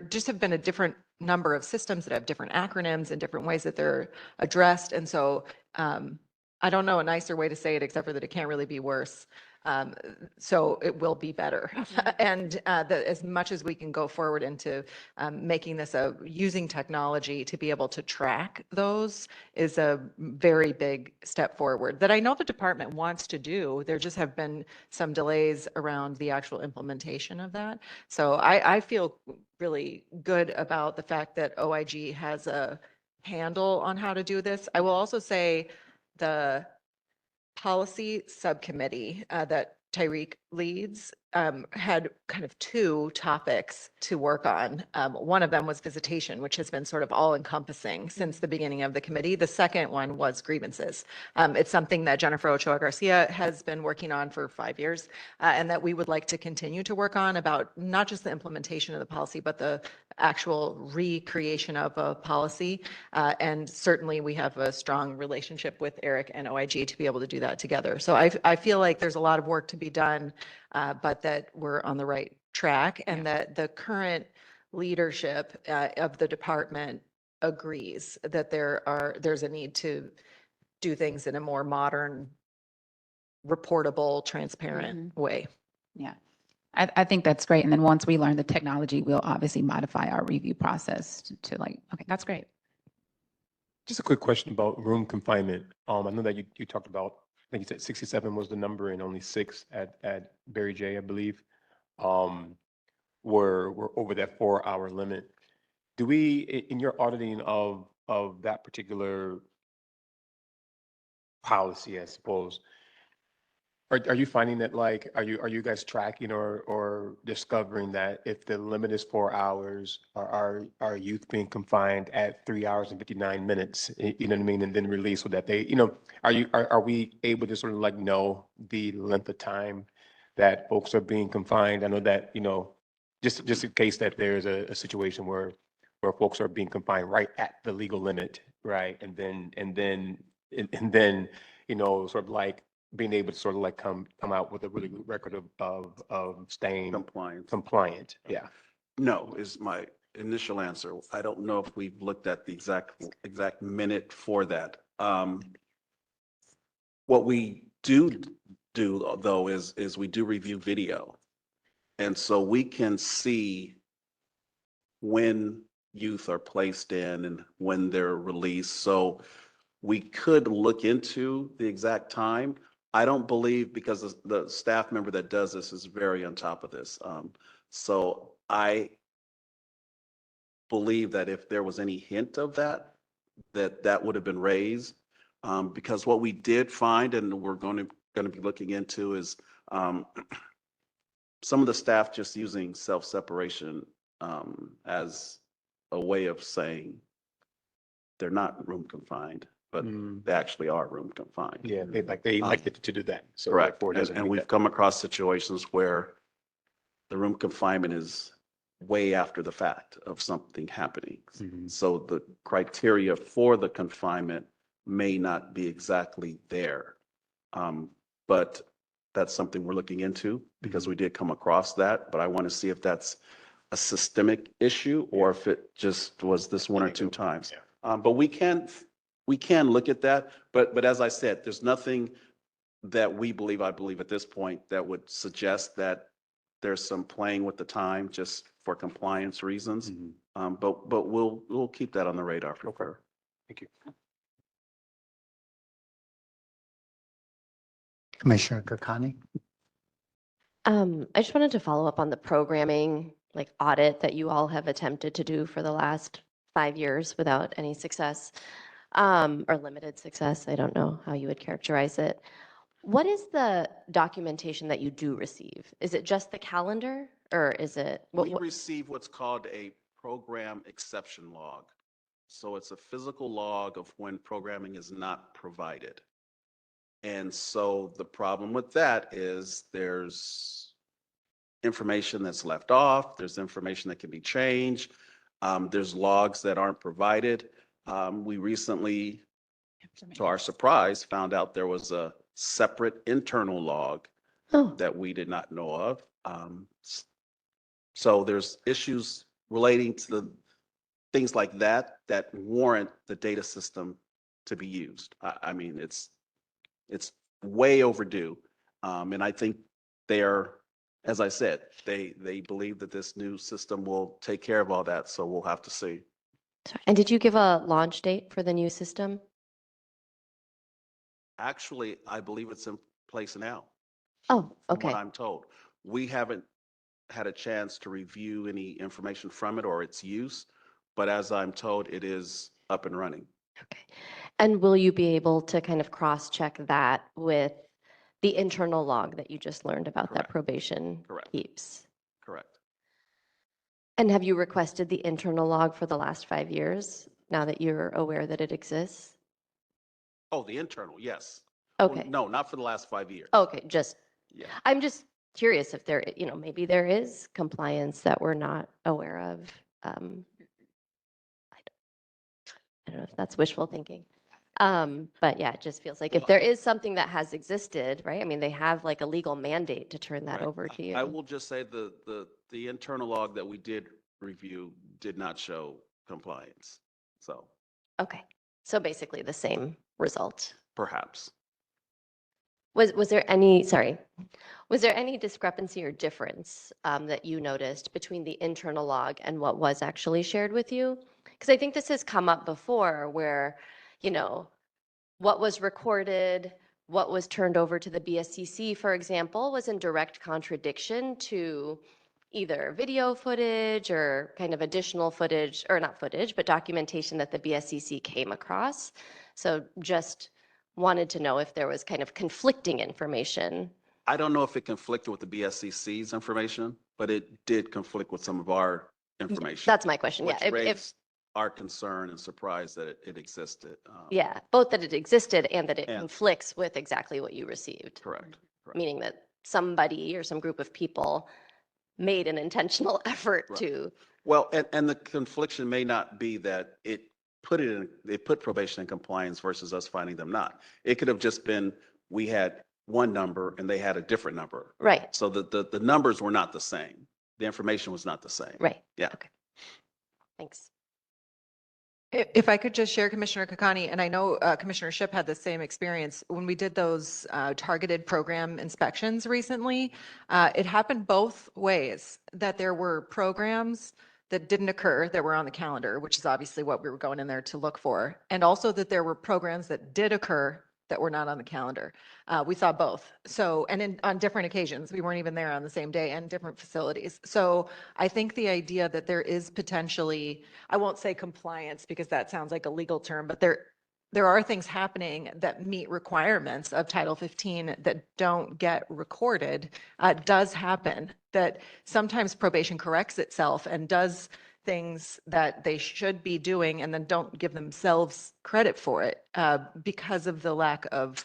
just have been a different number of systems that have different acronyms and different ways that they're addressed. And so I don't know a nicer way to say it, except for that it can't really be worse. So it will be better. And as much as we can go forward into making this using technology to be able to track those is a very big step forward that I know the department wants to do. There just have been some delays around the actual implementation of that. So I feel really good about the fact that OIG has a handle on how to do this. I will also say the policy subcommittee that Tyreek leads had kind of two topics to work on. One of them was visitation, which has been sort of all encompassing since the beginning of the committee. The second one was grievances. It's something that Jennifer Ochoa Garcia has been working on for 5 years and that we would like to continue to work on about not just the implementation of the policy, but the actual recreation of a policy. And certainly we have a strong relationship with Eric and OIG to be able to do that together. So I feel like there's a lot of work to be done, but that we're on the right track and that the current leadership of the department agrees that there's a need to do things in a more modern, reportable, transparent way. Yeah. I think that's great. And then once we learn the technology, we'll obviously modify our review process to like, okay, that's great. Just a quick question about room confinement. I know that you talked about, I think you said 67 was the number and only 6 at Barry J, I believe, were over that 4-hour limit. Do we, in your auditing of that particular policy, I suppose, are you finding that like, are you guys tracking or discovering that if the limit is 4 hours, are youth being confined at 3 hours and 59 minutes, you know what I mean? And then released so that they, are we able to sort of like know the length of time that folks are being confined? I know that, just in case that there's a situation where folks are being confined right at the legal limit, right? And then, sort of like being able to sort of like come out with a really good record of staying compliant. Yeah. No, is my initial answer. I don't know if we've looked at the exact minute for that. What we do though is we do review video. And so we can see when youth are placed in and when they're released. So we could look into the exact time. I don't believe, because the staff member that does this is very on top of this. So I believe that if there was any hint of that would have been raised. Because what we did find, and we're going to be looking into, is some of the staff just using self-separation as a way of saying they're not room confined, but they actually are room confined. Yeah, they like to do that. So correct. therefore it doesn't And meet we've that. come across situations where the room confinement is way after the fact of something happening. So the criteria for the confinement may not be exactly there. But that's something we're looking into because we did come across that, but I want to see if that's a systemic issue or if it just was this one or two times. But we can look at that. But as I said, there's nothing that I believe at this point that would suggest that there's some playing with the time just for compliance reasons. But we'll keep that on the radar for sure. Thank you. Commissioner Kirkani? I just wanted to follow up on the programming audit that you all have attempted to do for the last 5 years without any success. or limited success. I don't know how you would characterize it. What is the documentation that you do receive? Is it just the calendar or is it? We receive what's called a program exception log. So it's a physical log of when programming is not provided. And so the problem with that is there's information that's left off, there's information that can be changed, there's logs that aren't provided. We recently, to our surprise, found out there was a separate internal log that we did not know of. So there's issues relating to the things like that that warrant the data system to be used. I mean, it's way overdue. And I think they are, as I said, they believe that this new system will take care of all that. So we'll have to see. And did you give a launch date for the new system? Actually, I believe it's in place now. Oh, From okay. what I'm told. We haven't had a chance to review any information from it or its use, but as I'm told, it is up and running. And will you be able to kind of cross-check that with the internal log that you just learned about that probation keeps? Correct. And have you requested the internal log for the last 5 years, now that you're aware that it exists? Oh, the internal, yes. Okay. Well, no, not for the last 5 years. Okay, just, Yeah. I'm just curious if there, maybe there is compliance that we're not aware of. I don't know if that's wishful thinking. But yeah, it just feels like if there is something that has existed, right? I mean, they have like a legal mandate to turn that Right. over to you. I will just say the internal log that we did review did not show compliance. So Okay, so basically the same result. perhaps. Was there any, sorry, was there any discrepancy or difference that you noticed between the internal log and what was actually shared with you? Because I think this has come up before where, what was recorded, what was turned over to the BSCC, for example, was in direct contradiction to either video footage or kind of additional footage, or not footage, but documentation that the BSCC came across. So just wanted to know if there was kind of conflicting information. I don't know if it conflicted with the BSCC's information, but it did conflict with some of our information. That's my question, yeah. Which raised our concern and surprise that it existed. Yeah, both that it existed and that it conflicts with exactly what you received. Correct. Meaning that somebody or some group of people made an intentional effort to. Well, and the confliction may not be that it put probation in compliance versus us finding them not. It could have just been, we had one number and they had a different number. Right. So the numbers were not the same. The information was not the same. Right. Yeah. Okay. Thanks. If I could just share, Commissioner Kakani, and I know Commissioner Shipp had the same experience, when we did those targeted program inspections recently, it happened both ways, that there were programs that didn't occur that were on the calendar, which is obviously what we were going in there to look for, and also that there were programs that did occur that were not on the calendar. We saw both. So, and on different occasions, we weren't even there on the same day, and different facilities. So I think the idea that there is potentially, I won't say compliance because that sounds like a legal term, but there are things happening that meet requirements of Title 15 that don't get recorded, does happen, that sometimes probation corrects itself and does things that they should be doing and then don't give themselves credit for it because of the lack of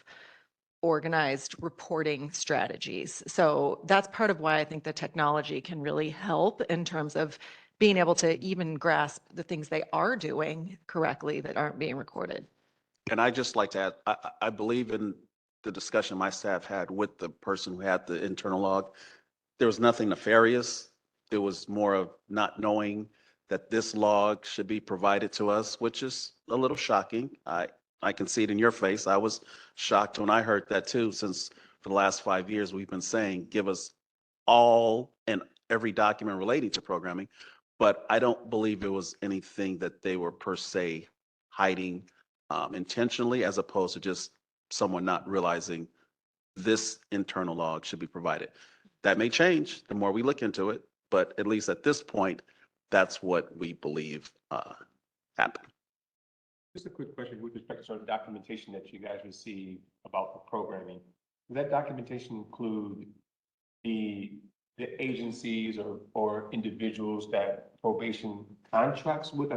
organized reporting strategies. So that's part of why I think the technology can really help in terms of being able to even grasp the things they are doing correctly that aren't being recorded. And I just like to add, I believe in the discussion my staff had with the person who had the internal log. There was nothing nefarious. It was more of not knowing that this log should be provided to us, which is a little shocking. I can see it in your face. I was shocked when I heard that too, since for the last 5 years, we've been saying, give us all and every document relating to programming. But I don't believe it was anything that they were per se hiding intentionally, as opposed to just someone not realizing this internal log should be provided. That may change the more we look into it, but at least at this point, that's what we believe happened. Just a quick question with respect to sort of documentation that you guys receive about the programming. Does that documentation include the agencies or individuals that probation contracts with?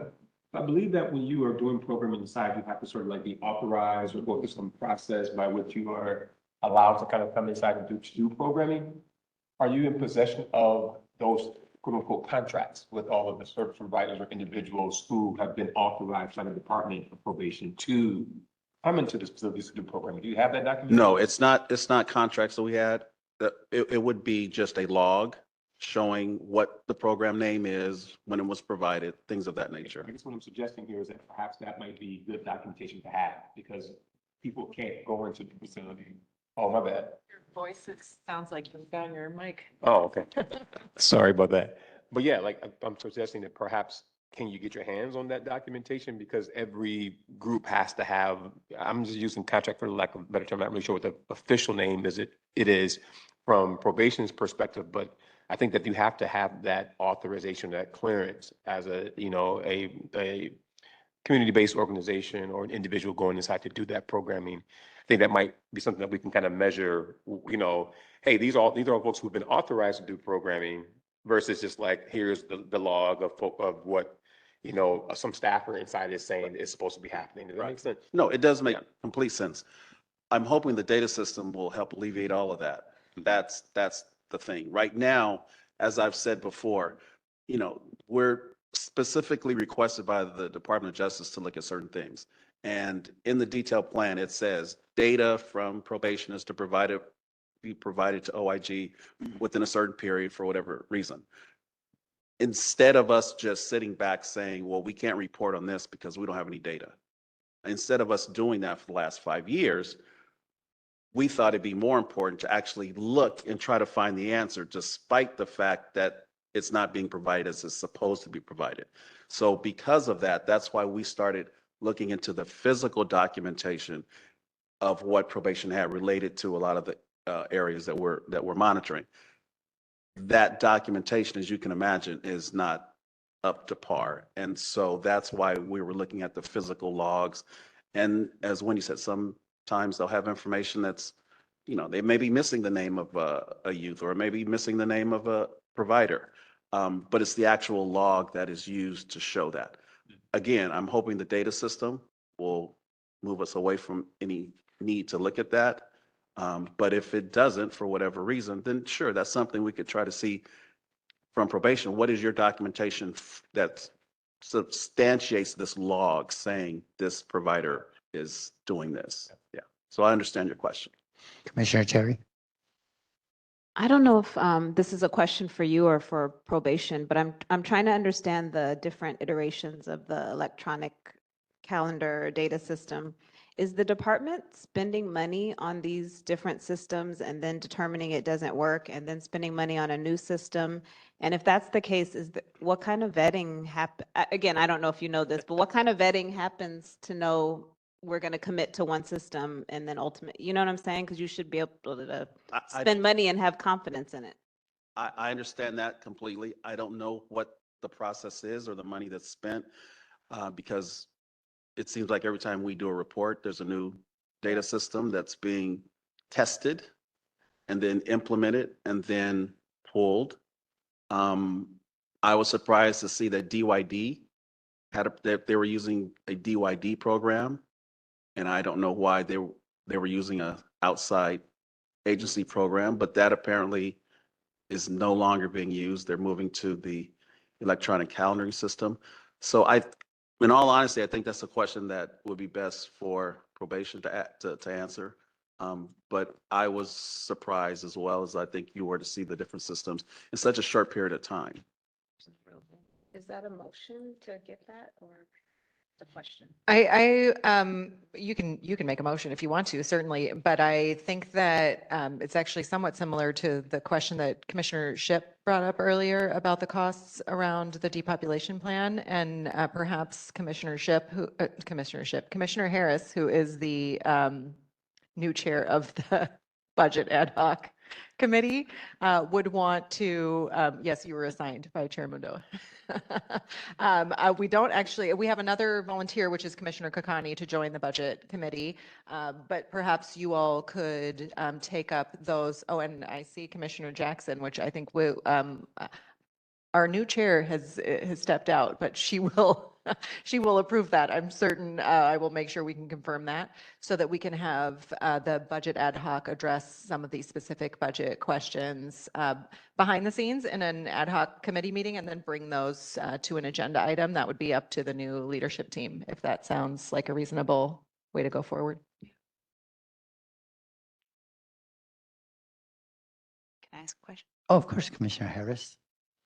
I believe that when you are doing programming inside, you have to sort of like be authorized or go through some process by which you are allowed to kind of come inside and do programming. Are you in possession of those quote unquote contracts with all of the service providers or individuals who have been authorized by the Department of Probation to come into the facilities to do programming? Do you have that document? No, it's not contracts that we had. It would be just a log showing what the program name is, when it was provided, things of that nature. I guess what I'm suggesting here is that perhaps that might be good documentation to have because people can't go into the facility. Oh, my bad. Your voice sounds like you've got your mic. Oh, okay. Sorry about that. But yeah, like I'm suggesting that perhaps can you get your hands on that documentation? Because every group has to have, I'm just using contract for lack of a better term. I'm not really sure what the official name is. It is from probation's perspective, but I think that you have to have that authorization, that clearance as a community-based organization or an individual going inside to do that programming. I think that might be something that we can kind of measure, hey, these are folks who've been authorized to do programming versus just like, here's the log of what, some staffer inside is saying is supposed to be happening. Does that make sense? No, it does make complete sense. I'm hoping the data system will help alleviate all of that. That's the thing. Right now, as I've said before, we're specifically requested by the Department of Justice to look at certain things. And in the detailed plan, it says data from probation is to be provided to OIG within a certain period for whatever reason. Instead of us just sitting back saying, well, we can't report on this because we don't have any data. Instead of us doing that for the last 5 years, we thought it'd be more important to actually look and try to find the answer, despite the fact that it's not being provided as it's supposed to be provided. So because of that, that's why we started looking into the physical documentation of what probation had related to a lot of the areas that we're monitoring. That documentation, as you can imagine, is not up to par. And so that's why we were looking at the physical logs. And as Wendy said, sometimes they'll have information that's, they may be missing the name of a youth or maybe missing the name of a provider. But it's the actual log that is used to show that. Again, I'm hoping the data system will move us away from any need to look at that. But if it doesn't, for whatever reason, then sure, that's something we could try to see from probation. What is your documentation that substantiates this log saying this provider is doing this? Yeah. So I understand your question. Commissioner Cherry. I don't know if this is a question for you or for probation, but I'm trying to understand the different iterations of the electronic calendar data system. Is the department spending money on these different systems and then determining it doesn't work and then spending money on a new system? And if that's the case, what kind of vetting again, I don't know if you know this, but what kind of vetting happens to know we're going to commit to one system and then ultimately, you know what I'm saying? Because you should be able to spend money and have confidence in it. I understand that completely. I don't know what the process is or the money that's spent because it seems like every time we do a report, there's a new data system that's being tested and then implemented and then pulled. I was surprised to see that DYD that they were using a DYD program, and I don't know why they were using a outside agency program, but that apparently is no longer being used. They're moving to the electronic calendaring system. So in all honesty, I think that's a question that would be best for probation to answer. But I was surprised as well as I think you were to see the different systems in such a short period of time. Is that a motion to get that or a question? You can make a motion if you want to, certainly, but I think that it's actually somewhat similar to the question that Commissioner Shipp brought up earlier about the costs around the depopulation plan, and perhaps Commissioner Harris, who is the new chair of the budget ad hoc Committee would want to, yes, you were assigned by Chair Mundo. We don't actually, we have another volunteer, which is Commissioner Kakani, to join the Budget Committee, but perhaps you all could take up those. Oh, and I see Commissioner Jackson, which I think will, our new chair has stepped out, but she will she will approve that. I'm certain. I will make sure we can confirm that so that we can have the budget ad hoc address some of these specific budget questions behind the scenes in an ad hoc committee meeting, and then bring those to an agenda item. That would be up to the new leadership team, if that sounds like a reasonable way to go forward. Can I ask a question? Oh, of course, Commissioner Harris.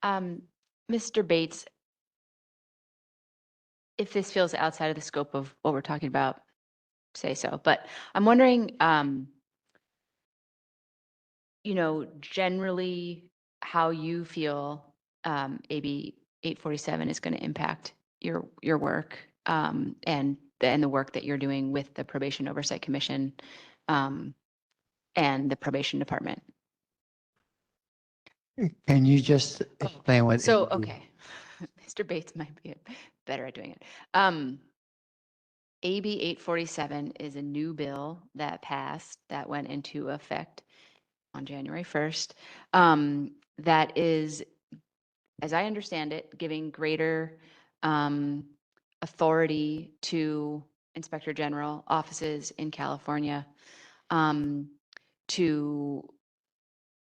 Mr. Bates, if this feels outside of the scope of what we're talking about, say so. But I'm wondering, generally how you feel AB 847 is going to impact your work and the work that you're doing with the Probation Oversight Commission and the Probation Department. Can you just explain what? So, okay, Mr. Bates might be better at doing it. AB 847 is a new bill that passed that went into effect on January 1st. That is, as I understand it, giving greater authority to Inspector General offices in California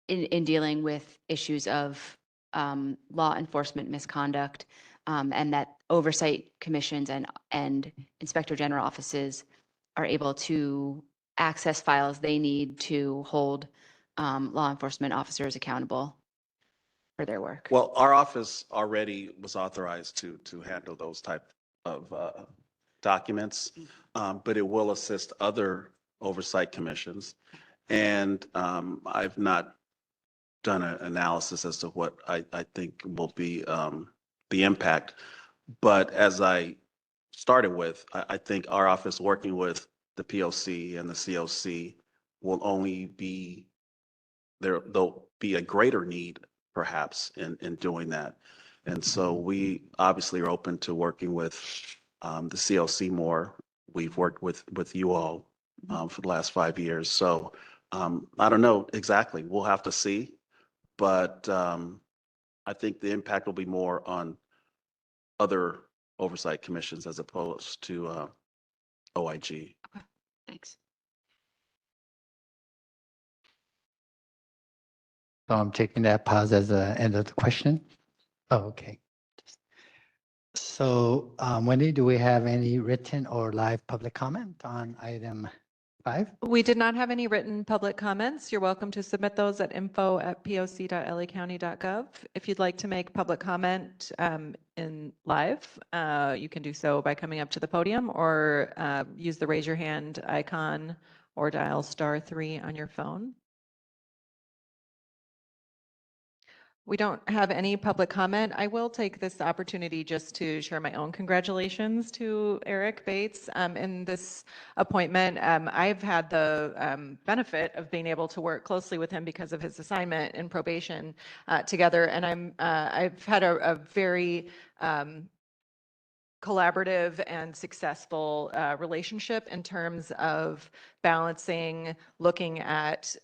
in dealing with issues of law enforcement misconduct, and that oversight commissions and Inspector General offices are able to access files they need to hold law enforcement officers accountable for their work. Well, our office already was authorized to handle those type of documents, but it will assist other oversight commissions. And I've not done an analysis as to what I think will be the impact. But as I started with, I think our office working with the POC and the COC will only be, there'll be a greater need perhaps in doing that. And so we obviously are open to working with the COC more. We've worked with you all for the last 5 years. So I don't know exactly. We'll have to see. But I think the impact will be more on other oversight commissions as opposed to OIG. Okay, thanks. So I'm taking that pause as the end of the question. Oh, okay. So Wendy, do we have any written or live public comment on item 5? We did not have any written public comments. You're welcome to submit those at info@poc.lacounty.gov. If you'd like to make public comment in live, you can do so by coming up to the podium or use the raise your hand icon or dial *3 on your phone. We don't have any public comment. I will take this opportunity just to share my own congratulations to Eric Bates in this appointment. I've had the benefit of being able to work closely with him because of his assignment in probation together, and I've had a very collaborative and successful relationship in terms of balancing, looking at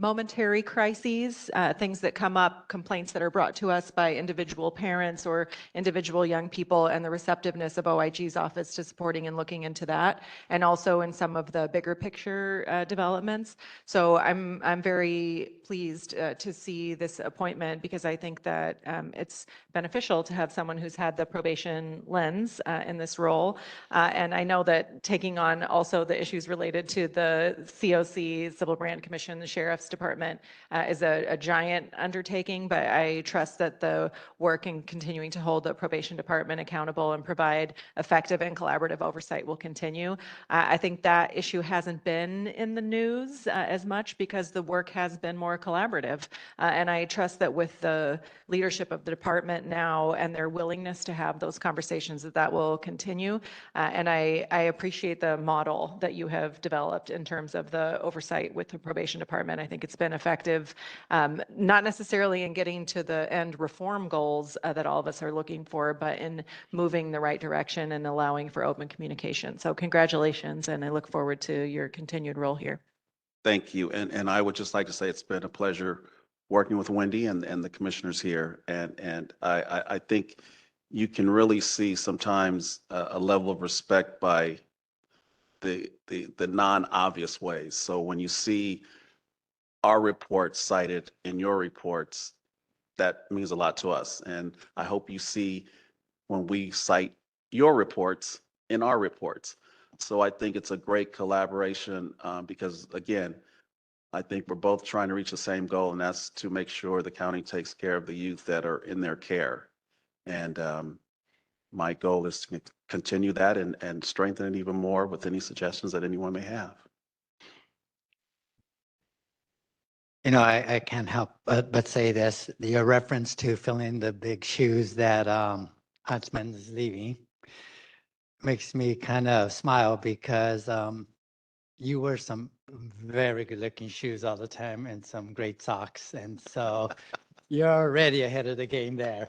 momentary crises, things that come up, complaints that are brought to us by individual parents or individual young people, and the receptiveness of OIG's office to supporting and looking into that, and also in some of the bigger picture developments. So I'm very pleased to see this appointment because I think that it's beneficial to have someone who's had the probation lens in this role. And I know that taking on also the issues related to the COC, Civil Brand Commission, the Sheriff's Department is a giant undertaking, but I trust that the work in continuing to hold the Probation Department accountable and provide effective and collaborative oversight will continue. I think that issue hasn't been in the news as much because the work has been more collaborative. And I trust that with the leadership of the department now and their willingness to have those conversations, that will continue. And I appreciate the model that you have developed in terms of the oversight with the Probation Department. I think it's been effective, not necessarily in getting to the end reform goals that all of us are looking for, but in moving the right direction and allowing for open communication. So congratulations, and I look forward to your continued role here. Thank you. And I would just like to say it's been a pleasure working with Wendy and the commissioners here. And I think you can really see sometimes a level of respect by the non-obvious ways. So when you see our reports cited in your reports, that means a lot to us. And I hope you see when we cite your reports in our reports. So I think it's a great collaboration because, again, I think we're both trying to reach the same goal, and that's to make sure the county takes care of the youth that are in their care. And my goal is to continue that and strengthen it even more with any suggestions that anyone may have. You know, I can't help but say this, your reference to filling the big shoes that Huntsman is leaving makes me kind of smile because you wear some very good looking shoes all the time and some great socks. And so you're already ahead of the game there.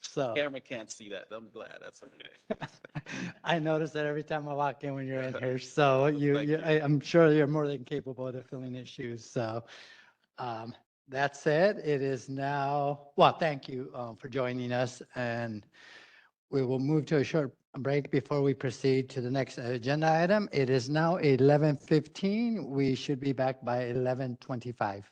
So Camera can't see that. I'm glad. That's okay. I notice that every time I walk in when you're in here. So I'm sure you're more than capable of filling his shoes. So that said, it is now, well, thank you for joining us. And we will move to a short break before we proceed to the next agenda item. It is now 11:15. We should be back by 11:25.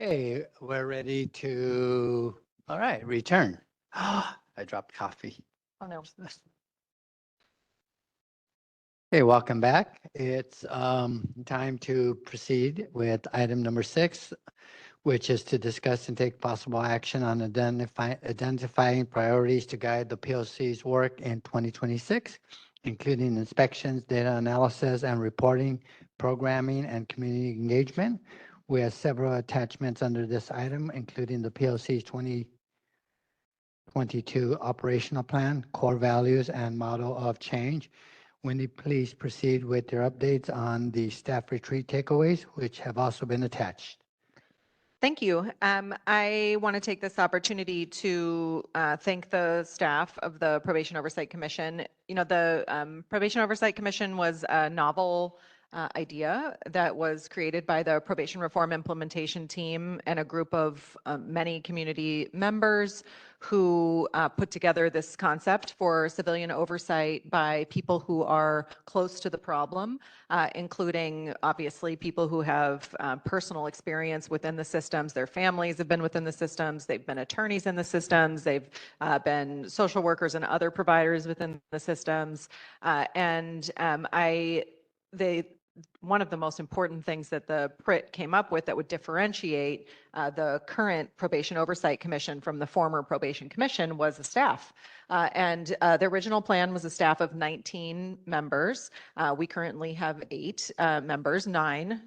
Hey, we're ready to, all right, return. I dropped coffee. Oh, no. Hey, welcome back. It's time to proceed with item number 6, which is to discuss and take possible action on identifying priorities to guide the POC's work in 2026, including inspections, data analysis and reporting, programming, and community engagement. We have several attachments under this item, including the POC's 2022 operational plan, core values, and model of change. Wendy, please proceed with your updates on the staff retreat takeaways, which have also been attached. Thank you. I want to take this opportunity to thank the staff of the Probation Oversight Commission. You know, the Probation Oversight Commission was a novel idea that was created by the Probation Reform Implementation Team and a group of many community members who put together this concept for civilian oversight by people who are close to the problem, including obviously people who have personal experience within the systems. Their families have been within the systems. They've been attorneys in the systems. They've been social workers and other providers within the systems. One of the most important things that the PRIT came up with that would differentiate the current Probation Oversight Commission from the former Probation Commission was the staff. The original plan was a staff of 19 members. We currently have 8 members, nine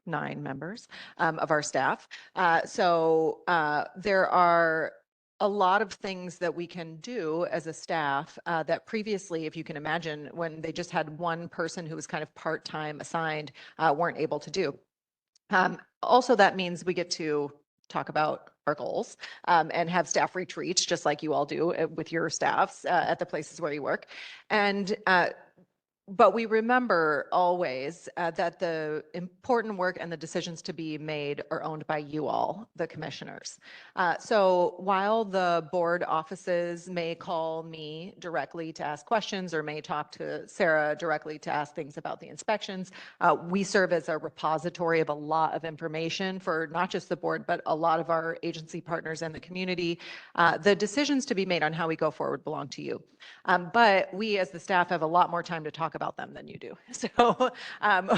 members of our staff. There are a lot of things that we can do as a staff that previously, if you can imagine, when they just had one person who was kind of part-time assigned, weren't able to do. Also, that means we get to talk about our goals and have staff retreats, just like you all do with your staffs at the places where you work. But we remember always that the important work and the decisions to be made are owned by you all, the commissioners. So while the board offices may call me directly to ask questions or may talk to Sarah directly to ask things about the inspections, we serve as a repository of a lot of information for not just the board, but a lot of our agency partners in the community. The decisions to be made on how we go forward belong to you. But we as the staff have a lot more time to talk about them than you do. So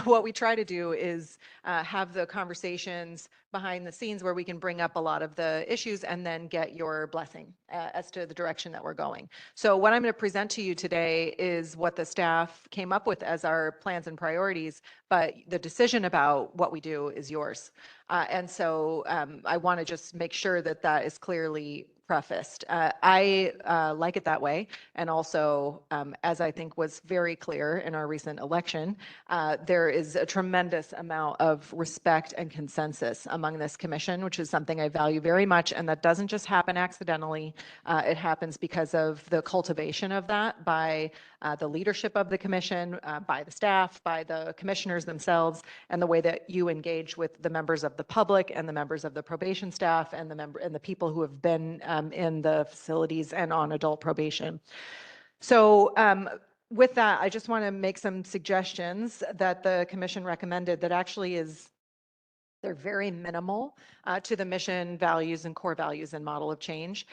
what we try to do is have the conversations behind the scenes where we can bring up a lot of the issues and then get your blessing as to the direction that we're going. So what I'm going to present to you today is what the staff came up with as our plans and priorities, but the decision about what we do is yours. I want to just make sure that that is clearly prefaced. I like it that way. And also, as I think was very clear in our recent election, there is a tremendous amount of respect and consensus among this commission, which is something I value very much. And that doesn't just happen accidentally. It happens because of the cultivation of that by the leadership of the commission, by the staff, by the commissioners themselves, and the way that you engage with the members of the public and the members of the probation staff and the people who have been in the facilities and on adult probation. So with that, I just want to make some suggestions that the commission recommended that actually they're very minimal to the mission, values, and core values and model of change.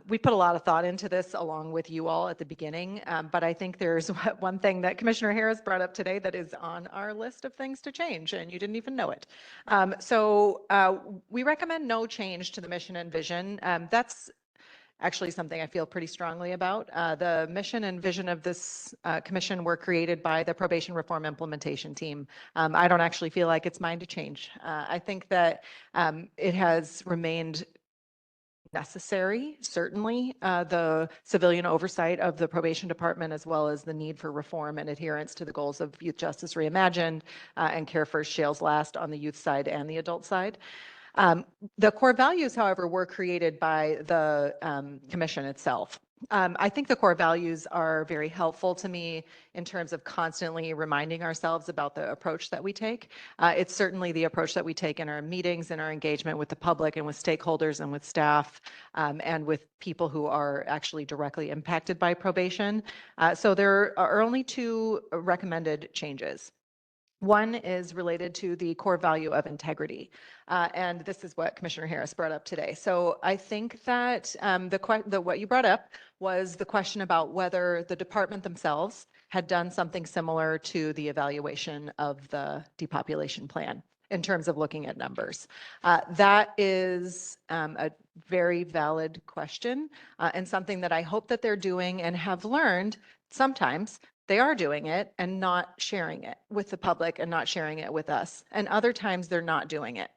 We put a lot of thought into this along with you all at the beginning, but I think there's one thing that Commissioner Harris brought up today that is on our list of things to change, and you didn't even know it. We recommend no change to the mission and vision. That's actually something I feel pretty strongly about. The mission and vision of this commission were created by the Probation Reform Implementation Team. I don't actually feel like it's mine to change. I think that it has remained necessary, certainly, the civilian oversight of the probation department, as well as the need for reform and adherence to the goals of Youth Justice Reimagined and Care First, Jails Last on the youth side and the adult side. The core values, however, were created by the commission itself. I think the core values are very helpful to me in terms of constantly reminding ourselves about the approach that we take. It's certainly the approach that we take in our meetings and our engagement with the public and with stakeholders and with staff and with people who are actually directly impacted by probation. So there are only 2 recommended changes. One is related to the core value of integrity. And this is what Commissioner Harris brought up today. So I think that what you brought up was the question about whether the department themselves had done something similar to the evaluation of the depopulation plan in terms of looking at numbers. That is a very valid question and something that I hope that they're doing and have learned sometimes they are doing it and not sharing it with the public and not sharing it with us. And other times they're not doing it.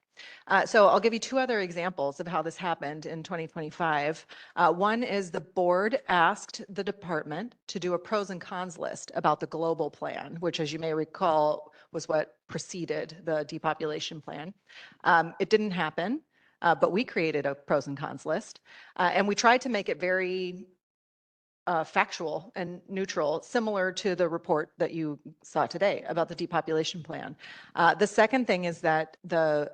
So I'll give you two other examples of how this happened in 2025. One is the board asked the department to do a pros and cons list about the global plan, which, as you may recall, was what preceded the depopulation plan. It didn't happen, but we created a pros and cons list, and we tried to make it very factual and neutral, similar to the report that you saw today about the depopulation plan. The second thing is that the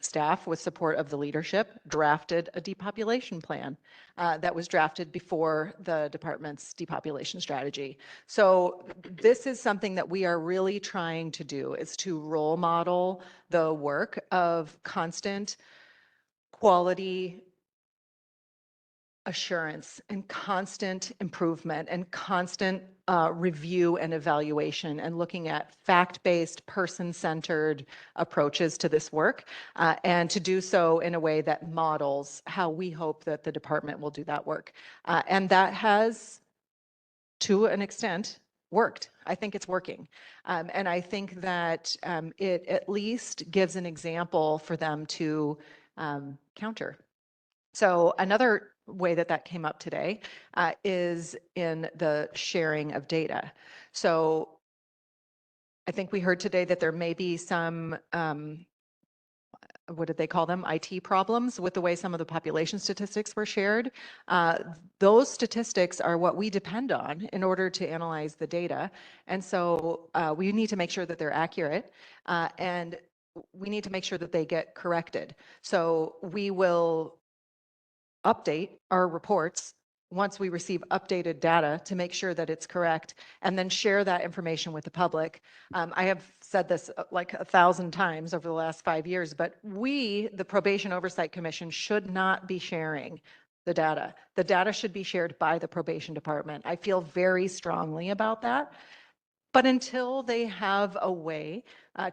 staff, with support of the leadership, drafted a depopulation plan that was drafted before the department's depopulation strategy. So this is something that we are really trying to do, is to role model the work of constant quality assurance and constant improvement and constant review and evaluation and looking at fact-based, person-centered approaches to this work, and to do so in a way that models how we hope that the department will do that work. And that has, to an extent, worked. I think it's working. And I think that it at least gives an example for them to counter. So another way that that came up today is in the sharing of data. So I think we heard today that there may be some, what did they call them? IT problems with the way some of the population statistics were shared. Those statistics are what we depend on in order to analyze the data. And so we need to make sure that they're accurate, and we need to make sure that they get corrected. So we will update our reports once we receive updated data to make sure that it's correct, and then share that information with the public. I have said this like 1,000 times over the last 5 years, but we, the Probation Oversight Commission, should not be sharing the data. The data should be shared by the probation department. I feel very strongly about that. But until they have a way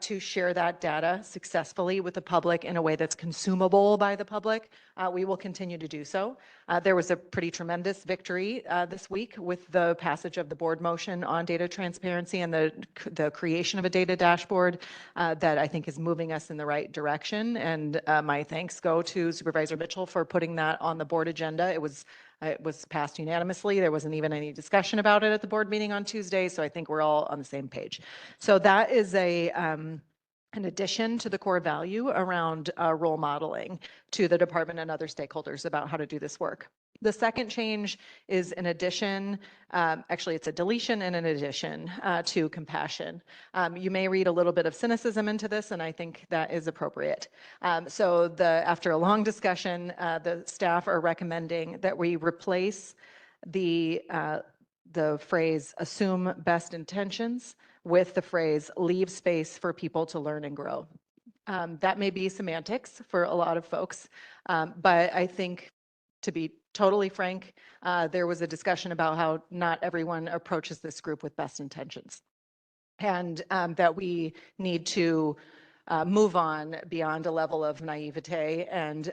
to share that data successfully with the public in a way that's consumable by the public, we will continue to do so. There was a pretty tremendous victory this week with the passage of the board motion on data transparency and the creation of a data dashboard that I think is moving us in the right direction. And my thanks go to Supervisor Mitchell for putting that on the board agenda. It was passed unanimously. There wasn't even any discussion about it at the board meeting on Tuesday, so I think we're all on the same page. So that is an addition to the core value around role modeling to the department and other stakeholders about how to do this work. The second change is an addition, actually it's a deletion and an addition to compassion. You may read a little bit of cynicism into this, and I think that is appropriate. So after a long discussion, the staff are recommending that we replace the phrase "assume best intentions" with the phrase "leave space for people to learn and grow." That may be semantics for a lot of folks, but I think, to be totally frank, there was a discussion about how not everyone approaches this group with best intentions, and that we need to move on beyond a level of naivete and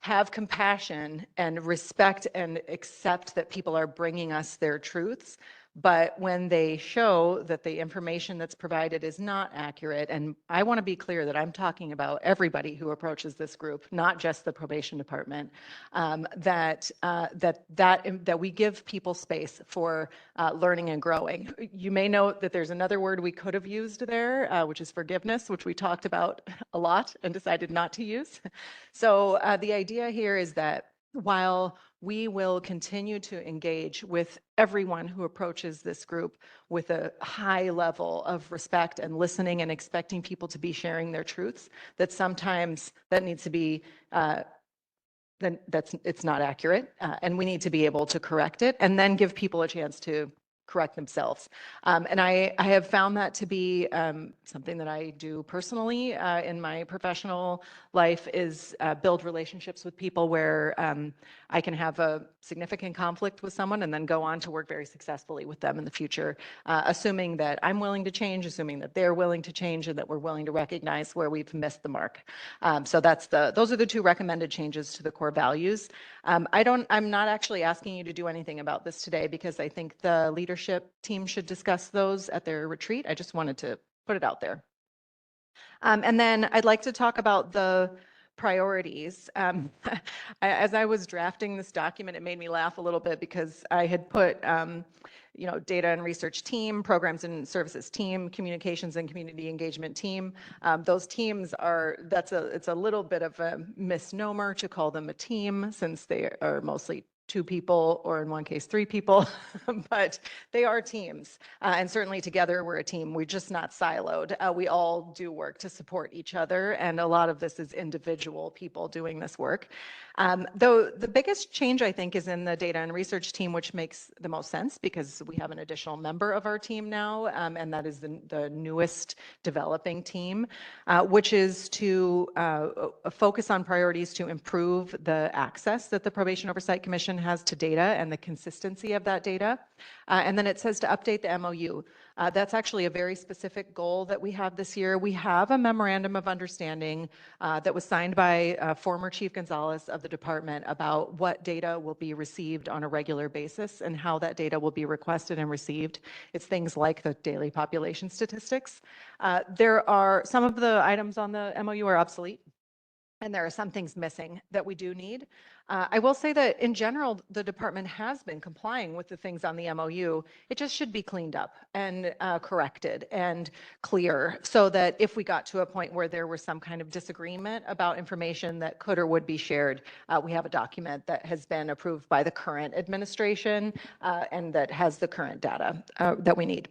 have compassion and respect and accept that people are bringing us their truths. But when they show that the information that's provided is not accurate, and I want to be clear that I'm talking about everybody who approaches this group, not just the probation department, that we give people space for learning and growing. You may note that there's another word we could have used there, which is forgiveness, which we talked about a lot and decided not to use. So the idea here is that while we will continue to engage with everyone who approaches this group with a high level of respect and listening and expecting people to be sharing their truths, that sometimes that needs to be, it's not accurate, and we need to be able to correct it and then give people a chance to correct themselves. And I have found that to be something that I do personally in my professional life is build relationships with people where I can have a significant conflict with someone and then go on to work very successfully with them in the future, assuming that I'm willing to change, assuming that they're willing to change, and that we're willing to recognize where we've missed the mark. So those are the two recommended changes to the core values. I'm not actually asking you to do anything about this today because I think the leadership team should discuss those at their retreat. I just wanted to put it out there. And then I'd like to talk about the priorities. As I was drafting this document, it made me laugh a little bit because I had put, data and research team, programs and services team, communications and community engagement team. Those teams it's a little bit of a misnomer to call them a team since they are mostly 2 people, or in one case, 3 people, but they are teams. And certainly together we're a team. We're just not siloed. We all do work to support each other. And a lot of this is individual people doing this work. Though the biggest change, I think, is in the data and research team, which makes the most sense because we have an additional member of our team now, and that is the newest developing team, which is to focus on priorities to improve the access that the Probation Oversight Commission has to data and the consistency of that data. And then it says to update the MOU. That's actually a very specific goal that we have this year. We have a memorandum of understanding that was signed by former Chief Gonzalez of the department about what data will be received on a regular basis and how that data will be requested and received. It's things like the daily population statistics. There are some of the items on the MOU are obsolete, and there are some things missing that we do need. I will say that in general, the department has been complying with the things on the MOU. It just should be cleaned up and corrected and clear so that if we got to a point where there was some kind of disagreement about information that could or would be shared, we have a document that has been approved by the current administration and that has the current data that we need.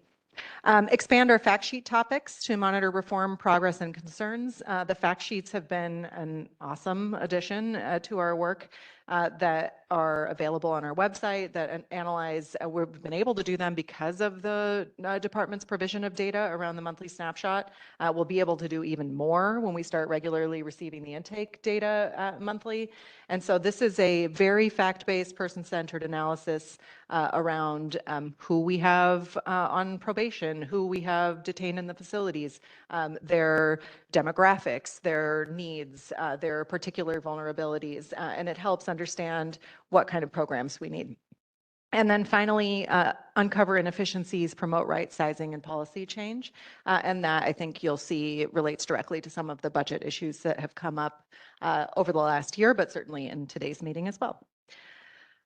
Expand our fact sheet topics to monitor reform, progress, and concerns. The fact sheets have been an awesome addition to our work that are available on our website that analyze, we've been able to do them because of the department's provision of data around the monthly snapshot. We'll be able to do even more when we start regularly receiving the intake data monthly. And so this is a very fact-based, person-centered analysis around who we have on probation, who we have detained in the facilities, their demographics, their needs, their particular vulnerabilities, and it helps understand what kind of programs we need. And then finally, uncover inefficiencies, promote right sizing and policy change. And that I think you'll see relates directly to some of the budget issues that have come up over the last year, but certainly in today's meeting as well.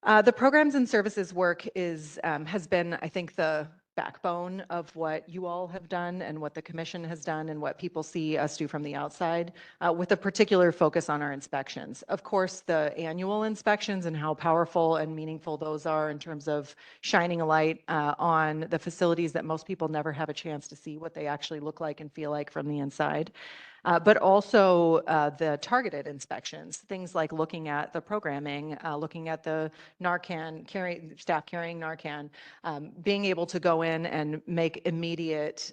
The programs and services work has been, I think, the backbone of what you all have done and what the commission has done and what people see us do from the outside, with a particular focus on our inspections. Of course, the annual inspections and how powerful and meaningful those are in terms of shining a light on the facilities that most people never have a chance to see what they actually look like and feel like from the inside. But also the targeted inspections, things like looking at the programming, looking at the Narcan, staff carrying Narcan, being able to go in and make immediate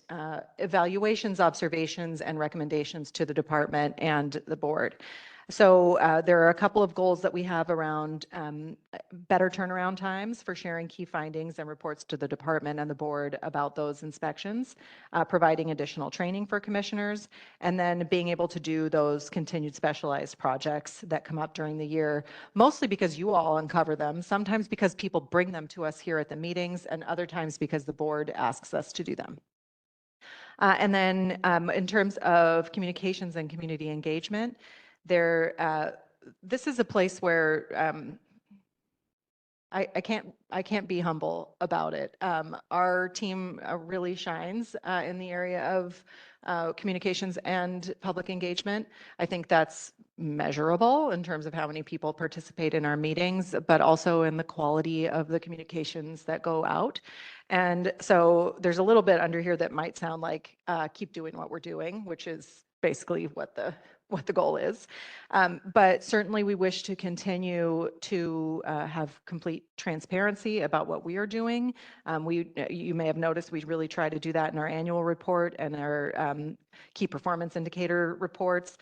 evaluations, observations, and recommendations to the department and the board. So there are a couple of goals that we have around better turnaround times for sharing key findings and reports to the department and the board about those inspections, providing additional training for commissioners, and then being able to do those continued specialized projects that come up during the year, mostly because you all uncover them, sometimes because people bring them to us here at the meetings, and other times because the board asks us to do them. And then in terms of communications and community engagement, this is a place where I can't be humble about it. Our team really shines in the area of communications and public engagement. I think that's measurable in terms of how many people participate in our meetings, but also in the quality of the communications that go out. And so there's a little bit under here that might sound like keep doing what we're doing, which is basically what what the goal is. But certainly we wish to continue to have complete transparency about what we are doing. You may have noticed we really try to do that in our annual report and our key performance indicator reports,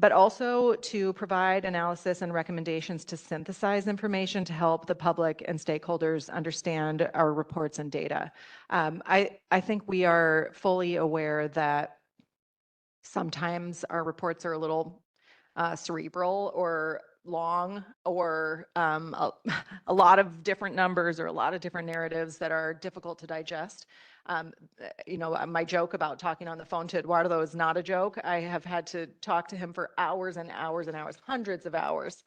but also to provide analysis and recommendations to synthesize information to help the public and stakeholders understand our reports and data. I think we are fully aware that sometimes our reports are a little cerebral or long, or a lot of different numbers or a lot of different narratives that are difficult to digest. My joke about talking on the phone to Eduardo is not a joke. I have had to talk to him for hours and hours and hours, hundreds of hours,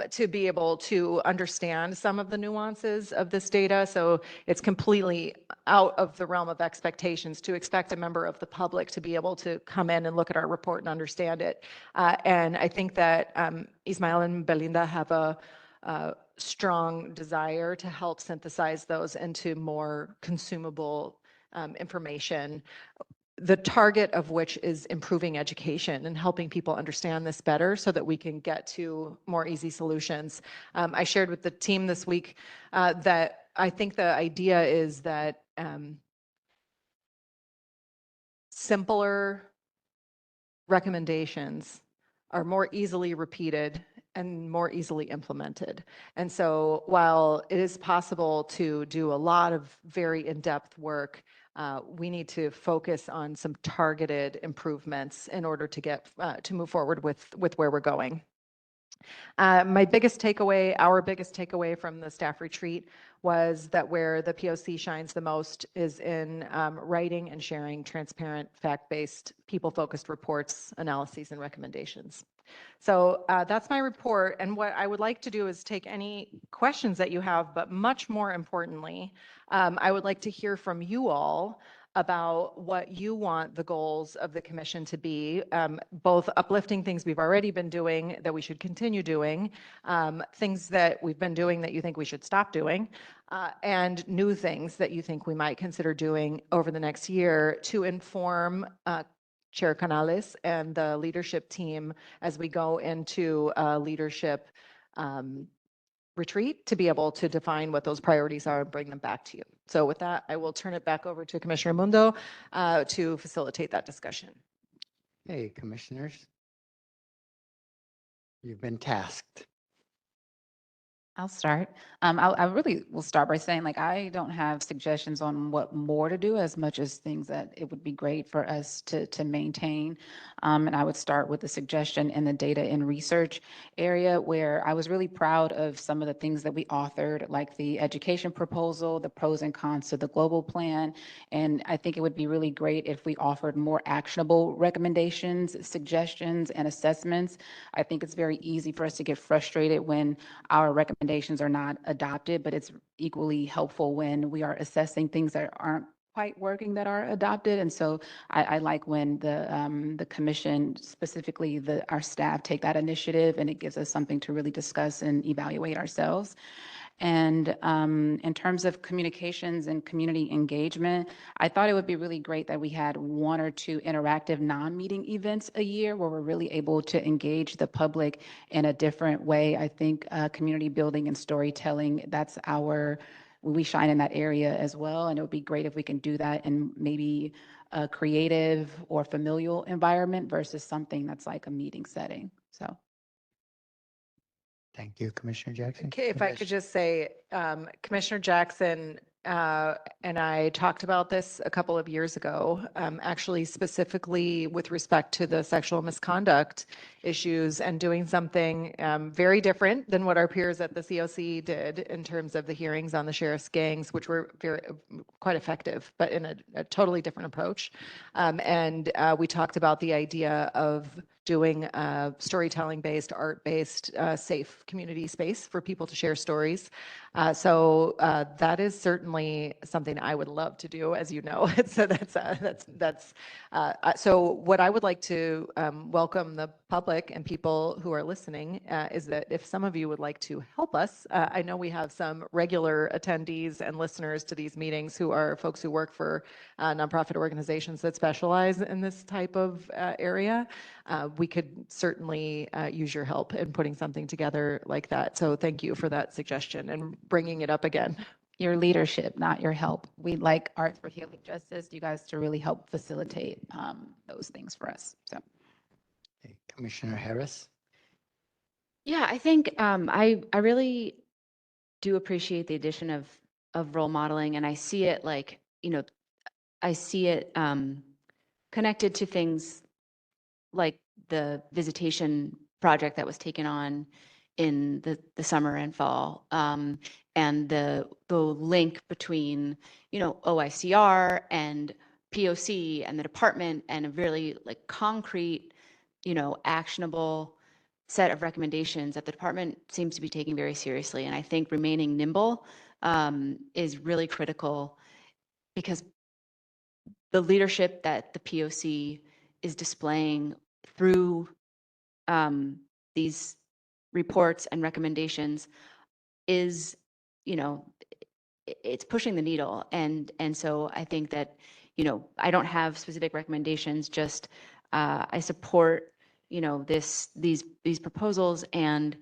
to be able to understand some of the nuances of this data. So it's completely out of the realm of expectations to expect a member of the public to be able to come in and look at our report and understand it. And I think that Ismael and Belinda have a strong desire to help synthesize those into more consumable information, the target of which is improving education and helping people understand this better so that we can get to more easy solutions. I shared with the team this week that I think the idea is that simpler recommendations are more easily repeated and more easily implemented. And so while it is possible to do a lot of very in-depth work, we need to focus on some targeted improvements in order to get to move forward with where we're going. My biggest takeaway, our biggest takeaway from the staff retreat was that where the POC shines the most is in writing and sharing transparent, fact-based, people-focused reports, analyses, and recommendations. So that's my report. And what I would like to do is take any questions that you have, but much more importantly, I would like to hear from you all about what you want the goals of the commission to be, both uplifting things we've already been doing that we should continue doing, things that we've been doing that you think we should stop doing, and new things that you think we might consider doing over the next year to inform Chair Canales and the leadership team as we go into leadership retreat to be able to define what those priorities are and bring them back to you. So with that, I will turn it back over to Commissioner Mundo to facilitate that discussion. Hey, commissioners. You've been tasked. I'll start. I really will start by saying, like, I don't have suggestions on what more to do as much as things that it would be great for us to maintain. And I would start with the suggestion in the data and research area, where I was really proud of some of the things that we authored, like the education proposal, the pros and cons to the global plan. And I think it would be really great if we offered more actionable recommendations, suggestions, and assessments. I think it's very easy for us to get frustrated when our recommendations are not adopted, but it's equally helpful when we are assessing things that aren't quite working that are adopted. And so I like when the commission, specifically our staff, take that initiative, and it gives us something to really discuss and evaluate ourselves. And in terms of communications and community engagement, I thought it would be really great that we had 1 or 2 interactive non-meeting events a year where we're really able to engage the public in a different way. I think community building and storytelling, we shine in that area as well. And it would be great if we can do that in maybe a creative or familial environment versus something that's like a meeting setting. So. Thank you, Commissioner Jackson. Okay, if I could just say, Commissioner Jackson and I talked about this a couple of years ago, actually specifically with respect to the sexual misconduct issues and doing something very different than what our peers at the COC did in terms of the hearings on the sheriff's gangs, which were quite effective, but in a totally different approach. And we talked about the idea of doing storytelling-based, art-based, safe community space for people to share stories. So that is certainly something I would love to do, as you know. So so what I would like to welcome the public public and people who are listening is that if some of you would like to help us, I know we have some regular attendees and listeners to these meetings who are folks who work for nonprofit organizations that specialize in this type of area. We could certainly use your help in putting something together like that. So thank you for that suggestion and bringing it up again. Your leadership, not your help. We'd like Arts for Healing Justice, you guys to really help facilitate those things for us. So, Commissioner Harris? Yeah, I think I really do appreciate the addition of role modeling, and I see it like, I see it connected to things like the visitation project that was taken on in the summer and fall, and the link between OICR and POC and the department, and a really like concrete, actionable set of recommendations that the department seems to be taking very seriously. And I think remaining nimble is really critical, because the leadership that the POC is displaying through these reports and recommendations is, it's pushing the needle. And so I think that, I don't have specific recommendations, just I support, these proposals, and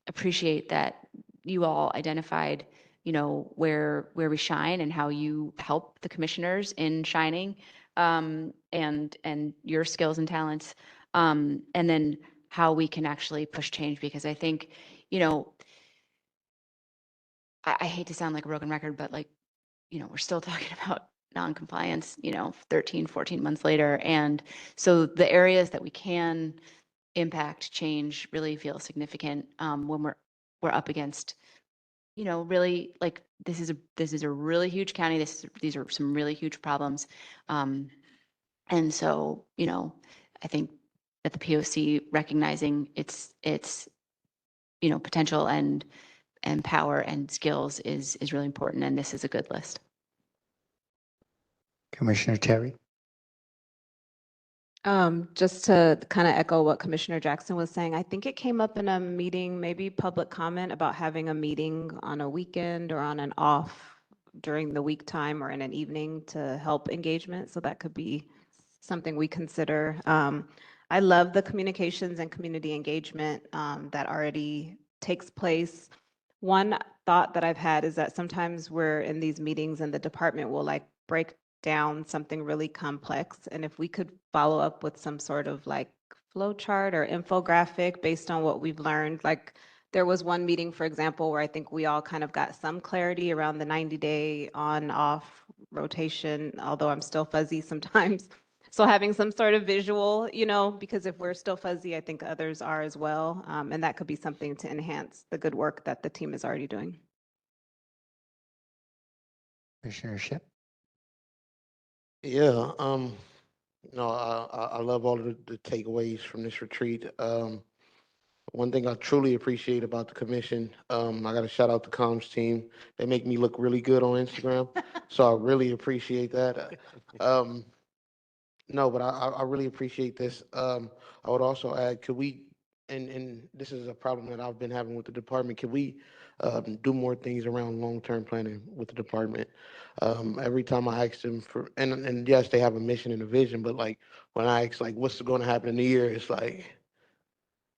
appreciate that you all identified, where we shine and how you help the commissioners in shining, and your skills and talents, and then how we can actually push change. Because I think, I hate to sound like a broken record, but like, we're still talking about non-compliance, 13, 14 months later. And so the areas that we can impact change really feel significant when we're up against, really like this is a really huge county. These are some really huge problems. And so, I think that the POC recognizing its potential and power and skills is really important. And this is a good list. Commissioner Terry? Just to kind of echo what Commissioner Jackson was saying, I think it came up in a meeting, maybe public comment, about having a meeting on a weekend or on an off during the week time or in an evening to help engagement. So that could be something we consider. I love the communications and community engagement that already takes place. One thought that I've had is that sometimes we're in these meetings and the department will like break down something really complex. And if we could follow up with some sort of like flow chart or infographic based on what we've learned. Like there was one meeting, for example, where I think we all kind of got some clarity around the 90-day on-off rotation, although I'm still fuzzy sometimes. So having some sort of visual, because if we're still fuzzy, I think others are as well. And that could be something to enhance the good work that the team is already doing. Commissioner Ship? Yeah, I love all of the takeaways from this retreat. One thing I truly appreciate about the commission, I got to shout out the comms team. They make me look really good on Instagram, so I really appreciate that. No, but I really appreciate this. I would also add, could we, and this is a problem that I've been having with the department, could we do more things around long-term planning with the department? Every time I ask them for, and yes, they have a mission and a vision, but like when I ask like what's going to happen in the year, it's like,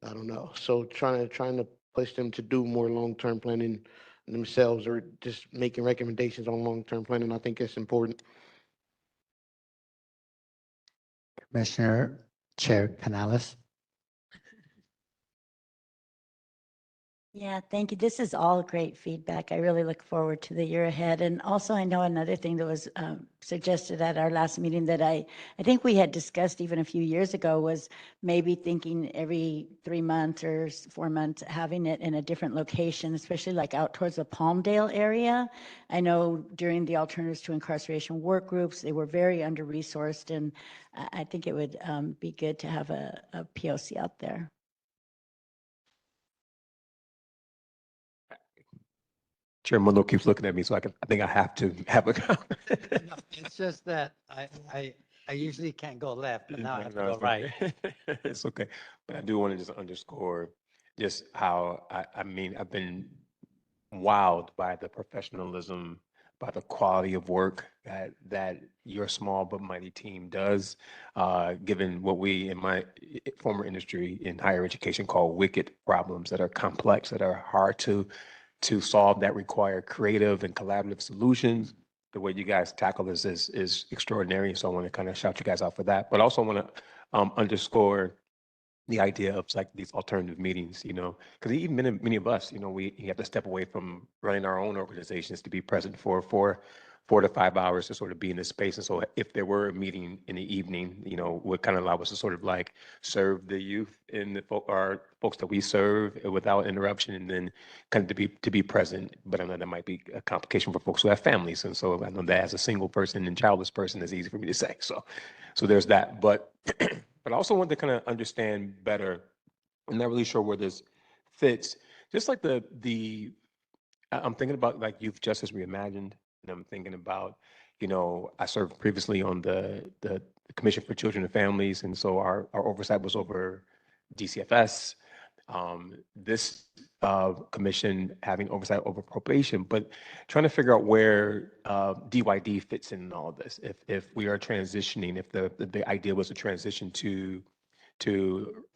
I don't know. So trying to push them to do more long-term planning themselves, or just making recommendations on long-term planning, I think it's important. Commissioner Chair Canales? Yeah, thank you. This is all great feedback. I really look forward to the year ahead. And also, I know another thing that was suggested at our last meeting that I think we had discussed even a few years ago was maybe thinking every 3 months or 4 months, having it in a different location, especially like out towards the Palmdale area. I know during the Alternatives to Incarceration work groups, they were very under-resourced, and I think it would be good to have a POC out there. Chair Mundo keeps looking at me, so I think I have to have a comment. It's just that I I usually can't go left, but now I have to No, go it's right. okay. It's okay. But I do want to just underscore just how, I mean, I've been wowed by the professionalism, by the quality of work that your small but mighty team does, given what we in my former industry in higher education call wicked problems that are complex, that are hard to solve, that require creative and collaborative solutions. The way you guys tackle this is extraordinary. So I want to kind of shout you guys out for that, but also want to underscore the idea of like these alternative meetings, because even many of us, we have to step away from running our own organizations to be present for 4 to 5 hours to sort of be in this space. And so if there were a meeting in the evening, would kind of allow us to sort of like serve the youth and our folks that we serve without interruption, and then kind of to be present. But I know that might be a complication for folks who have families. And so I know that as a single person and childless person, it's easy for me to say. So there's that. But I also want to kind of understand better. I'm not really sure where this fits. Just like I'm thinking about like Youth Justice Reimagined, and I'm thinking about, I served previously on the Commission for Children and Families, and so our oversight was over DCFS. This commission having oversight over probation, but trying to figure out where DYD fits in all of this. If we are transitioning, if the idea was to transition to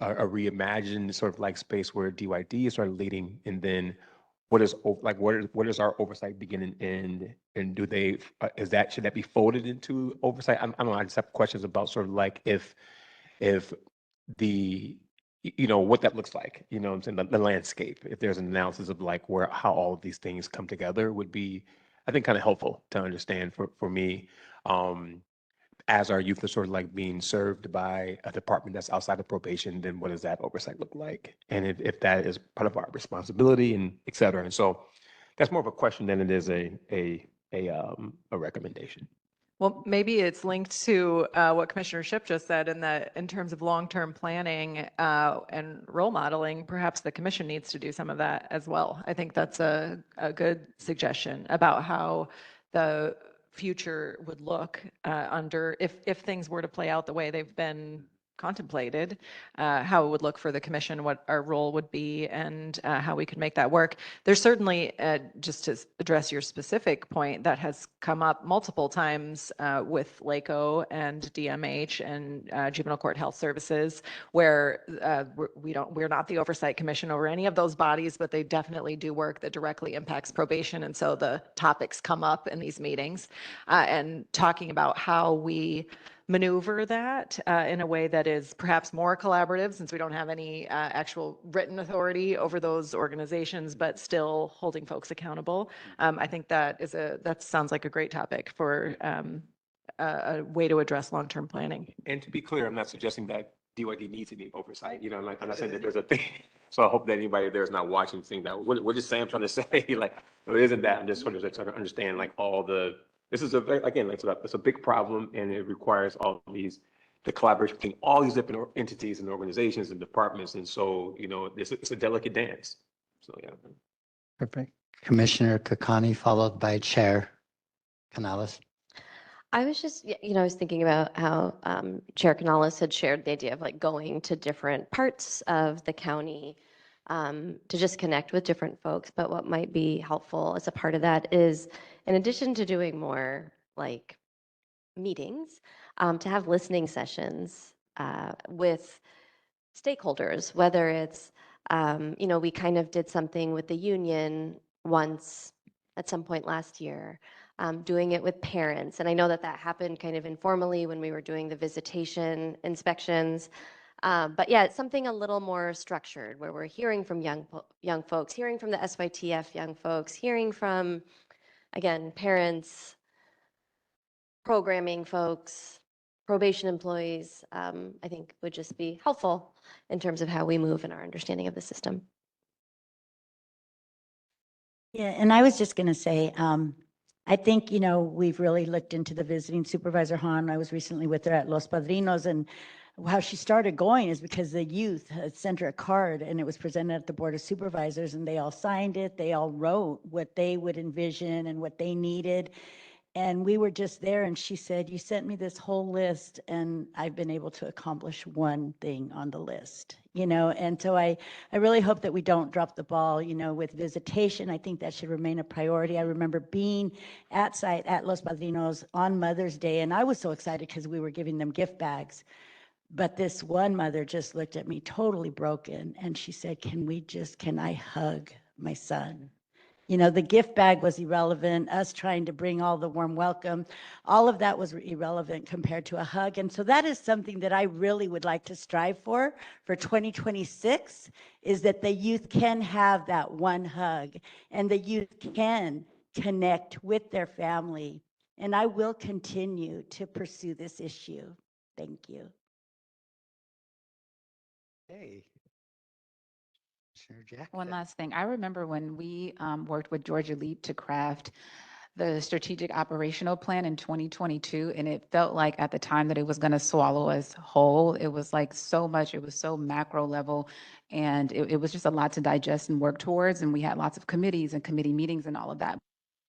a reimagined sort of like space where DYD is sort of leading, and then what is what is our oversight beginning and do they should that be folded into oversight? I don't know. I just have questions about sort of like if the what that looks like, what I'm saying, the landscape. If there's an analysis of like how all of these things come together would be, I think, kind of helpful to understand for me. As our youth are sort of like being served by a department that's outside of probation, then what does that oversight look like? And if that is part of our responsibility and et cetera. And so that's more of a question than it is a recommendation. Well, maybe it's linked to what Commissioner Shipp just said, in that in terms of long-term planning and role modeling, perhaps the commission needs to do some of that as well. I think that's a good suggestion about how the future would look under, if things were to play out the way they've been contemplated, how it would look for the commission, what our role would be, and how we could make that work. There's certainly, just to address your specific point, that has come up multiple times with LACO and DMH and Juvenile Court Health Services, where we're not the oversight commission over any of those bodies, but they definitely do work that directly impacts probation. And so the topics come up in these meetings, and talking about how we maneuver that in a way that is perhaps more collaborative, since we don't have any actual written authority over those organizations, but still holding folks accountable. I think that sounds like a great topic for a way to address long-term planning. And to be clear, I'm not suggesting that DYD needs any oversight. I'm not saying that there's a thing. So I hope that anybody there is not watching think that what is Sam trying to say? Like, it isn't that. I'm just sort of trying to understand like this is it's a big problem, and it requires the collaboration between all these different entities and organizations and departments. And so, it's a delicate dance. So, yeah. Perfect. Commissioner Kakani, followed by Chair Canales. I was just, I was thinking about how Chair Canales had shared the idea of like going to different parts of the county to just connect with different folks. But what might be helpful as a part of that is, in addition to doing more like meetings, to have listening sessions with stakeholders, whether it's, we kind of did something with the union once at some point last year, doing it with parents. And I know that happened kind of informally when we were doing the visitation inspections. But yeah, it's something a little more structured, where we're hearing from young folks, hearing from the SYTF young folks, hearing from, again, parents, programming folks, probation employees, I think would just be helpful in terms of how we move in our understanding of the system. Yeah, and I was just going to say, I think, we've really looked into the visiting supervisor, Han. I was recently with her at Los Padrinos, and how she started going is because the youth had sent her a card, and it was presented at the Board of Supervisors, and they all signed it. They all wrote what they would envision and what they needed. And we were just there and she said, you sent me this whole list and I've been able to accomplish one thing on the list, and so I really hope that we don't drop the ball, with visitation. I think that should remain a priority. I remember being at site at Los Padrinos on Mother's Day, and I was so excited because we were giving them gift bags. But this one mother just looked at me totally broken and she said, can I hug my son? The gift bag was irrelevant, us trying to bring all the warm welcome, all of that was irrelevant compared to a hug. And so that is something that I really would like to strive for 2026, is that the youth can have that one hug and the youth can connect with their family. And I will continue to pursue this issue. Thank you. Hey. Commissioner Jackson. One last thing. I remember when we worked with Georgia Leap to craft the strategic operational plan in 2022, and it felt like at the time that it was going to swallow us whole. It was like so much, it was so macro level, and it was just a lot to digest and work towards. And we had lots of committees and committee meetings and all of that.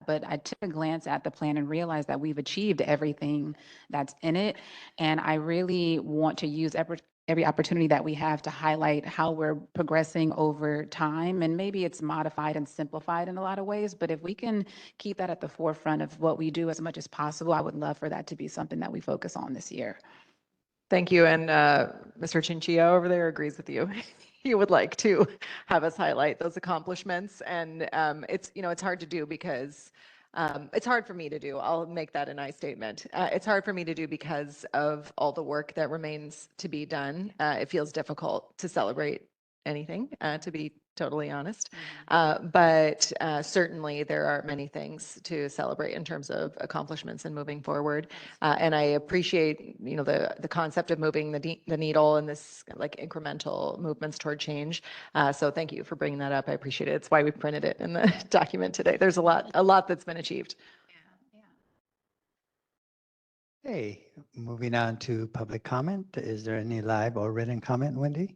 But I took a glance at the plan and realized that we've achieved everything that's in it. And I really want to use every opportunity that we have to highlight how we're progressing over time. And maybe it's modified and simplified in a lot of ways, but if we can keep that at the forefront of what we do as much as possible, I would love for that to be something that we focus on this year. Thank you. And Mr. Chinchilla over there agrees with you. He would like to have us highlight those accomplishments. And it's hard to do because it's hard for me to do. I'll make that an I statement. It's hard for me to do because of all the work that remains to be done. It feels difficult to celebrate anything, to be totally honest. But certainly there are many things to celebrate in terms of accomplishments and moving forward. And I appreciate, the concept of moving the needle and this like incremental movements toward change. So thank you for bringing that up. I appreciate it. It's why we printed it in the document today. There's a lot that's been achieved. Hey, moving on to public comment. Is there any live or written comment, Wendy?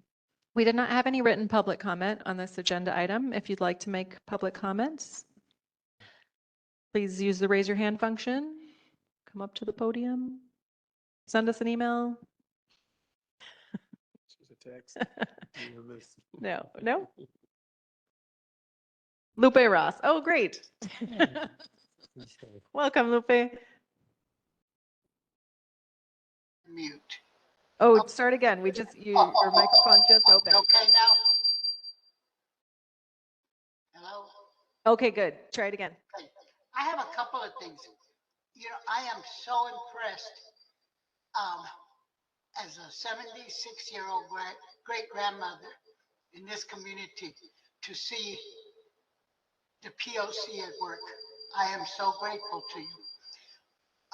We did not have any written public comment on this agenda item. If you'd like to make public comments, please use the raise your hand function. Come up to the podium. Send us an email. A text. No. Lupe Ross. Oh, great. Welcome, Lupe. Mute. Oh, start again. Your microphone just opened. Okay now? Hello? Okay, good. Try it again. Okay. I have a couple of things. I am so impressed as a 76-year-old great-grandmother in this community to see the POC at work. I am so grateful to you.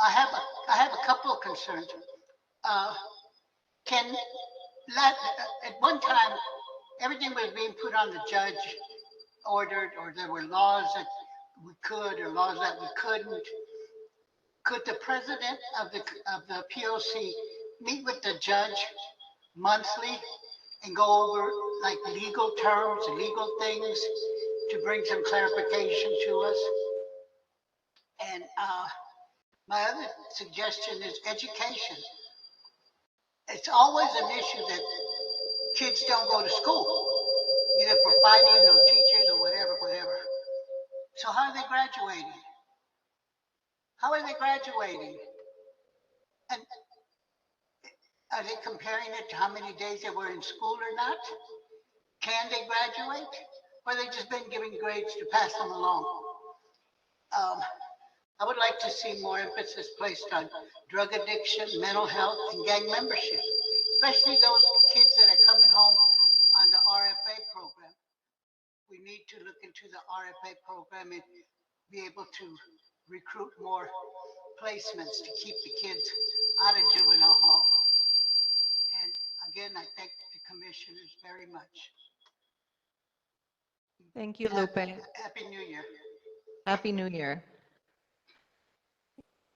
I have a couple of concerns. At one time, everything was being put on the judge, ordered, or there were laws that we could or laws that we couldn't. Could the president of the POC meet with the judge monthly and go over like legal terms, legal things to bring some clarification to us? And my other suggestion is education. It's always an issue that kids don't go to school, either for fighting or teachers or whatever. So how are they graduating? How are they graduating? And are they comparing it to how many days they were in school or not? Can they graduate? Or they just been given grades to pass them along? I would like to see more emphasis placed on drug addiction, mental health, and gang membership, especially those kids that are coming home on the RFA program. We need to look into the RFA program and be able to recruit more placements to keep the kids out of juvenile hall. And again, I thank the commissioners very much. Thank you, Lupe. Happy New Year. Happy New Year.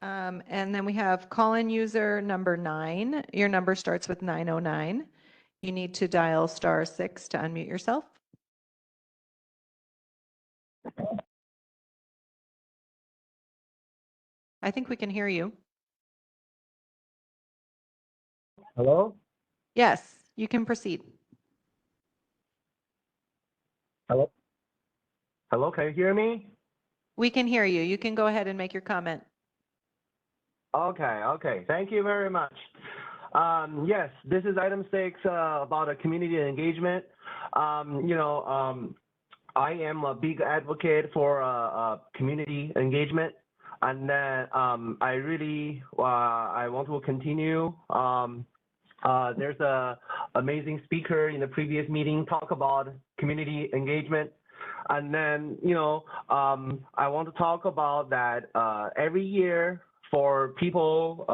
And then we have call-in user number 9. Your number starts with 909. You need to dial *6 to unmute yourself. I think we can hear you. Hello? Yes, you can proceed. Hello? Hello, can you hear me? We can hear you. You can go ahead and make your comment. Okay. Thank you very much. Yes, this is item 6 about a community engagement. I am a big advocate for community engagement, and then I want to continue. There's a amazing speaker in the previous meeting talk about community engagement. And then, I want to talk about that every year for people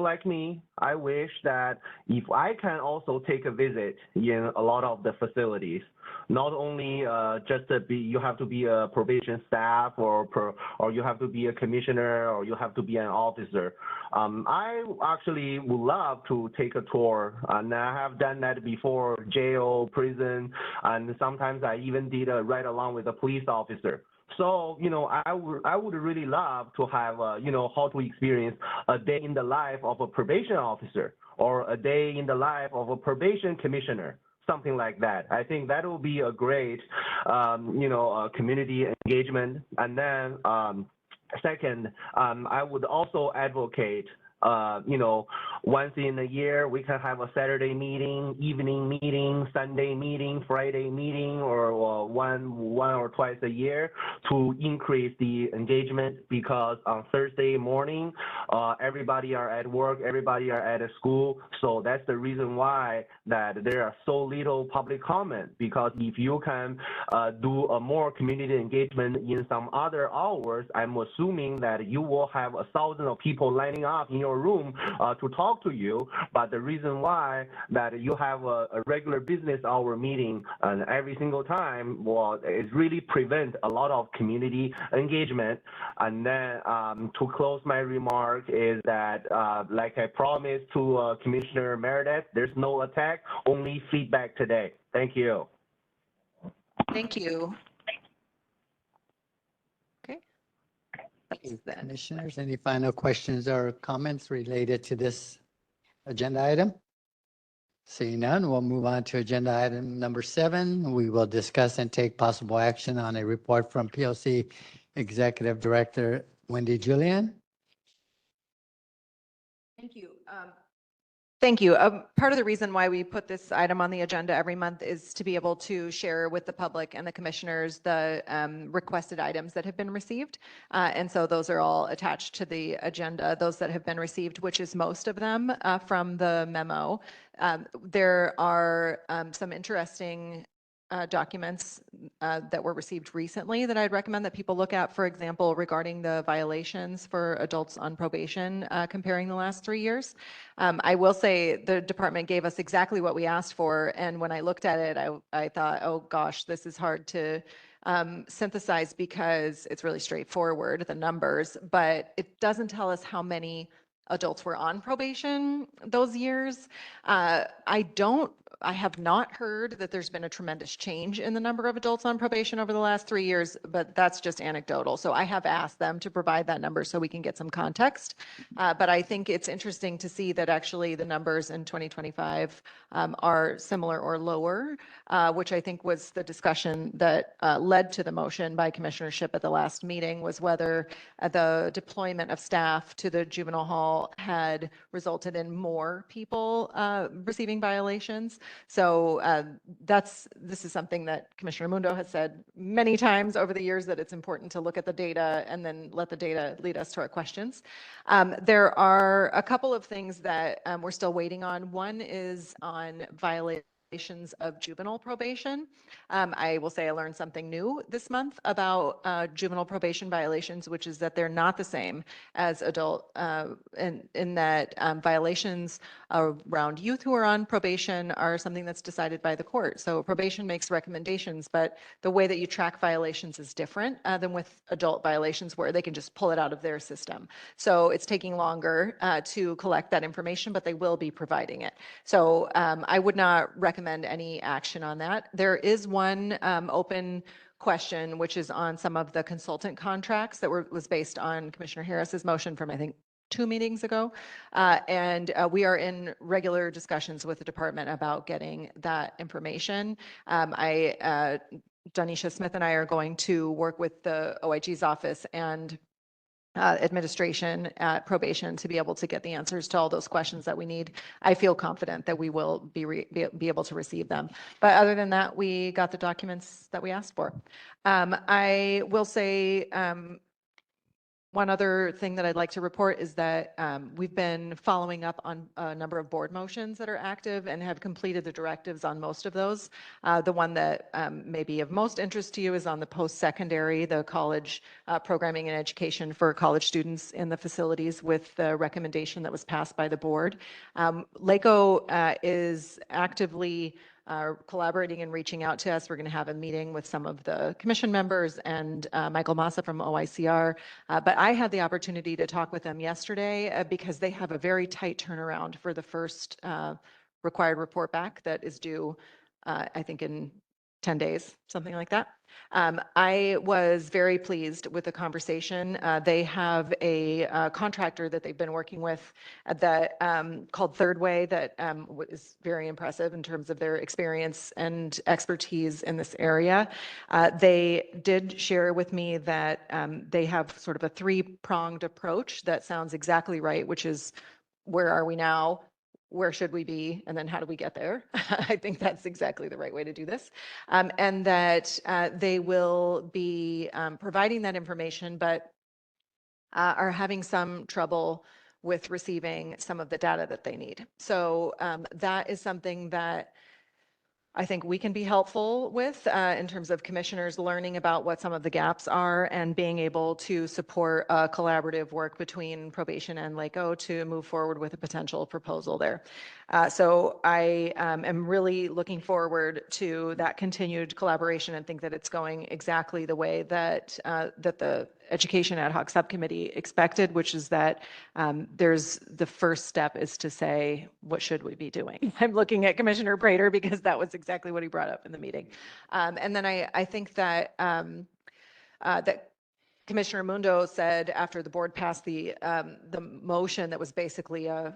like me, I wish that if I can also take a visit in a lot of the facilities, not only you have to be a probation staff or you have to be a commissioner or you have to be an officer. I actually would love to take a tour, and I have done that before, jail, prison, and sometimes I even did a ride along with a police officer. So, I would really love to have, how to experience a day in the life of a probation officer or a day in the life of a probation commissioner, something like that. I think that will be a great, community engagement. And then, second, I would also advocate once in a year, we can have a Saturday meeting, evening meeting, Sunday meeting, Friday meeting, or one or twice a year to increase the engagement, because on Thursday morning, everybody are at work, everybody are at a school. So that's the reason why that there are so little public comment, because if you can do a more community engagement in some other hours, I'm assuming that you will have 1,000 of people lining up in your room to talk to you. But the reason why that you have a regular business hour meeting and every single time, well, it really prevents a lot of community engagement. And then to close my remark is that, like I promised to Commissioner Meredith, there's no attack, only feedback today. Thank you. Thank you. Okay. Commissioners, any final questions or comments related to this agenda item? Seeing none, we'll move on to agenda item number 7. We will discuss and take possible action on a report from POC Executive Director Wendy Julian. Thank you. Thank you. Part of the reason why we put this item on the agenda every month is to be able to share with the public and the commissioners the requested items that have been received. And so those are all attached to the agenda, those that have been received, which is most of them from the memo. There are some interesting documents that were received recently that I'd recommend that people look at, for example, regarding the violations for adults on probation, comparing the last 3 years. I will say the department gave us exactly what we asked for. And when I looked at it, I thought, oh gosh, this is hard to synthesize because it's really straightforward, the numbers, but it doesn't tell us how many adults were on probation those years. I have not heard that there's been a tremendous change in the number of adults on probation over the last 3 years, but that's just anecdotal. So I have asked them to provide that number so we can get some context. But I think it's interesting to see that actually the numbers in 2025 are similar or lower, which I think was the discussion that led to the motion by Commissioner Shipp at the last meeting, was whether the deployment of staff to the juvenile hall had resulted in more people receiving violations. So this is something that Commissioner Mundo has said many times over the years, that it's important to look at the data and then let the data lead us to our questions. There are a couple of things that we're still waiting on. One is on violations of juvenile probation. I will say I learned something new this month about juvenile probation violations, which is that they're not the same as adult, in that violations around youth who are on probation are something that's decided by the court. So probation makes recommendations, but the way that you track violations is different than with adult violations, where they can just pull it out of their system. So it's taking longer to collect that information, but they will be providing it. So I would not recommend any action on that. There is one open question, which is on some of the consultant contracts that was based on Commissioner Harris's motion from, I think, 2 meetings ago. We are in regular discussions with the department about getting that information. Donisha Smith and I are going to work with the OIG's office and administration at probation to be able to get the answers to all those questions that we need. I feel confident that we will be able to receive them. But other than that, we got the documents that we asked for. I will say one other thing that I'd like to report is that we've been following up on a number of board motions that are active and have completed the directives on most of those. The one that may be of most interest to you is on the post-secondary, the college programming and education for college students in the facilities, with the recommendation that was passed by the board. LACO is actively collaborating and reaching out to us. We're going to have a meeting with some of the commission members and Michael Massa from OICR. But I had the opportunity to talk with them yesterday because they have a very tight turnaround for the first required report back that is due, I think, in 10 days, something like that. I was very pleased with the conversation. They have a contractor that they've been working with that called Third Way that is very impressive in terms of their experience and expertise in this area. They did share with me that they have sort of a three-pronged approach that sounds exactly right, which is, where are we now? Where should we be? And then how do we get there? I think that's exactly the right way to do this. And that they will be providing that information, but are having some trouble with receiving some of the data that they need. So that is something that I think we can be helpful with in terms of commissioners learning about what some of the gaps are and being able to support collaborative work between probation and LACO to move forward with a potential proposal there. So I am really looking forward to that continued collaboration and think that it's going exactly the way that that the Education Ad Hoc Subcommittee expected, which is that there's the first step is to say, what should we be doing? I'm looking at Commissioner Prater because that was exactly what he brought up in the meeting. And then I think that that Commissioner Mundo said after the board passed the motion that was basically a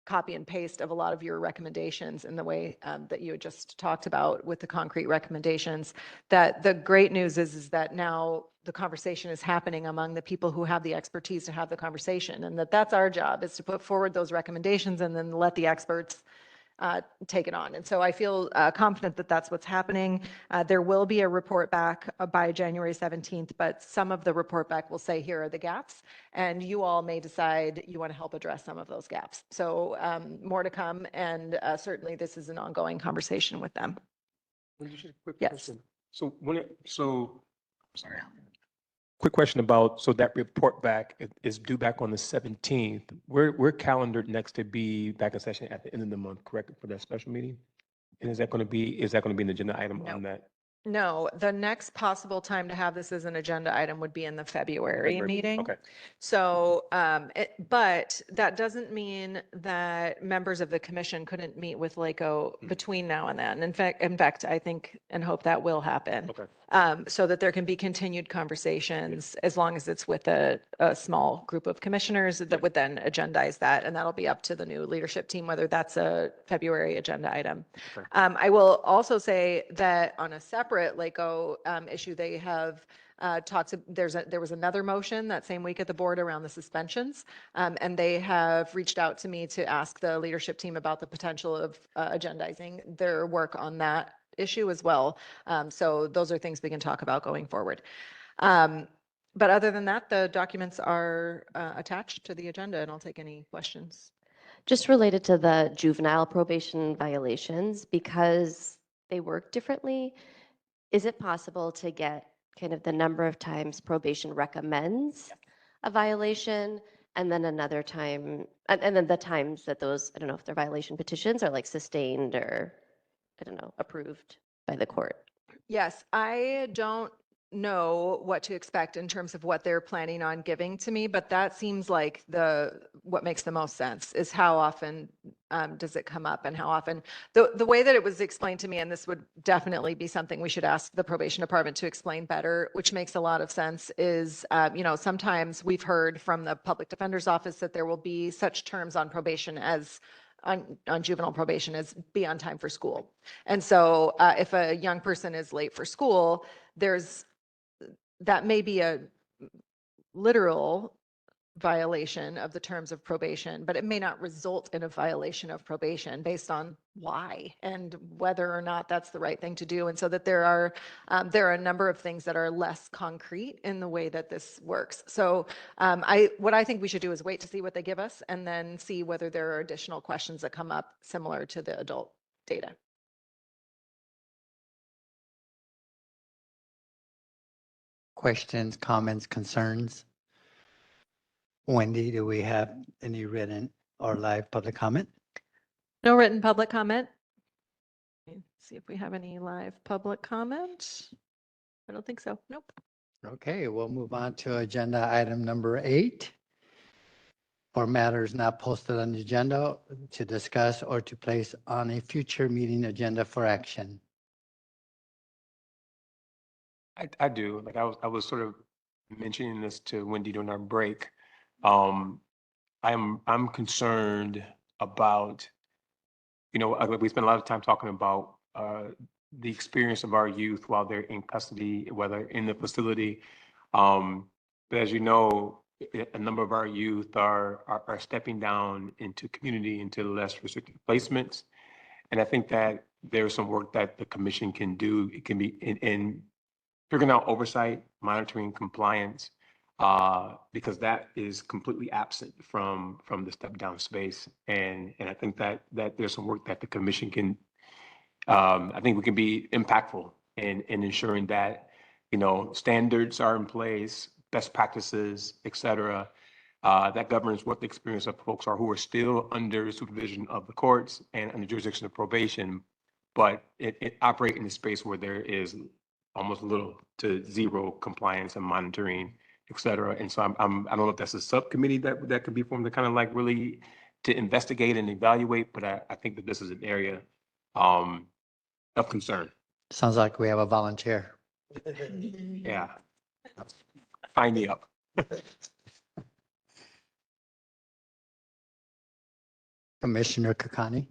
copy and paste of a lot of your recommendations in the way that you had just talked about with the concrete recommendations, that the great news is that now the conversation is happening among the people who have the expertise to have the conversation, and that's our job, is to put forward those recommendations and then let the experts take it on. And so I feel confident that that's what's happening. There will be a report back by January 17th, but some of the report back will say, here are the gaps, and you all may decide you want to help address some of those gaps. So more to come, and certainly this is an ongoing conversation with them. Quick Yes. question. Sorry. Quick question about, so that report back is due back on the 17th. We're calendared next to be back in session at the end of the month, correct, for that special meeting? And is that going to be an agenda item on that? No, the next possible time to have this as an agenda item would be in the February meeting. Okay. So, but that doesn't mean that members of the commission couldn't meet with LACO between now and then. In fact, I think and hope that will happen. Okay. So that there can be continued conversations as long as it's with a small group of commissioners that would then agendize that. And that'll be up to the new leadership team, whether that's a February agenda item. Okay. I will also say that on a separate LACO issue, they have talked, there was another motion that same week at the board around the suspensions. And they have reached out to me to ask the leadership team about the potential of agendizing their work on that issue as well. So those are things we can talk about going forward. But other than that, the documents are attached to the agenda, and I'll take any questions. Just related to the juvenile probation violations, because they work differently, is it possible to get kind of the number of times probation recommends a violation, and then another time, and then the times that those, I don't know if they're violation petitions are like sustained or, I don't know, approved by the court? Yes, I don't know what to expect in terms of what they're planning on giving to me, but that seems like what makes the most sense is how often does it come up and how often. The way that it was explained to me, and this would definitely be something we should ask the probation department to explain better, which makes a lot of sense, is sometimes we've heard from the public defender's office that there will be such terms on probation as on juvenile probation as be on time for school. And so if a young person is late for school, that may be a literal violation of the terms of probation, but it may not result in a violation of probation based on why and whether or not that's the right thing to do. And so that there are a number of things that are less concrete in the way that this works. So what I think we should do is wait to see what they give us and then see whether there are additional questions that come up similar to the adult data. Questions, comments, concerns? Wendy, do we have any written or live public comment? No written public comment. Let's see if we have any live public comment. I don't think so. Nope. Okay, we'll move on to agenda item number 8. For matters not posted on the agenda to discuss or to place on a future meeting agenda for action. I do. Like I was sort of mentioning this to Wendy during our break. I'm concerned about, we spend a lot of time talking about the experience of our youth while they're in custody, whether in the facility. But as you know, a number of our youth are stepping down into community, into less restricted placements. And I think that there's some work that the commission can do. It can be in figuring out oversight, monitoring, compliance, because that is completely absent from the step down space. And I think that there's some work that the commission can, I think we can be impactful in ensuring that, standards are in place, best practices, et cetera, that governs what the experience of folks are who are still under supervision of the courts and under jurisdiction of probation, but it operate in a space where there is almost little to zero compliance and monitoring, et cetera. And so I don't know if that's a subcommittee that could be formed to kind of like really to investigate and evaluate, but I think that this is an area of concern. Sounds like we have a volunteer. Yeah. Sign me up. Commissioner Kakani.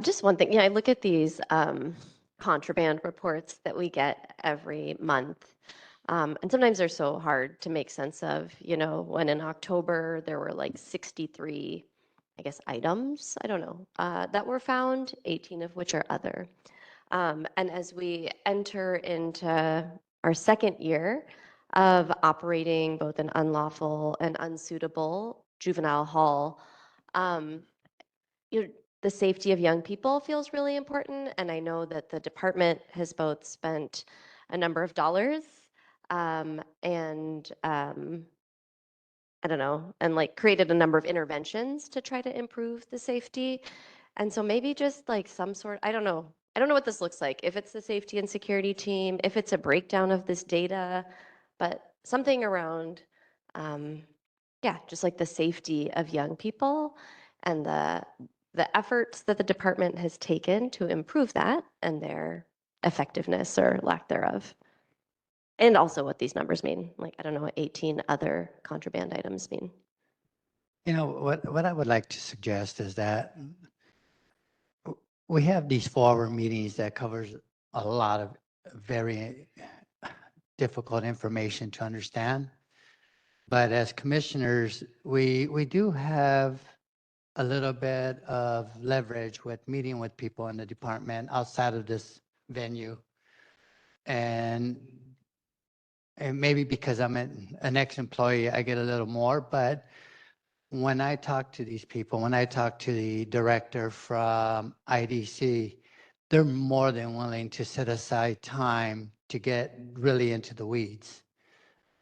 Just one thing. Yeah, I look at these contraband reports that we get every month. And sometimes they're so hard to make sense of, when in October there were like 63, I guess, items, I don't know, that were found, 18 of which are other. And as we enter into our second year of operating both an unlawful and unsuitable juvenile hall, the safety of young people feels really important. And I know that the department has both spent a number of dollars and I don't know, and like created a number of interventions to try to improve the safety. And so maybe just like some sort, I don't know what this looks like. If it's the safety and security team, if it's a breakdown of this data, but something around, just like the safety of young people and the efforts that the department has taken to improve that and their effectiveness or lack thereof. And also what these numbers mean. Like, I don't know what 18 other contraband items mean. What I would like to suggest is that we have these 4-hour meetings that covers a lot of very difficult information to understand. But as commissioners, we do have a little bit of leverage with meeting with people in the department outside of this venue. And maybe because I'm an ex-employee, I get a little more, but when I talk to these people, when I talk to the director from IDC, they're more than willing to set aside time to get really into the weeds.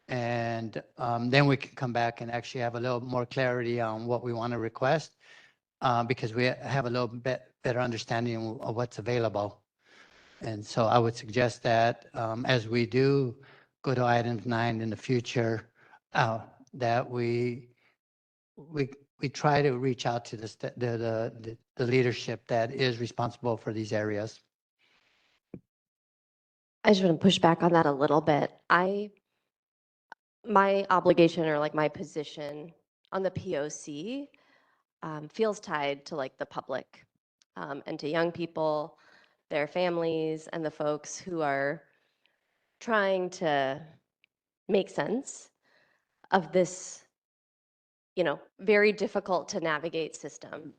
And then we can come back and actually have a little more clarity on what we want to request, because we have a little bit better understanding of what's available. And so I would suggest that as we do go to item 9 in the future, that we try to reach out to the leadership that is responsible for these areas. I just want to push back on that a little bit. My obligation or like my position on the POC feels tied to like the public and to young people, their families, and the folks who are trying to make sense of this, very difficult to navigate system.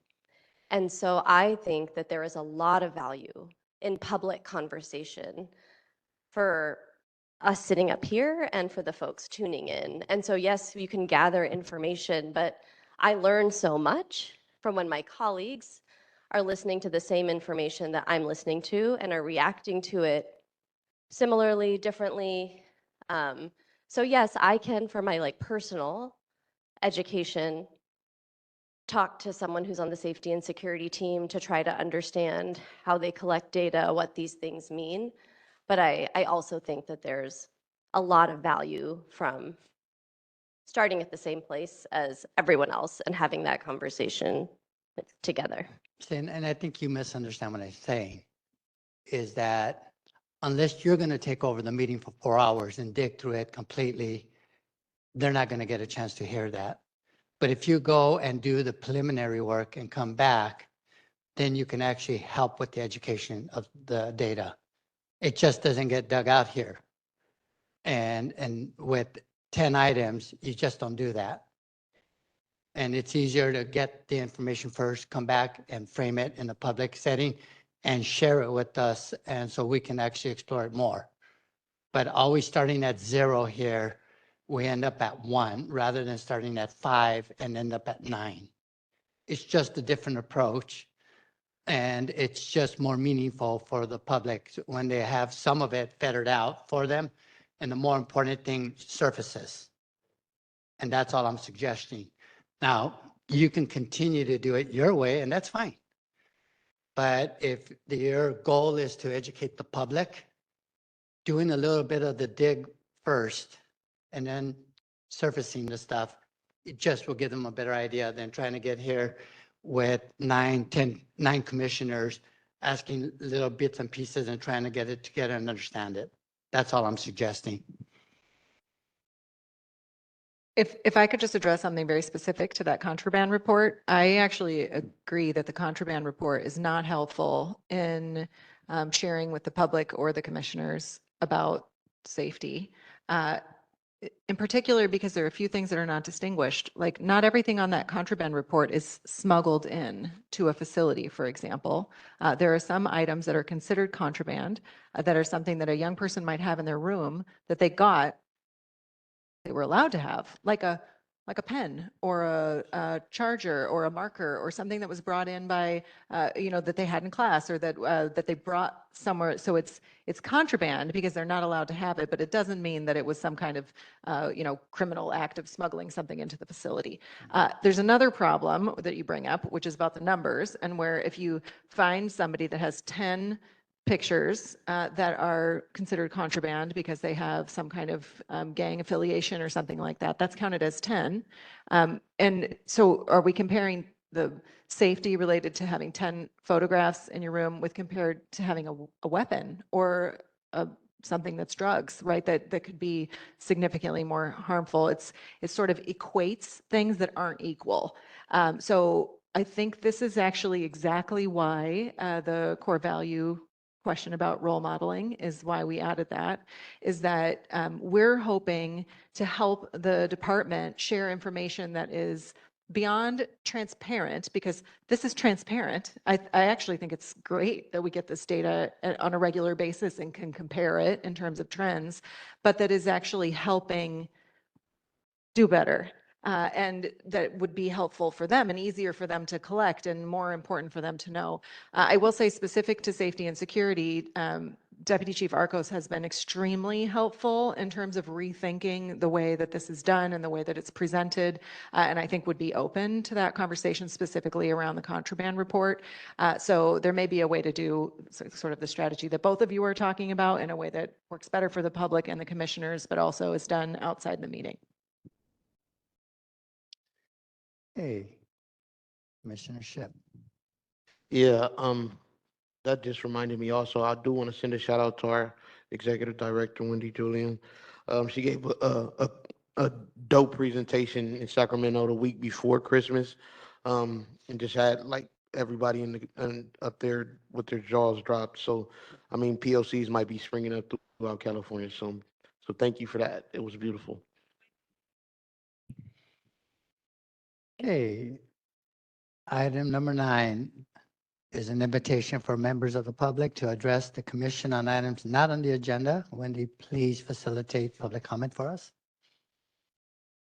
And so I think that there is a lot of value in public conversation for us sitting up here and for the folks tuning in. And so, yes, you can gather information, but I learn so much from when my colleagues are listening to the same information that I'm listening to and are reacting to it similarly, differently. So yes, I can, for my like personal education, talk to someone who's on the safety and security team to try to understand how they collect data, what these things mean. But I also think that there's a lot of value from starting at the same place as everyone else and having that conversation together. And I think you misunderstand what I'm saying, is that unless you're going to take over the meeting for 4 hours and dig through it completely, they're not going to get a chance to hear that. But if you go and do the preliminary work and come back, then you can actually help with the education of the data. It just doesn't get dug out here. And with 10 items, you just don't do that. And it's easier to get the information first, come back and frame it in a public setting and share it with us, and so we can actually explore it more. But always starting at 0 here, we end up at 1 rather than starting at 5 and end up at 9. It's just a different approach, and it's just more meaningful for the public when they have some of it fettered out for them, and the more important thing surfaces. And that's all I'm suggesting. Now, you can continue to do it your way, and that's fine. But if your goal is to educate the public, doing a little bit of the dig first and then surfacing the stuff, it just will give them a better idea than trying to get here with 9 commissioners asking little bits and pieces and trying to get it together and understand it. That's all I'm suggesting. If I could just address something very specific to that contraband report, I actually agree that the contraband report is not helpful in sharing with the public or the commissioners about safety. In particular, because there are a few things that are not distinguished. Like, not everything on that contraband report is smuggled in to a facility, for example. There are some items that are considered contraband that are something that a young person might have in their room that they were allowed to have, like a pen or a charger or a marker or something that was brought in by, that they had in class or that they brought somewhere. So it's contraband because they're not allowed to have it, but it doesn't mean that it was some kind of, criminal act of smuggling something into the facility. There's another problem that you bring up, which is about the numbers, and where if you find somebody that has 10 pictures that are considered contraband because they have some kind of gang affiliation or something like that, that's counted as 10. And so are we comparing the safety related to having 10 photographs in your room with compared to having a weapon or something that's drugs, right? That could be significantly more harmful. It sort of equates things that aren't equal. So I think this is actually exactly why the core value question about role modeling is why we added that, is that we're hoping to help the department share information that is beyond transparent, because this is transparent. I actually think it's great that we get this data on a regular basis and can compare it in terms of trends, but that is actually helping do better. And that would be helpful for them and easier for them to collect and more important for them to know. I will say, specific to safety and security, Deputy Chief Arcos has been extremely helpful in terms of rethinking the way that this is done and the way that it's presented, and I think would be open to that conversation specifically around the contraband report. So there may be a way to do sort of the strategy that both of you are talking about in a way that works better for the public and the commissioners, but also is done outside the meeting. Hey, Commissioner Ship. Yeah, that just reminded me also, I do want to send a shout out to our executive director, Wendy Julian. She gave a dope presentation in Sacramento the week before Christmas. And just had like everybody up there with their jaws dropped. So, I mean, POCs might be springing up throughout California. So thank you for that. It was beautiful. Okay. Item number 9 is an invitation for members of the public to address the commission on items not on the agenda. Wendy, please facilitate public comment for us.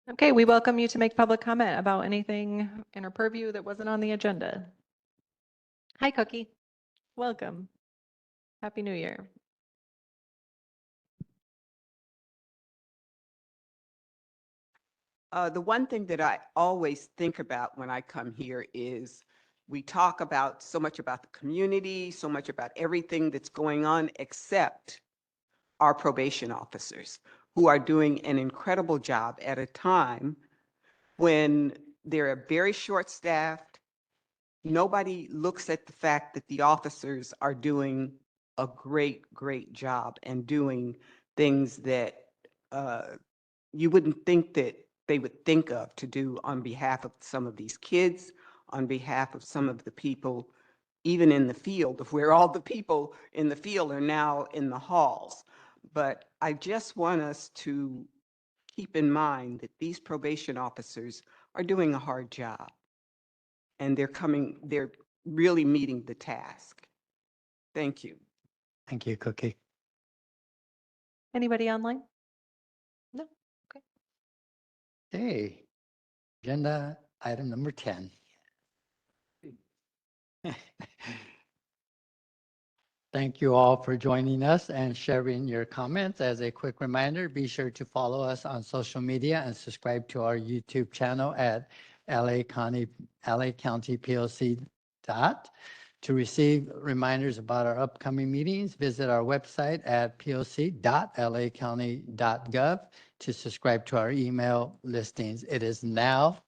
Okay, we welcome you to make public comment about anything in our purview that wasn't on the agenda. Hi, Cookie. Welcome. Happy New Year. The one thing that I always think about when I come here is we talk about so much about the community, so much about everything that's going on, except our probation officers who are doing an incredible job at a time when they're very short-staffed. Nobody looks at the fact that the officers are doing a great, great job and doing things that you wouldn't think that they would think of to do on behalf of some of these kids, on behalf of some of the people, even in the field, of where all the people in the field are now in the halls. But I just want us to keep in mind that these probation officers are doing a hard job. And they're really meeting the task. Thank you. Thank you, Cookie. Anybody online? No? Okay. Hey, agenda item number 10. Thank you all for joining us and sharing your comments. As a quick reminder, be sure to follow us on social media and subscribe to our YouTube channel at LA County POC . To receive reminders about our upcoming meetings, visit our website at poc.lacounty.gov to subscribe to our email listings. It is now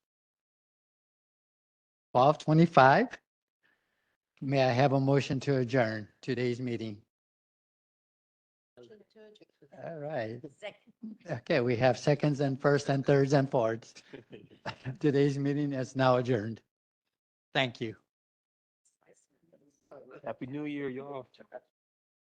12:25. May I have a motion to adjourn today's meeting? All right. Okay, we have seconds and firsts and thirds and fourths. Today's meeting is now adjourned. Thank you. Happy New Year, y'all.